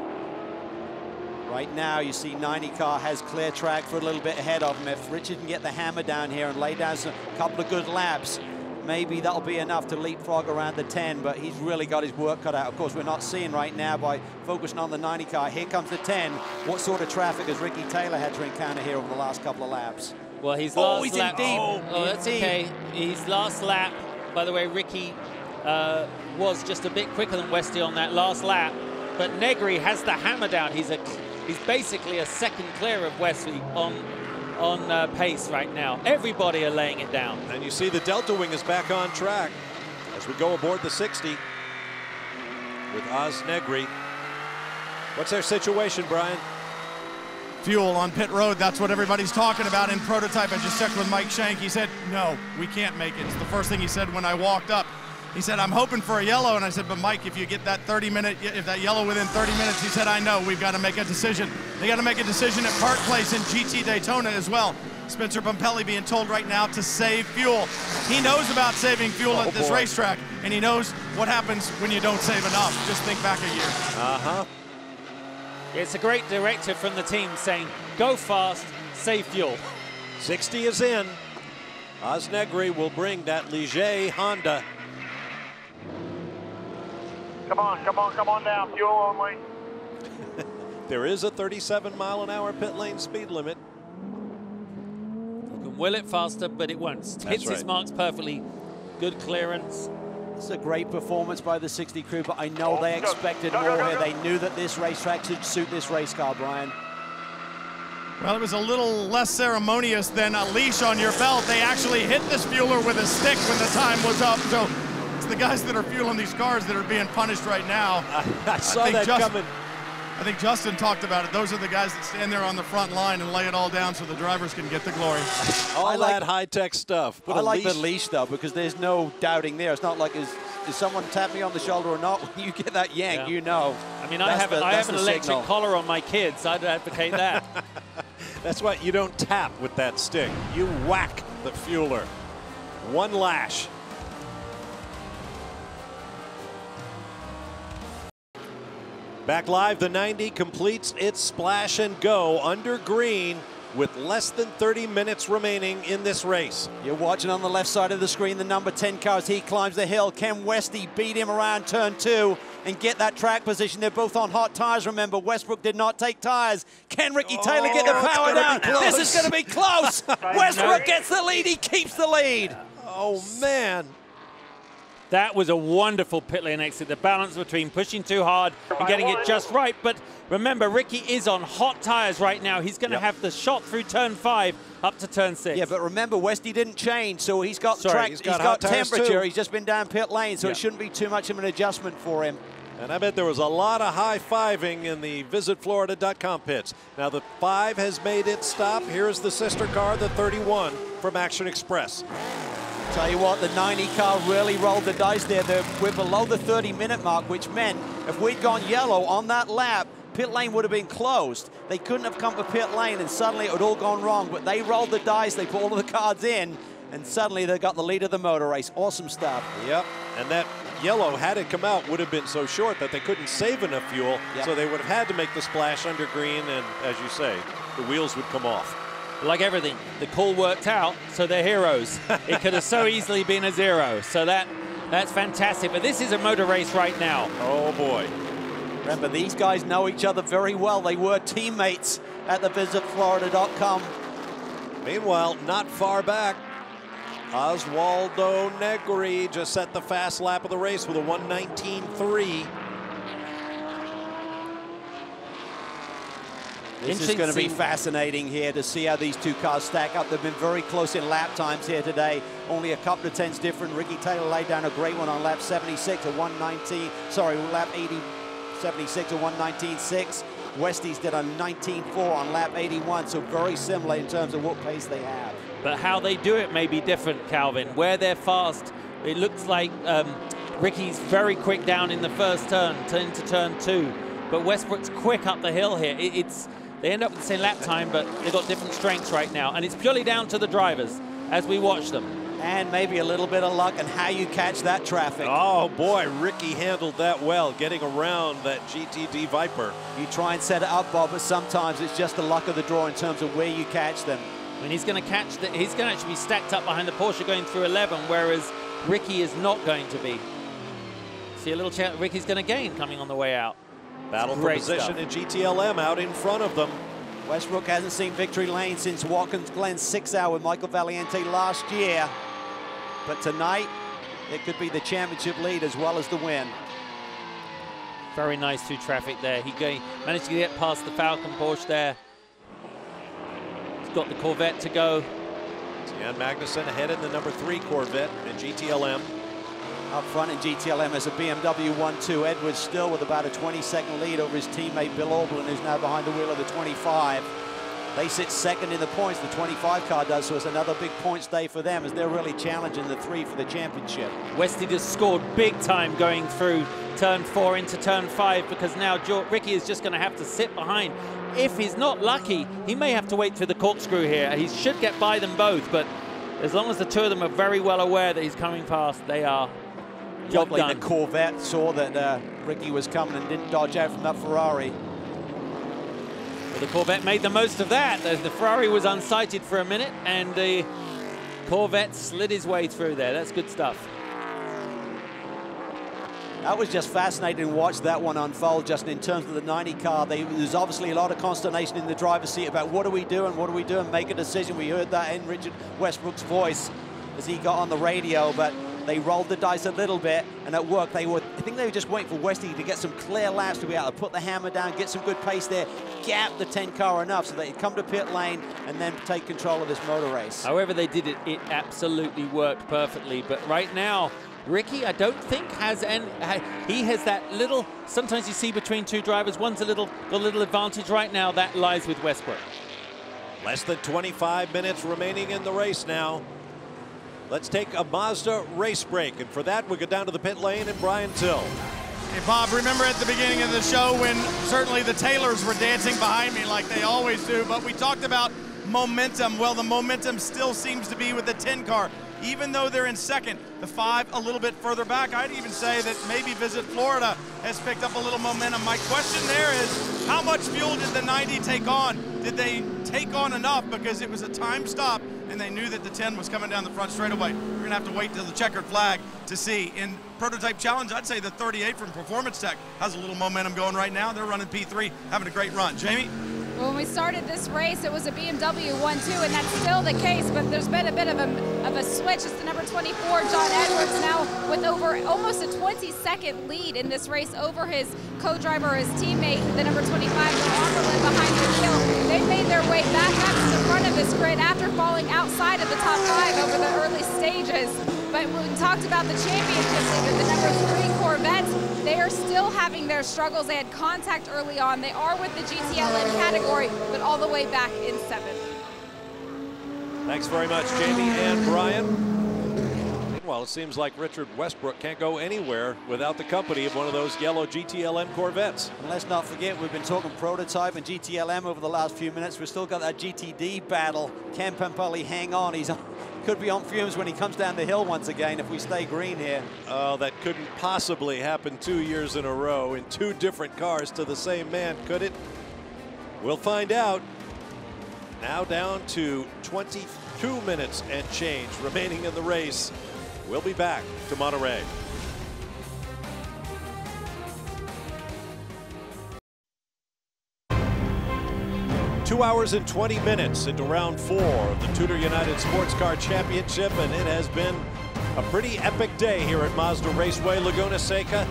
Right now, you see 90 car has clear track for a little bit ahead of him. If Richard can get the hammer down here and lay down a couple of good laps, maybe that'll be enough to leapfrog around the 10, but he's really got his work cut out. Of course, we're not seeing right now by focusing on the 90 car. Here comes the 10. What sort of traffic has Ricky Taylor had to encounter here over the last couple of laps?
Well, he's last lap. Oh, that's okay. He's last lap. By the way, Ricky was just a bit quicker than Westy on that last lap, but Negri has the hammer down. He's basically a second clear of Wesley on pace right now. Everybody are laying it down.
And you see the Delta Wing is back on track as we go aboard the 60 with Oz Negri. What's their situation, Brian?
Fuel on pit road, that's what everybody's talking about in prototype. I just checked with Mike Shank. He said, no, we can't make it. It's the first thing he said when I walked up. He said, I'm hoping for a yellow. And I said, but Mike, if you get that 30-minute, if that yellow within 30 minutes, he said, I know, we've got to make a decision. They got to make a decision at Park Place in GT Daytona as well. Spencer Pumpelly being told right now to save fuel. He knows about saving fuel at this racetrack, and he knows what happens when you don't save enough. Just think back a year.
Uh-huh.
It's a great directive from the team saying, go fast, save fuel.
60 is in. Oz Negri will bring that Ligier Honda.
Come on down, fuel only.
There is a 37-mile-an-hour pit lane speed limit.
You can will it faster, but it won't. Hits its marks perfectly. Good clearance.
It's a great performance by the 60 crew, but I know they expected more here. They knew that this racetrack should suit this race car, Brian.
Well, it was a little less ceremonious than a leash on your belt. They actually hit this fueler with a stick when the time was up. So it's the guys that are fueling these cars that are being punished right now.
I saw that coming.
I think Justin talked about it. Those are the guys that stand there on the front line and lay it all down so the drivers can get the glory.
All that high-tech stuff.
I like the leash, though, because there's no doubting there. It's not like, is someone tap me on the shoulder or not? When you get that yank, you know.
I mean, I have an electric collar on my kids. I'd advocate that.
That's why you don't tap with that stick. You whack the fueler. One lash. Back live, the 90 completes its splash and go under green with less than 30 minutes remaining in this race.
You're watching on the left side of the screen the number 10 car as he climbs the hill. Ken Westy beat him around turn 2 and get that track position. They're both on hot tires. Remember, Westbrook did not take tires. Can Ricky Taylor get the power down? This is going to be close. Westbrook gets the lead. He keeps the lead.
Oh, man.
That was a wonderful pit lane exit. The balance between pushing too hard and getting it just right. But remember, Ricky is on hot tires right now. He's going to have the shot through turn 5 up to turn 6.
Yeah, but remember, Westy didn't change, so he's got track, he's got temperature. He's just been down pit lane, so it shouldn't be too much of an adjustment for him.
And I bet there was a lot of high-fiving in the visitflorida.com pits. Now the 5 has made its stop. Here's the sister car, the 31 from Action Express.
Tell you what, the 90 car really rolled the dice there. We're below the 30-minute mark, which meant if we'd gone yellow on that lap, pit lane would have been closed. They couldn't have come to pit lane, and suddenly it would all gone wrong. But they rolled the dice, they put all of the cards in, and suddenly they got the lead of the motor race. Awesome stuff.
Yep, and that yellow, had it come out, would have been so short that they couldn't save enough fuel, so they would have had to make the splash under green, and as you say, the wheels would come off.
Like everything, the call worked out, so they're heroes. It could have so easily been a 0. So that's fantastic. But this is a motor race right now.
Oh, boy.
Remember, these guys know each other very well. They were teammates at the visitflorida.com
Meanwhile, not far back, Oswaldo Negri just set the fast lap of the race with a 1:19.3.
This is going to be fascinating here to see how these two cars stack up. They've been very close in lap times here today. Only a couple of tenths different. Ricky Taylor laid down a great one on lap 76 at 1:19. Sorry, lap 76 at 1:19.6. Westies did a 19.4 on lap 81, so very similar in terms of what pace they have.
But how they do it may be different, Calvin. Where they're fast, it looks like Ricky's very quick down in the first turn into turn 2. But Westbrook's quick up the hill here. They end up with the same lap time, but they've got different strengths right now. And it's purely down to the drivers as we watch them.
And maybe a little bit of luck and how you catch that traffic.
Oh boy, Ricky handled that well, getting around that GTD Viper.
You try and set it up, Bob, but sometimes it's just the luck of the draw in terms of where you catch them.
I mean, he's going to actually be stacked up behind the Porsche going through 11, whereas Ricky is not going to be. See a little chance Ricky's going to gain coming on the way out.
Battle for position in GTLM out in front of them.
Westbrook hasn't seen victory lane since Watkins Glen's 6-hour with Michael Valiente last year. But tonight, it could be the championship lead as well as the win.
Very nice through traffic there. He managed to get past the Falcon Porsche there. He's got the Corvette to go.
Jan Magnussen ahead in the number 3 Corvette in GTLM.
Up front in GTLM as a BMW 1-2. Edwards still with about a 20-second lead over his teammate Bill Aublin, who's now behind the wheel of the 25. They sit second in the points, the 25 car does, so it's another big points day for them as they're really challenging the 3 for the championship.
Westy just scored big time going through turn 4 into turn 5 because now Ricky is just going to have to sit behind. If he's not lucky, he may have to wait through the corkscrew here. He should get by them both, but as long as the two of them are very well aware that he's coming past, they are. Job done.
The Corvette saw that Ricky was coming and didn't dodge out from that Ferrari.
Well, the Corvette made the most of that. The Ferrari was unsighted for a minute, and the Corvette slid his way through there. That's good stuff.
That was just fascinating to watch that one unfold just in terms of the 90 car. There's obviously a lot of consternation in the driver's seat about what are we doing, make a decision. We heard that in Richard Westbrook's voice as he got on the radio, but they rolled the dice a little bit, and at work I think they were just waiting for Westy to get some clear laps to be able to put the hammer down, get some good pace there, gap the 10 car enough so they could come to pit lane and then take control of this motor race.
However they did it, it absolutely worked perfectly. But right now, Ricky, I don't think has any, he has that little, sometimes you see between two drivers, one's got a little advantage right now, that lies with Westbrook.
Less than 25 minutes remaining in the race now. Let's take a Mazda race break, and for that, we go down to the pit lane and Brian Till.
Hey, Bob, remember at the beginning of the show when certainly the Taylors were dancing behind me like they always do, but we talked about momentum. Well, the momentum still seems to be with the 10 car. Even though they're in second, the 5 a little bit further back. I'd even say that maybe Visit Florida has picked up a little momentum. My question there is, how much fuel did the 90 take on? Did they take on enough because it was a time stop and they knew that the 10 was coming down the front straightaway? We're gonna have to wait till the checkered flag to see. In Prototype Challenge, I'd say the 38 from Performance Tech has a little momentum going right now. They're running P3, having a great run. Jamie?
When we started this race, it was a BMW 1-2, and that's still the case, but there's been a bit of a switch. It's the number 24, John Edwards, now with over almost a 20-second lead in this race over his co-driver, his teammate, the number 25, Bill Auberlen, behind the wheel. They made their way back up to the front of this grid after falling outside of the top 5 over the early stages. But when we talked about the championship leader, the number 3 Corvettes, they are still having their struggles. They had contact early on. They are with the GTLM category, but all the way back in 7th.
Thanks very much, Jamie and Brian. Meanwhile, it seems like Richard Westbrook can't go anywhere without the company of one of those yellow GTLM Corvettes.
And let's not forget, we've been talking prototype and GTLM over the last few minutes. We've still got that GTD battle. Can Pampelli hang on? He's could be on fumes when he comes down the hill once again if we stay green here.
Oh, that couldn't possibly happen 2 years in a row in 2 different cars to the same man, could it? We'll find out. Now down to 22 minutes and change remaining in the race. We'll be back to Monterey. 2 hours and 20 minutes into round 4 of the TUDOR United SportsCar Championship, and it has been a pretty epic day here at Mazda Raceway Laguna Seca.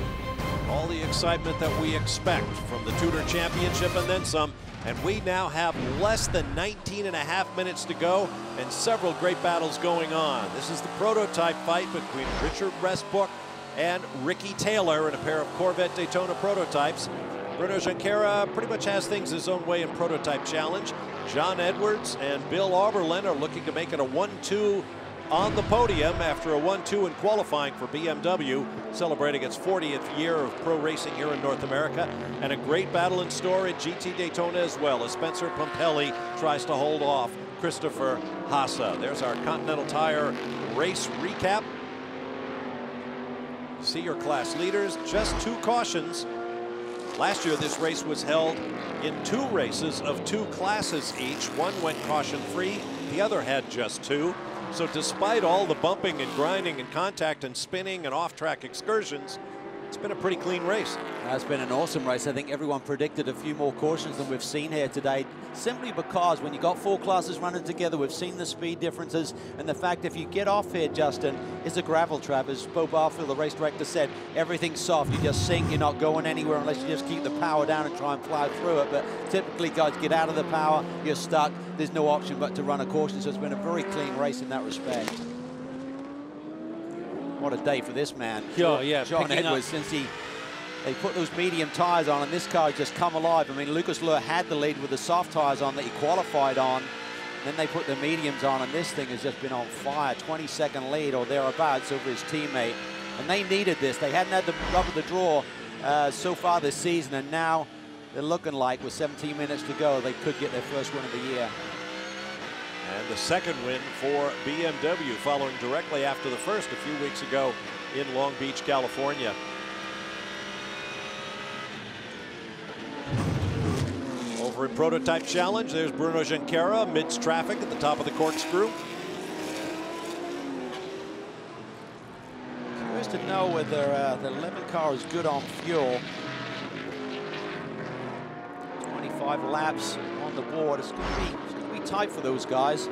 All the excitement that we expect from the TUDOR Championship and then some. And we now have less than 19.5 minutes to go and several great battles going on. This is the prototype fight between Richard Westbrook and Ricky Taylor in a pair of Corvette Daytona prototypes. Bruno Junqueira pretty much has things his own way in prototype challenge. John Edwards and Bill Auberlen are looking to make it a 1-2 on the podium after a 1-2 in qualifying for BMW, celebrating its 40th year of pro racing here in North America. And a great battle in store at GT Daytona as well, as Spencer Pumpelly tries to hold off Christopher Haase. There's our Continental Tire race recap. See your class leaders, just 2 cautions. Last year, this race was held in 2 races of 2 classes each. One went caution-free, the other had just 2. So despite all the bumping and grinding and contact and spinning and off-track excursions, it's been a pretty clean race.
It's been an awesome race. I think everyone predicted a few more cautions than we've seen here today, simply because when you got 4 classes running together, we've seen the speed differences, and the fact if you get off here, Justin, it's a gravel trap. As Bo Barfield, the race director, said, everything's soft. You just sink, you're not going anywhere unless you just keep the power down and try and plow through it. But typically, guys, get out of the power, you're stuck. There's no option but to run a caution, so it's been a very clean race in that respect. What a day for this man.
Yeah,
John Edwards, since they put those medium tires on, and this car just come alive. I mean, Lucas Luhr had the lead with the soft tires on that he qualified on. Then they put the mediums on, and this thing has just been on fire. 20-second lead or thereabouts over his teammate. And they needed this. They hadn't had the rub of the draw so far this season, and now they're looking like with 17 minutes to go, they could get their first win of the year.
And the second win for BMW, following directly after the first a few weeks ago in Long Beach, California. Over in Prototype Challenge, there's Bruno Junqueira amidst traffic at the top of the corkscrew.
Curious to know whether the 11 car is good on fuel. 25 laps on the board. It's going to be tight for those guys.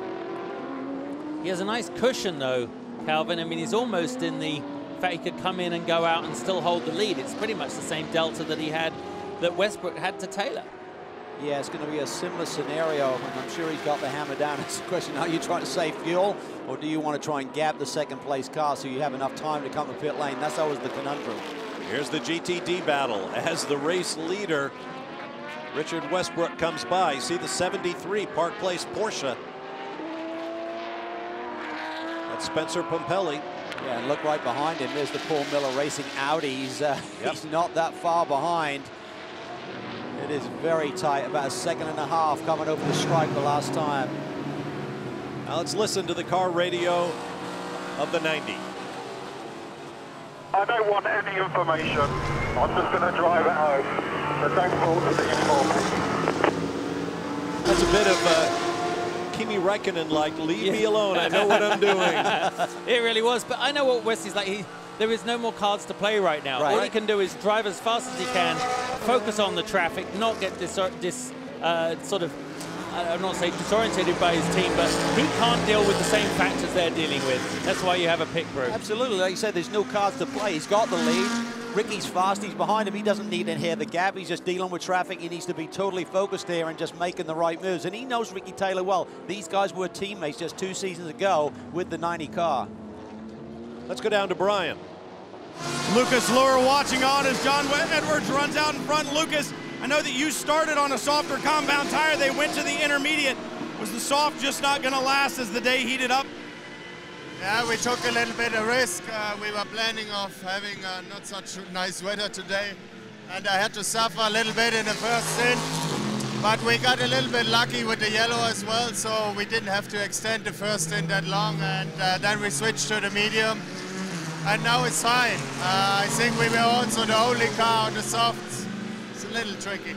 He has a nice cushion though, Calvin. I mean, he's almost in the fact he could come in and go out and still hold the lead. It's pretty much the same delta that he had, that Westbrook had to Taylor.
Yeah, it's going to be a similar scenario, and I'm sure he's got the hammer down. It's a question, are you trying to save fuel, or do you want to try and gap the second place car so you have enough time to come to pit lane? That's always the conundrum.
Here's the GTD battle as the race leader, Richard Westbrook, comes by. See the 73 Park Place Porsche. That's Spencer Pumpelly.
Yeah, and look right behind him. There's the Paul Miller Racing Audi. He's not that far behind. It is very tight, about 1.5 seconds coming over the stripe the last time.
Now let's listen to the car radio of the 90.
I don't want any information. I'm just going to drive it home. So don't call to the inform.
That's a bit of Kimi Räikkönen-like, leave me alone, I know what I'm doing.
It really was, but I know what Wesley's like. There is no more cards to play right now. All he can do is drive as fast as he can, focus on the traffic, not get sort of, I'm not saying disorientated by his team, but he can't deal with the same factors they're dealing with. That's why you have a pit crew.
Absolutely, like you said, there's no cards to play. He's got the lead. Ricky's fast, he's behind him. He doesn't need to hear the gap. He's just dealing with traffic. He needs to be totally focused here and just making the right moves. And he knows Ricky Taylor well. These guys were teammates just 2 seasons ago with the 90 car.
Let's go down to Brian.
Lucas Luhr watching on as John Edwards runs out in front. Lucas, I know that you started on a softer compound tire. They went to the intermediate. Was the soft just not going to last as the day heated up?
Yeah, we took a little bit of risk. We were planning of having not such nice weather today, and I had to suffer a little bit in the first stint. But we got a little bit lucky with the yellow as well, so we didn't have to extend the first stint that long, and then we switched to the medium, and now it's fine. I think we were also the only car on the softs. It's a little tricky.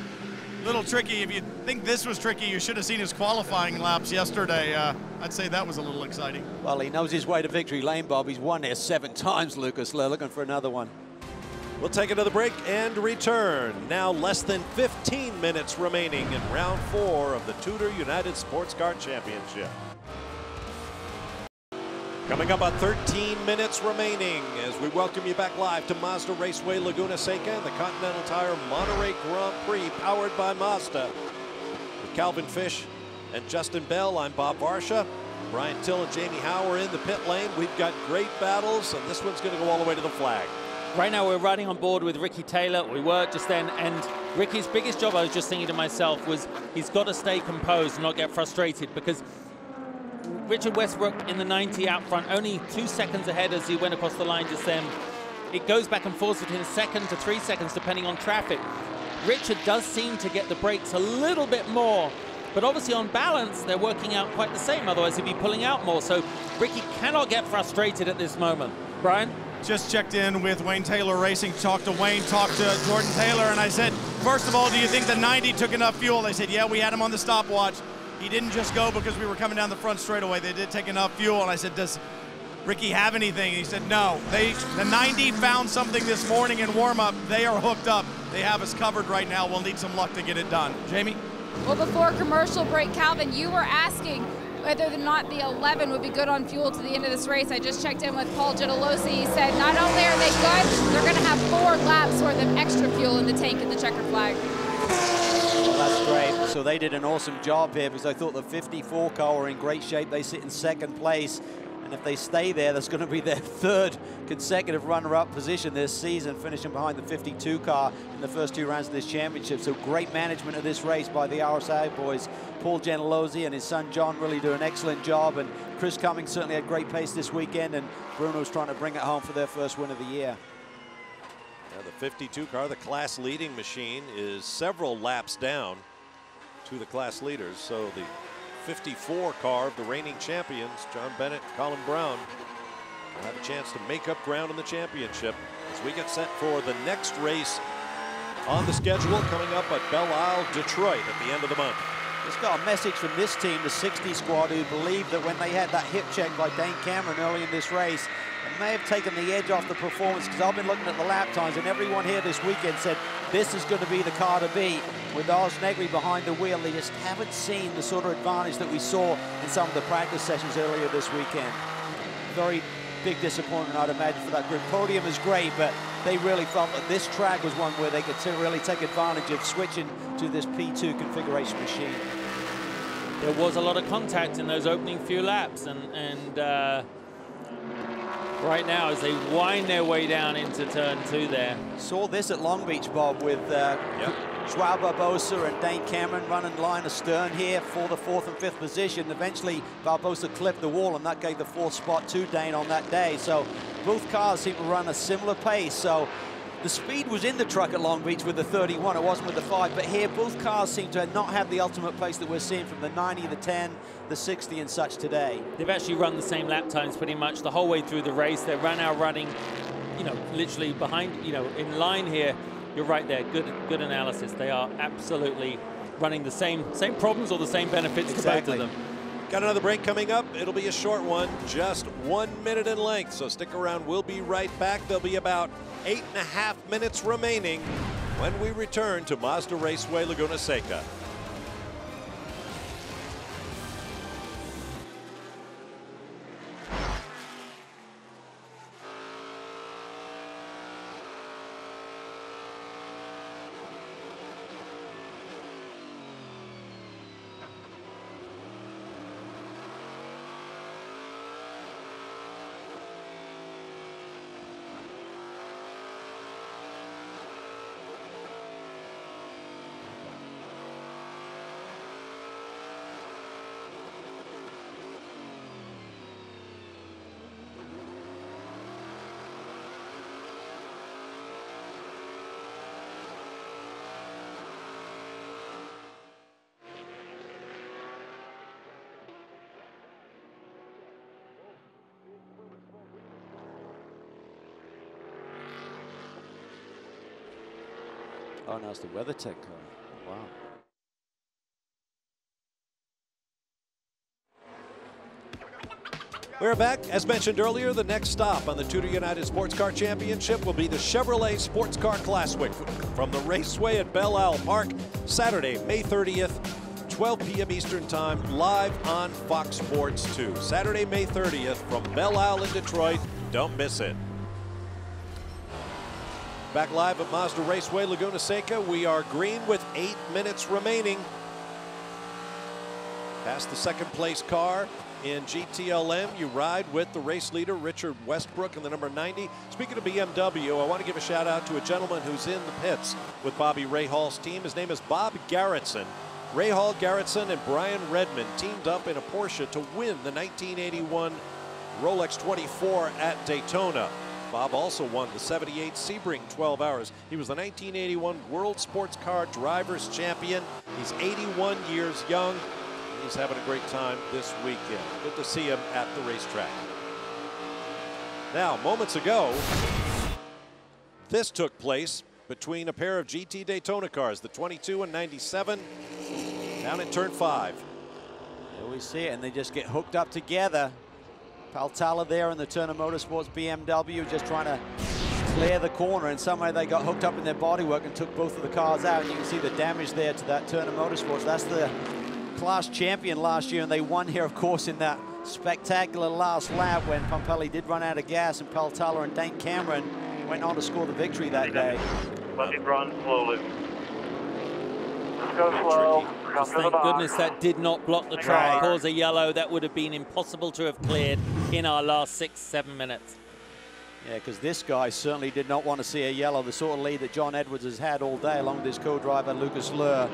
Little tricky. If you think this was tricky, you should have seen his qualifying laps yesterday. I'd say that was a little exciting.
Well, he knows his way to victory lane, Bob. He's won there 7 times, Lucas Luhr, looking for another one.
We'll take another break and return. Now less than 15 minutes remaining in round 4 of the TUDOR United SportsCar Championship. Coming up on 13 minutes remaining as we welcome you back live to Mazda Raceway Laguna Seca and the Continental Tire Monterey Grand Prix powered by Mazda. With Calvin Fish and Justin Bell, I'm Bob Varsha. Brian Till and Jamie Howe are in the pit lane. We've got great battles, and this one's going to go all the way to the flag.
Right now we're riding on board with Ricky Taylor. We were just then, and Ricky's biggest job, I was just thinking to myself, was he's got to stay composed and not get frustrated, because Richard Westbrook in the 90 out front, only 2 seconds ahead as he went across the line just then. It goes back and forth between 1 second to 3 seconds depending on traffic. Richard does seem to get the brakes a little bit more, but obviously on balance they're working out quite the same, otherwise he'd be pulling out more. So Ricky cannot get frustrated at this moment. Brian?
Just checked in with Wayne Taylor Racing, talked to Wayne, talked to Jordan Taylor, and I said, first of all, do you think the 90 took enough fuel? They said, yeah, we had him on the stopwatch. He didn't just go because we were coming down the front straightaway. They did take enough fuel. And I said, does Ricky have anything? And he said, no. The 90 found something this morning in warm-up. They are hooked up. They have us covered right now. We'll need some luck to get it done. Jamie?
Well, before commercial break, Calvin, you were asking whether or not the 11 would be good on fuel to the end of this race. I just checked in with Paul Gentilozzi. He said not only are they good, they're going to have 4 laps worth of extra fuel in the tank in the checker flag.
Well, that's great. So they did an awesome job here, because I thought the 54 car were in great shape. They sit in 2nd place. And if they stay there, that's going to be their 3rd consecutive runner-up position this season, finishing behind the 52 car in the first 2 rounds of this championship. So great management of this race by the RSI boys. Paul Gentilozzi and his son John really do an excellent job, and Chris Cummings certainly had great pace this weekend, and Bruno's trying to bring it home for their first win of the year.
Yeah, the 52 car, the class leading machine, is several laps down to the class leaders. So the 54 car of the reigning champions, John Bennett, Colin Brown, will have a chance to make up ground in the championship as we get set for the next race on the schedule coming up at Belle Isle, Detroit at the end of the month.
Just got a message from this team, the 60 squad, who believe that when they had that hip check by Dane Cameron early in this race, it may have taken the edge off the performance, because I've been looking at the lap times, and everyone here this weekend said this is going to be the car to beat. With Oz Negri behind the wheel, they just haven't seen the sort of advantage that we saw in some of the practice sessions earlier this weekend. Very big disappointment, I'd imagine, for that group. Podium is great, but they really felt that this track was one where they could really take advantage of switching to this P2 configuration machine.
There was a lot of contact in those opening few laps, and right now as they wind their way down into turn 2 there.
Saw this at Long Beach, Bob, with Joao Barbosa and Dane Cameron running line astern here for the 4th and 5th position. Eventually, Barbosa clipped the wall, and that gave the 4th spot to Dane on that day. So both cars seem to run a similar pace. So the speed was in the truck at Long Beach with the 31. It wasn't with the 5. But here, both cars seem to not have the ultimate pace that we're seeing from the 90, the 10, the 60 and such today.
They've actually run the same lap times pretty much the whole way through the race. They're now running, you know, literally behind, you know, in line here. You're right there. Good analysis. They are absolutely running the same problems or the same benefits to both of them.
Got another break coming up. It'll be a short one, just 1 minute in length. So stick around. We'll be right back. There'll be about 8.5 minutes remaining when we return to Mazda Raceway Laguna Seca.
Oh, no, it's the WeatherTech car. Wow.
We're back. As mentioned earlier, the next stop on the TUDOR United SportsCar Championship will be the Chevrolet Sports Car Classic from the Raceway at Belle Isle Park, Saturday, May 30th, 12 p.m. Eastern Time, live on Fox Sports 2. Saturday, May 30th from Belle Isle in Detroit. Don't miss it. Back live at Mazda Raceway, Laguna Seca. We are green with 8 minutes remaining. Past the second place car in GTLM, you ride with the race leader, Richard Westbrook, in the number 90. Speaking of BMW, I want to give a shout out to a gentleman who's in the pits with Bobby Rahall's team. His name is Bob Garrettson. Rahal, Garrettson, and Brian Redmond teamed up in a Porsche to win the 1981 Rolex 24 at Daytona. Bob also won the 78 Sebring 12 Hours. He was the 1981 World Sports Car Drivers Champion. He's 81 years young. He's having a great time this weekend. Good to see him at the racetrack. Now, moments ago, this took place between a pair of GT Daytona cars, the 22 and 97, down at turn 5.
There we see it, and they just get hooked up together. Paltala there in the Turner Motorsports BMW just trying to clear the corner, and somehow they got hooked up in their bodywork and took both of the cars out. And you can see the damage there to that Turner Motorsports. That's the class champion last year, and they won here, of course, in that spectacular last lap when Pompelli did run out of gas, and Paltala and Dane Cameron went on to score the victory that day.
Let it run slowly. Let's go slow.
Thank goodness that did not block the track, cause a yellow. That would have been impossible to have cleared in our last 6-7 minutes.
Yeah, because this guy certainly did not want to see a yellow, the sort of lead that John Edwards has had all day along with his co-driver Lucas Lurr.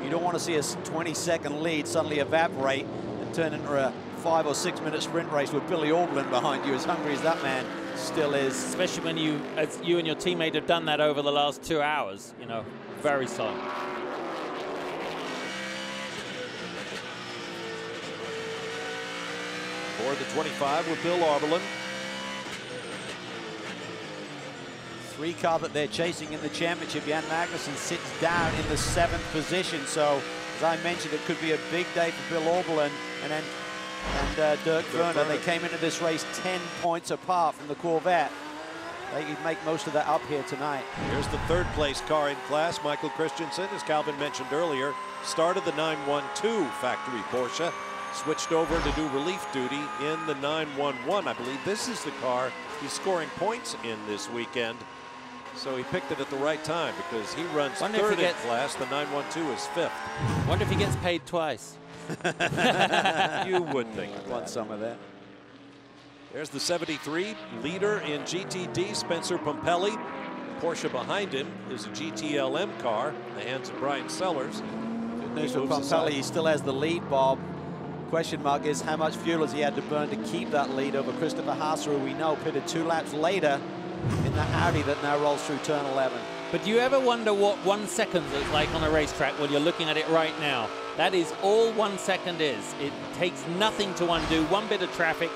You don't want to see a 20-second lead suddenly evaporate and turn into a 5 or 6 minute sprint race with Billy Auberlin behind you, as hungry as that man still is.
Especially when you and your teammate have done that over the last 2 hours, you know, very solid.
For the 25 with Bill Auberlin.
3 car that they're chasing in the championship. Jan Magnussen sits down in the 7th position. So, as I mentioned, it could be a big day for Bill Auberlin and Dirk Werner. They came into this race 10 points apart from the Corvette. They could make most of that up here tonight.
Here's the 3rd place car in class. Michael Christensen, as Calvin mentioned earlier, started the 912 factory Porsche, switched over to do relief duty in the 911. I believe this is the car he's scoring points in this weekend. So he picked it at the right time because he runs 3rd in class. The 912 is 5th.
Wonder if he gets paid twice.
You would think.
I want some of that.
There's the 73 leader in GTD, Spencer Pompelli. Porsche behind him is a GTLM car in the hands of Brian Sellers.
Good news for Pompelli, he still has the lead, Bob. Question mark is how much fuel has he had to burn to keep that lead over Christopher Haase, who we know pitted 2 laps later in the Audi that now rolls through turn 11.
But do you ever wonder what 1 second is like on a racetrack when you're looking at it right now? That is all 1 second is. It takes nothing to undo one bit of traffic.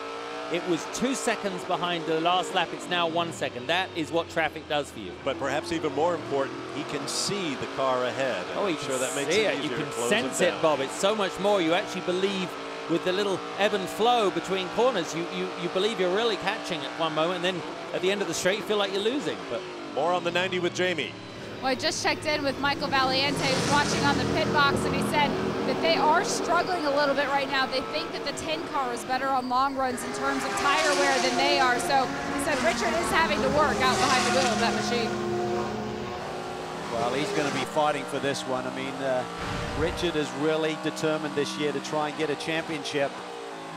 It was 2 seconds behind the last lap. It's now 1 second. That is what traffic does for you.
But perhaps even more important, he can see the car ahead.
Oh,
I'm sure that makes it easier.
You can
to close
sense it, Bob. It's so much more. You actually believe with the little ebb and flow between corners, you believe you're really catching at one moment, and then at the end of the straight, you feel like you're losing. But
more on the 90 with Jamie.
Well, I just checked in with Michael Valiente, who's watching on the pit box, and he said that they are struggling a little bit right now. They think that the 10 car is better on long runs in terms of tire wear than they are. So he said Richard is having to work out behind the wheel of that machine.
Well, he's going to be fighting for this one. I mean, Richard is really determined this year to try and get a championship.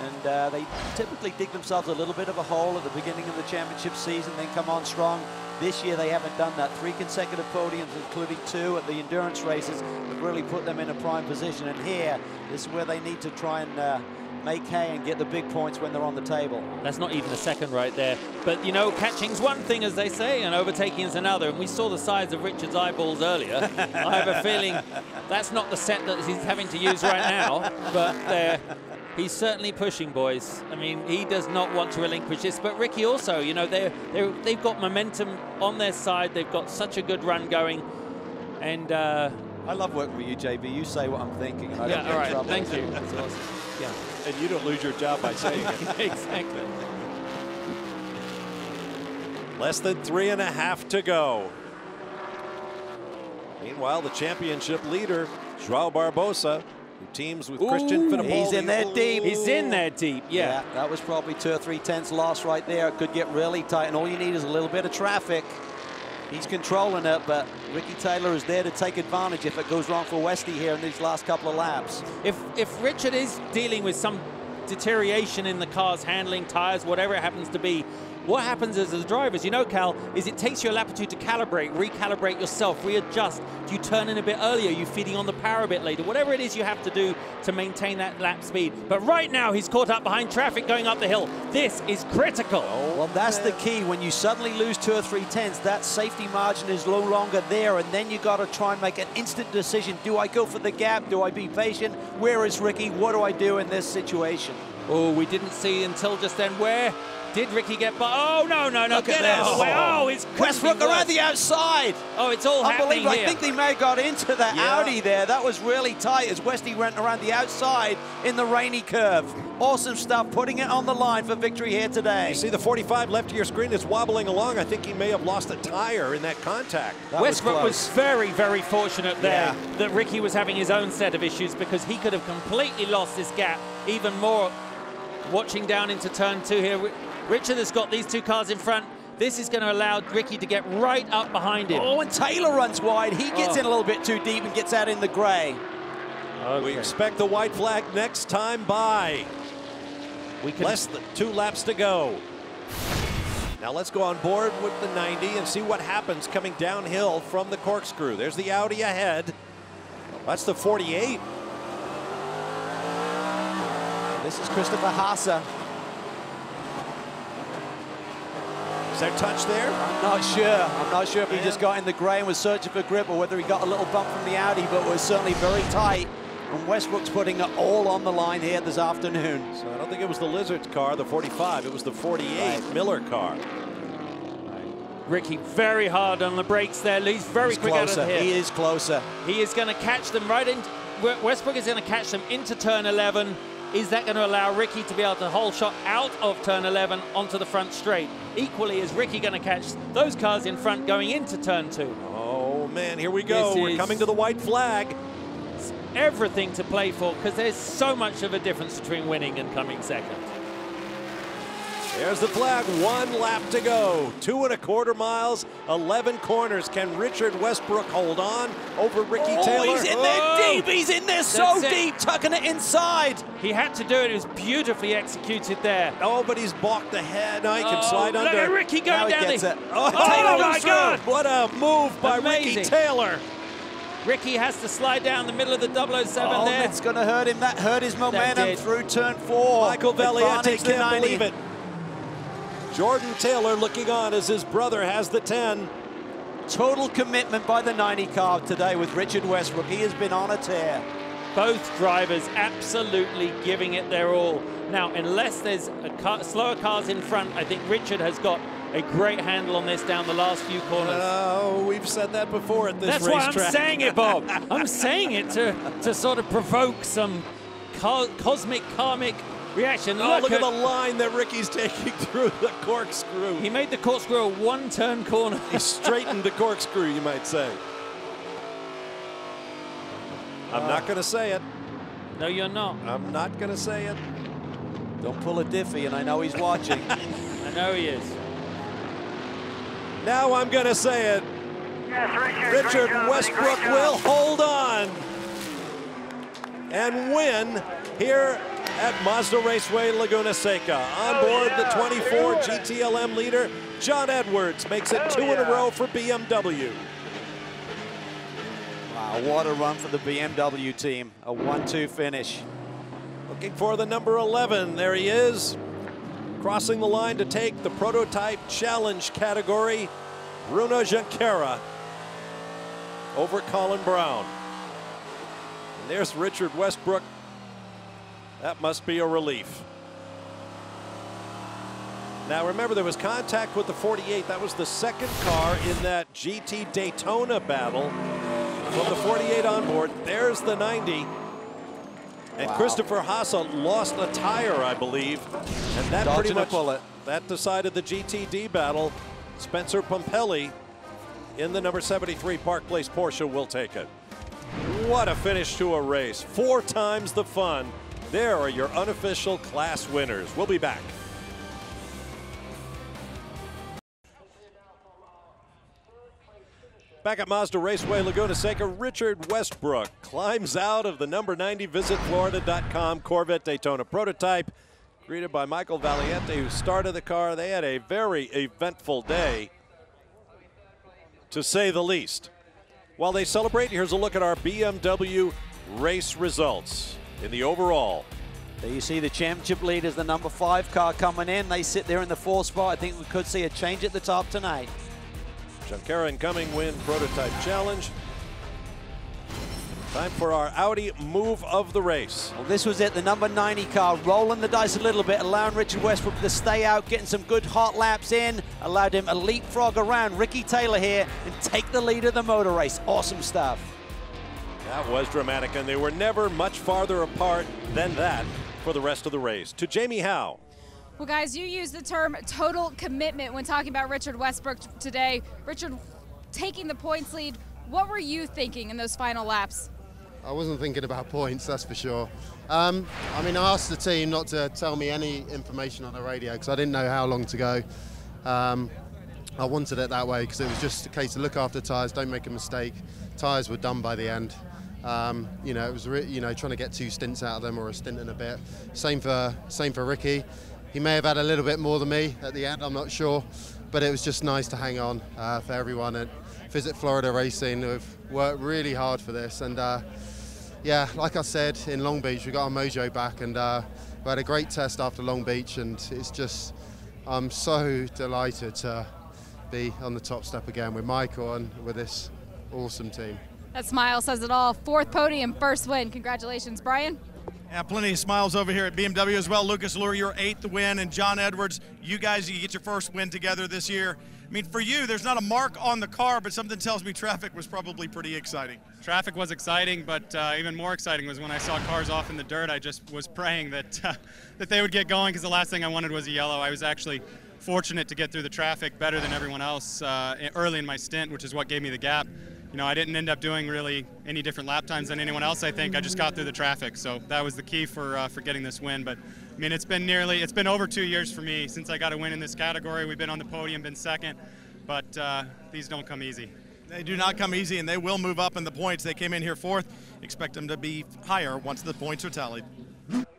And they typically dig themselves a little bit of a hole at the beginning of the championship season, then come on strong. This year they haven't done that. 3 consecutive podiums, including 2 at the endurance races, have really put them in a prime position. And here, this is where they need to try and make hay and get the big points when they're on the table.
That's not even a second right there. But, you know, catching's one thing, as they say, and overtaking is another. And we saw the size of Richard's eyeballs earlier. I have a feeling that's not the set that he's having to use right now. But he's certainly pushing, boys. I mean, he does not want to relinquish this. But Ricky also, you know, they've got momentum on their side. They've got such a good run going. And
I love working with you, JB. You say what I'm thinking, and I don't get in trouble.
Thank you. That's awesome. Yeah.
And you don't lose your job by saying it.
Exactly.
Less than 3.5 to go. Meanwhile, the championship leader, Joao Barbosa, who teams with Christian Fittipaldi.
He's in there deep.
He's in there deep, yeah.
That was probably 2 or 3 tenths loss right there. It could get really tight, and all you need is a little bit of traffic. He's controlling it, but Ricky Taylor is there to take advantage if it goes wrong for Westy here in these last couple of laps.
If Richard is dealing with some deterioration in the car's handling, tires, whatever it happens to be, what happens as the drivers, you know, Cal, is it takes you a lap or two to calibrate, recalibrate yourself, readjust. Do you turn in a bit earlier? Are you feeding on the power a bit later? Whatever it is you have to do to maintain that lap speed. But right now, he's caught up behind traffic going up the hill. This is critical.
Well, that's the key. When you suddenly lose 2 or 3 tenths, that safety margin is no longer there, and then you got to try and make an instant decision. Do I go for the gap? Do I be patient? Where is Ricky? What do I do in this situation?
Oh, we didn't see until just then. Where did Ricky get by? Oh, no,
Look
get
at
out of the way. Oh, it's
Westbrook around the outside.
Oh, it's all happening here.
I think they may have got into the Audi there. That was really tight as Westy went around the outside in the rainy curve. Awesome stuff, putting it on the line for victory here today.
You see the 45 left of your screen is wobbling along. I think he may have lost a tire in that contact.
Westbrook was very, very fortunate there that Ricky was having his own set of issues, because he could have completely lost this gap even more. Watching down into turn 2 here, Richard has got these 2 cars in front. This is going to allow Ricky to get right up behind him.
Oh, and Taylor runs wide. He gets in a little bit too deep and gets out in the gray.
Okay. We expect the white flag next time by. Less than 2 laps to go. Now let's go on board with the 90 and see what happens coming downhill from the corkscrew. There's the Audi ahead. That's the 48.
This is Christopher Haase.
Is there touch there?
I'm not sure. I'm not sure if he just got in the gray and was searching for grip, or whether he got a little bump from the Audi, but was certainly very tight. And Westbrook's putting it all on the line here this afternoon.
So I don't think it was the Lizard's car, the 45. It was the 48 Miller car.
Ricky very hard on the brakes there. He's very quick out of here.
He is closer.
He is going to catch them right in. Westbrook is going to catch them into turn 11. Is that going to allow Ricky to be able to hold shot out of turn 11 onto the front straight? Equally, is Ricky going to catch those cars in front going into turn 2?
Oh, man, here we go. We're coming to the white flag.
It's everything to play for, because there's so much of a difference between winning and coming second.
There's the flag, 1 lap to go. 2.25 miles, 11 corners. Can Richard Westbrook hold on over Ricky Taylor?
He's in there deep. He's in there so deep, tucking it inside.
He had to do it. It was beautifully executed there.
Oh, but he's balked the head. Now he can slide under.
Look at Ricky going down the...
Oh,
my God.
What a move by Ricky Taylor.
Ricky has to slide down the middle of the 007 there.
It's going to hurt him. That hurt his momentum through turn 4.
Michael Valiente can't believe it. Jordan Taylor looking on as his brother has the 10.
Total commitment by the 90 car today with Richard Westbrook. He has been on a tear.
Both drivers absolutely giving it their all. Now, unless there's slower cars in front, I think Richard has got a great handle on this down the last few corners.
Oh, we've said that before at this racetrack.
That's why I'm saying it, Bob. I'm saying it to sort of provoke some cosmic, karmic reaction.
Oh, look at the line that Ricky's taking through the corkscrew.
He made the corkscrew a 1-turn corner.
He straightened the corkscrew, you might say. I'm not going to say it.
No, you're not.
I'm not going to say it.
Don't pull a Diffie, and I know he's watching.
I know he is.
Now I'm going to say it.
Yes,
Richard Westbrook will hold on and win here at Mazda Raceway Laguna Seca. On board the 24 GTLM leader, John Edwards, makes it 2 in a row for BMW.
Wow, what a run for the BMW team. A 1-2 finish.
Looking for the number 11. There he is. Crossing the line to take the prototype challenge category, Bruno Junqueira over Colin Brown. And there's Richard Westbrook. That must be a relief. Now remember, there was contact with the 48. That was the second car in that GT Daytona battle from the 48 on board. There's the 90. And Christopher Haase lost a tire, I believe. And that pretty much that decided the GTD battle. Spencer Pumpelly in the number 73 Park Place Porsche will take it. What a finish to a race. 4 times the fun. There are your unofficial class winners. We'll be back. Back at Mazda Raceway, Laguna Seca, Richard Westbrook climbs out of the number 90 VisitFlorida.com Corvette Daytona prototype, greeted by Michael Valiente, who started the car. They had a very eventful day, to say the least. While they celebrate, here's a look at our BMW race results in the overall.
There you see the championship leaders, the number 5 car coming in. They sit there in the 4th spot. I think we could see a change at the top tonight.
Junqueira incoming win prototype challenge. Time for our Audi move of the race.
Well, this was it, the number 90 car, rolling the dice a little bit, allowing Richard Westbrook to stay out, getting some good hot laps in, allowed him a leapfrog around Ricky Taylor here and take the lead of the motor race. Awesome stuff.
That was dramatic, and they were never much farther apart than that for the rest of the race. To Jamie Howe.
Well, guys, you used the term total commitment when talking about Richard Westbrook today. Richard, taking the points lead, what were you thinking in those final laps?
I wasn't thinking about points, that's for sure. I mean, I asked the team not to tell me any information on the radio because I didn't know how long to go. I wanted it that way because it was just a case of look after tyres, don't make a mistake. Tyres were done by the end. You know, it was trying to get 2 stints out of them or a stint and a bit. Same for Ricky. He may have had a little bit more than me at the end, I'm not sure, but it was just nice to hang on for everyone at Visit Florida Racing, who've worked really hard for this. And yeah, like I said, in Long Beach, we got our mojo back, and we had a great test after Long Beach, and it's just, I'm so delighted to be on the top step again with Michael and with this awesome team.
That smile says it all. 4th podium, 1st win. Congratulations, Brian.
Yeah, plenty of smiles over here at BMW as well. Lucas Luhr, your 8th win, and John Edwards, you guys, you get your 1st win together this year. I mean, for you, there's not a mark on the car, but something tells me traffic was probably pretty exciting.
Traffic was exciting, but even more exciting was when I saw cars off in the dirt. I just was praying that that they would get going, because the last thing I wanted was a yellow. I was actually fortunate to get through the traffic better than everyone else early in my stint, which is what gave me the gap. You know, I didn't end up doing really any different lap times than anyone else, I think. I just got through the traffic, so that was the key for getting this win. But, I mean, it's been over 2 years for me since I got a win in this category. We've been on the podium, been 2nd, but these don't come easy.
They do not come easy, and they will move up in the points. They came in here 4th. Expect them to be higher once the points are tallied.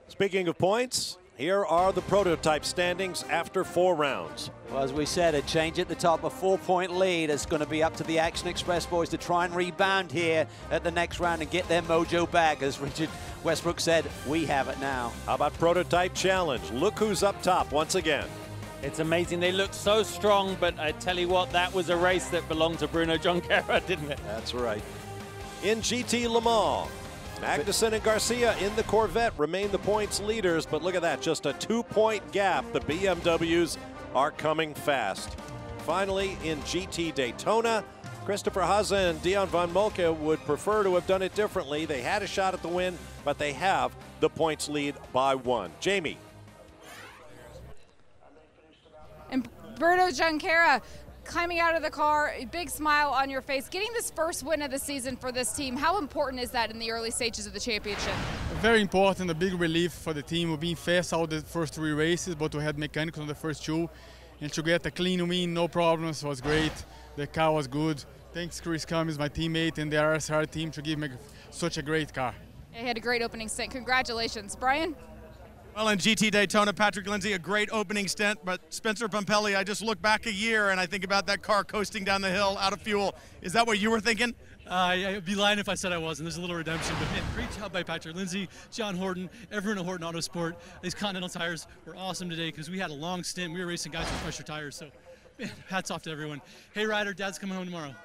Speaking of points, here are the prototype standings after 4 rounds.
Well, as we said, a change at the top, a 4-point lead. It's going to be up to the Action Express boys to try and rebound here at the next round and get their mojo back. As Richard Westbrook said, we have it now.
How about prototype challenge? Look who's up top once again.
It's amazing. They look so strong, but I tell you what, that was a race that belonged to Bruno Junqueira, didn't it?
That's right. In GT Le Mans, Magnussen and Garcia in the Corvette remain the points leaders, but look at that, just a 2-point gap. The BMWs are coming fast. Finally, in GT Daytona, Christopher Haase and Dion van Molke would prefer to have done it differently. They had a shot at the win, but they have the points lead by 1. Jamie.
And Bruno Junqueira climbing out of the car, a big smile on your face, getting this 1st win of the season for this team. How important is that in the early stages of the championship?
Very important, a big relief for the team. We've been fast out the first 3 races, but we had mechanics on the first 2. And to get a clean win, no problems, was great. The car was good. Thanks Chris Cummins, my teammate, and the RSR team to give me such a great car.
He had a great opening stint. Congratulations. Brian?
Well, in GT Daytona, Patrick Lindsay, a great opening stint, but Spencer Pumpelly, I just look back a year and I think about that car coasting down the hill out of fuel. Is that what you were thinking?
I'd be lying if I said I wasn't. There's a little redemption, but man, great job by Patrick Lindsay, John Horton, everyone at Horton Autosport. These Continental tires were awesome today because we had a long stint. We were racing guys with pressure tires, so man, hats off to everyone. Hey, Ryder, Dad's coming home tomorrow.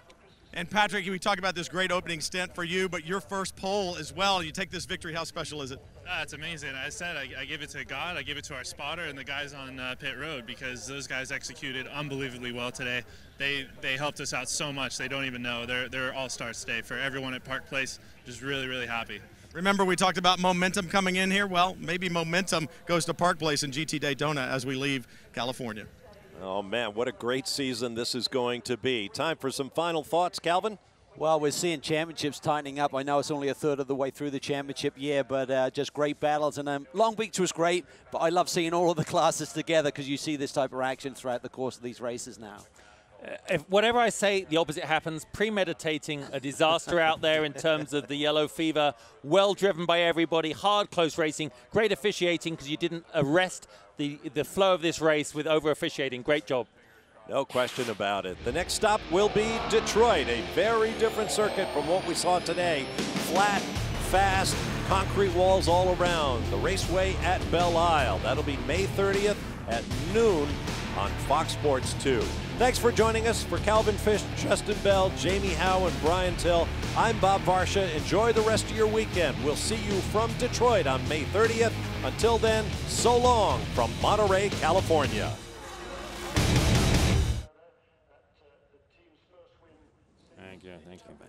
And Patrick, we talk about this great opening stint for you, but your first pole as well. You take this victory. How special is it?
It's amazing. I said I give it to God, I give it to our spotter and the guys on pit road, because those guys executed unbelievably well today. They helped us out so much. They don't even know. They're all-stars today. For everyone at Park Place, just really, really happy.
Remember, we talked about momentum coming in here. Well, maybe momentum goes to Park Place in GT Daytona as we leave California.
Oh, man, what a great season this is going to be. Time for some final thoughts, Calvin?
Well, we're seeing championships tightening up. I know it's only a third of the way through the championship year, but just great battles. And Long Beach was great, but I love seeing all of the classes together because you see this type of action throughout the course of these races now.
If whatever I say, the opposite happens. Premeditating a disaster out there in terms of the yellow fever. Well driven by everybody. Hard, close racing. Great officiating because you didn't arrest the flow of this race with over officiating. Great job.
No question about it. The next stop will be Detroit, a very different circuit from what we saw today. Flat, fast, concrete walls all around. The raceway at Belle Isle. That'll be May 30th at noon on Fox Sports 2. Thanks for joining us. For Calvin Fish, Justin Bell, Jamie Howe, and Brian Till, I'm Bob Varsha. Enjoy the rest of your weekend. We'll see you from Detroit on May 30th. Until then, so long from Monterey, California.
Thank you, man.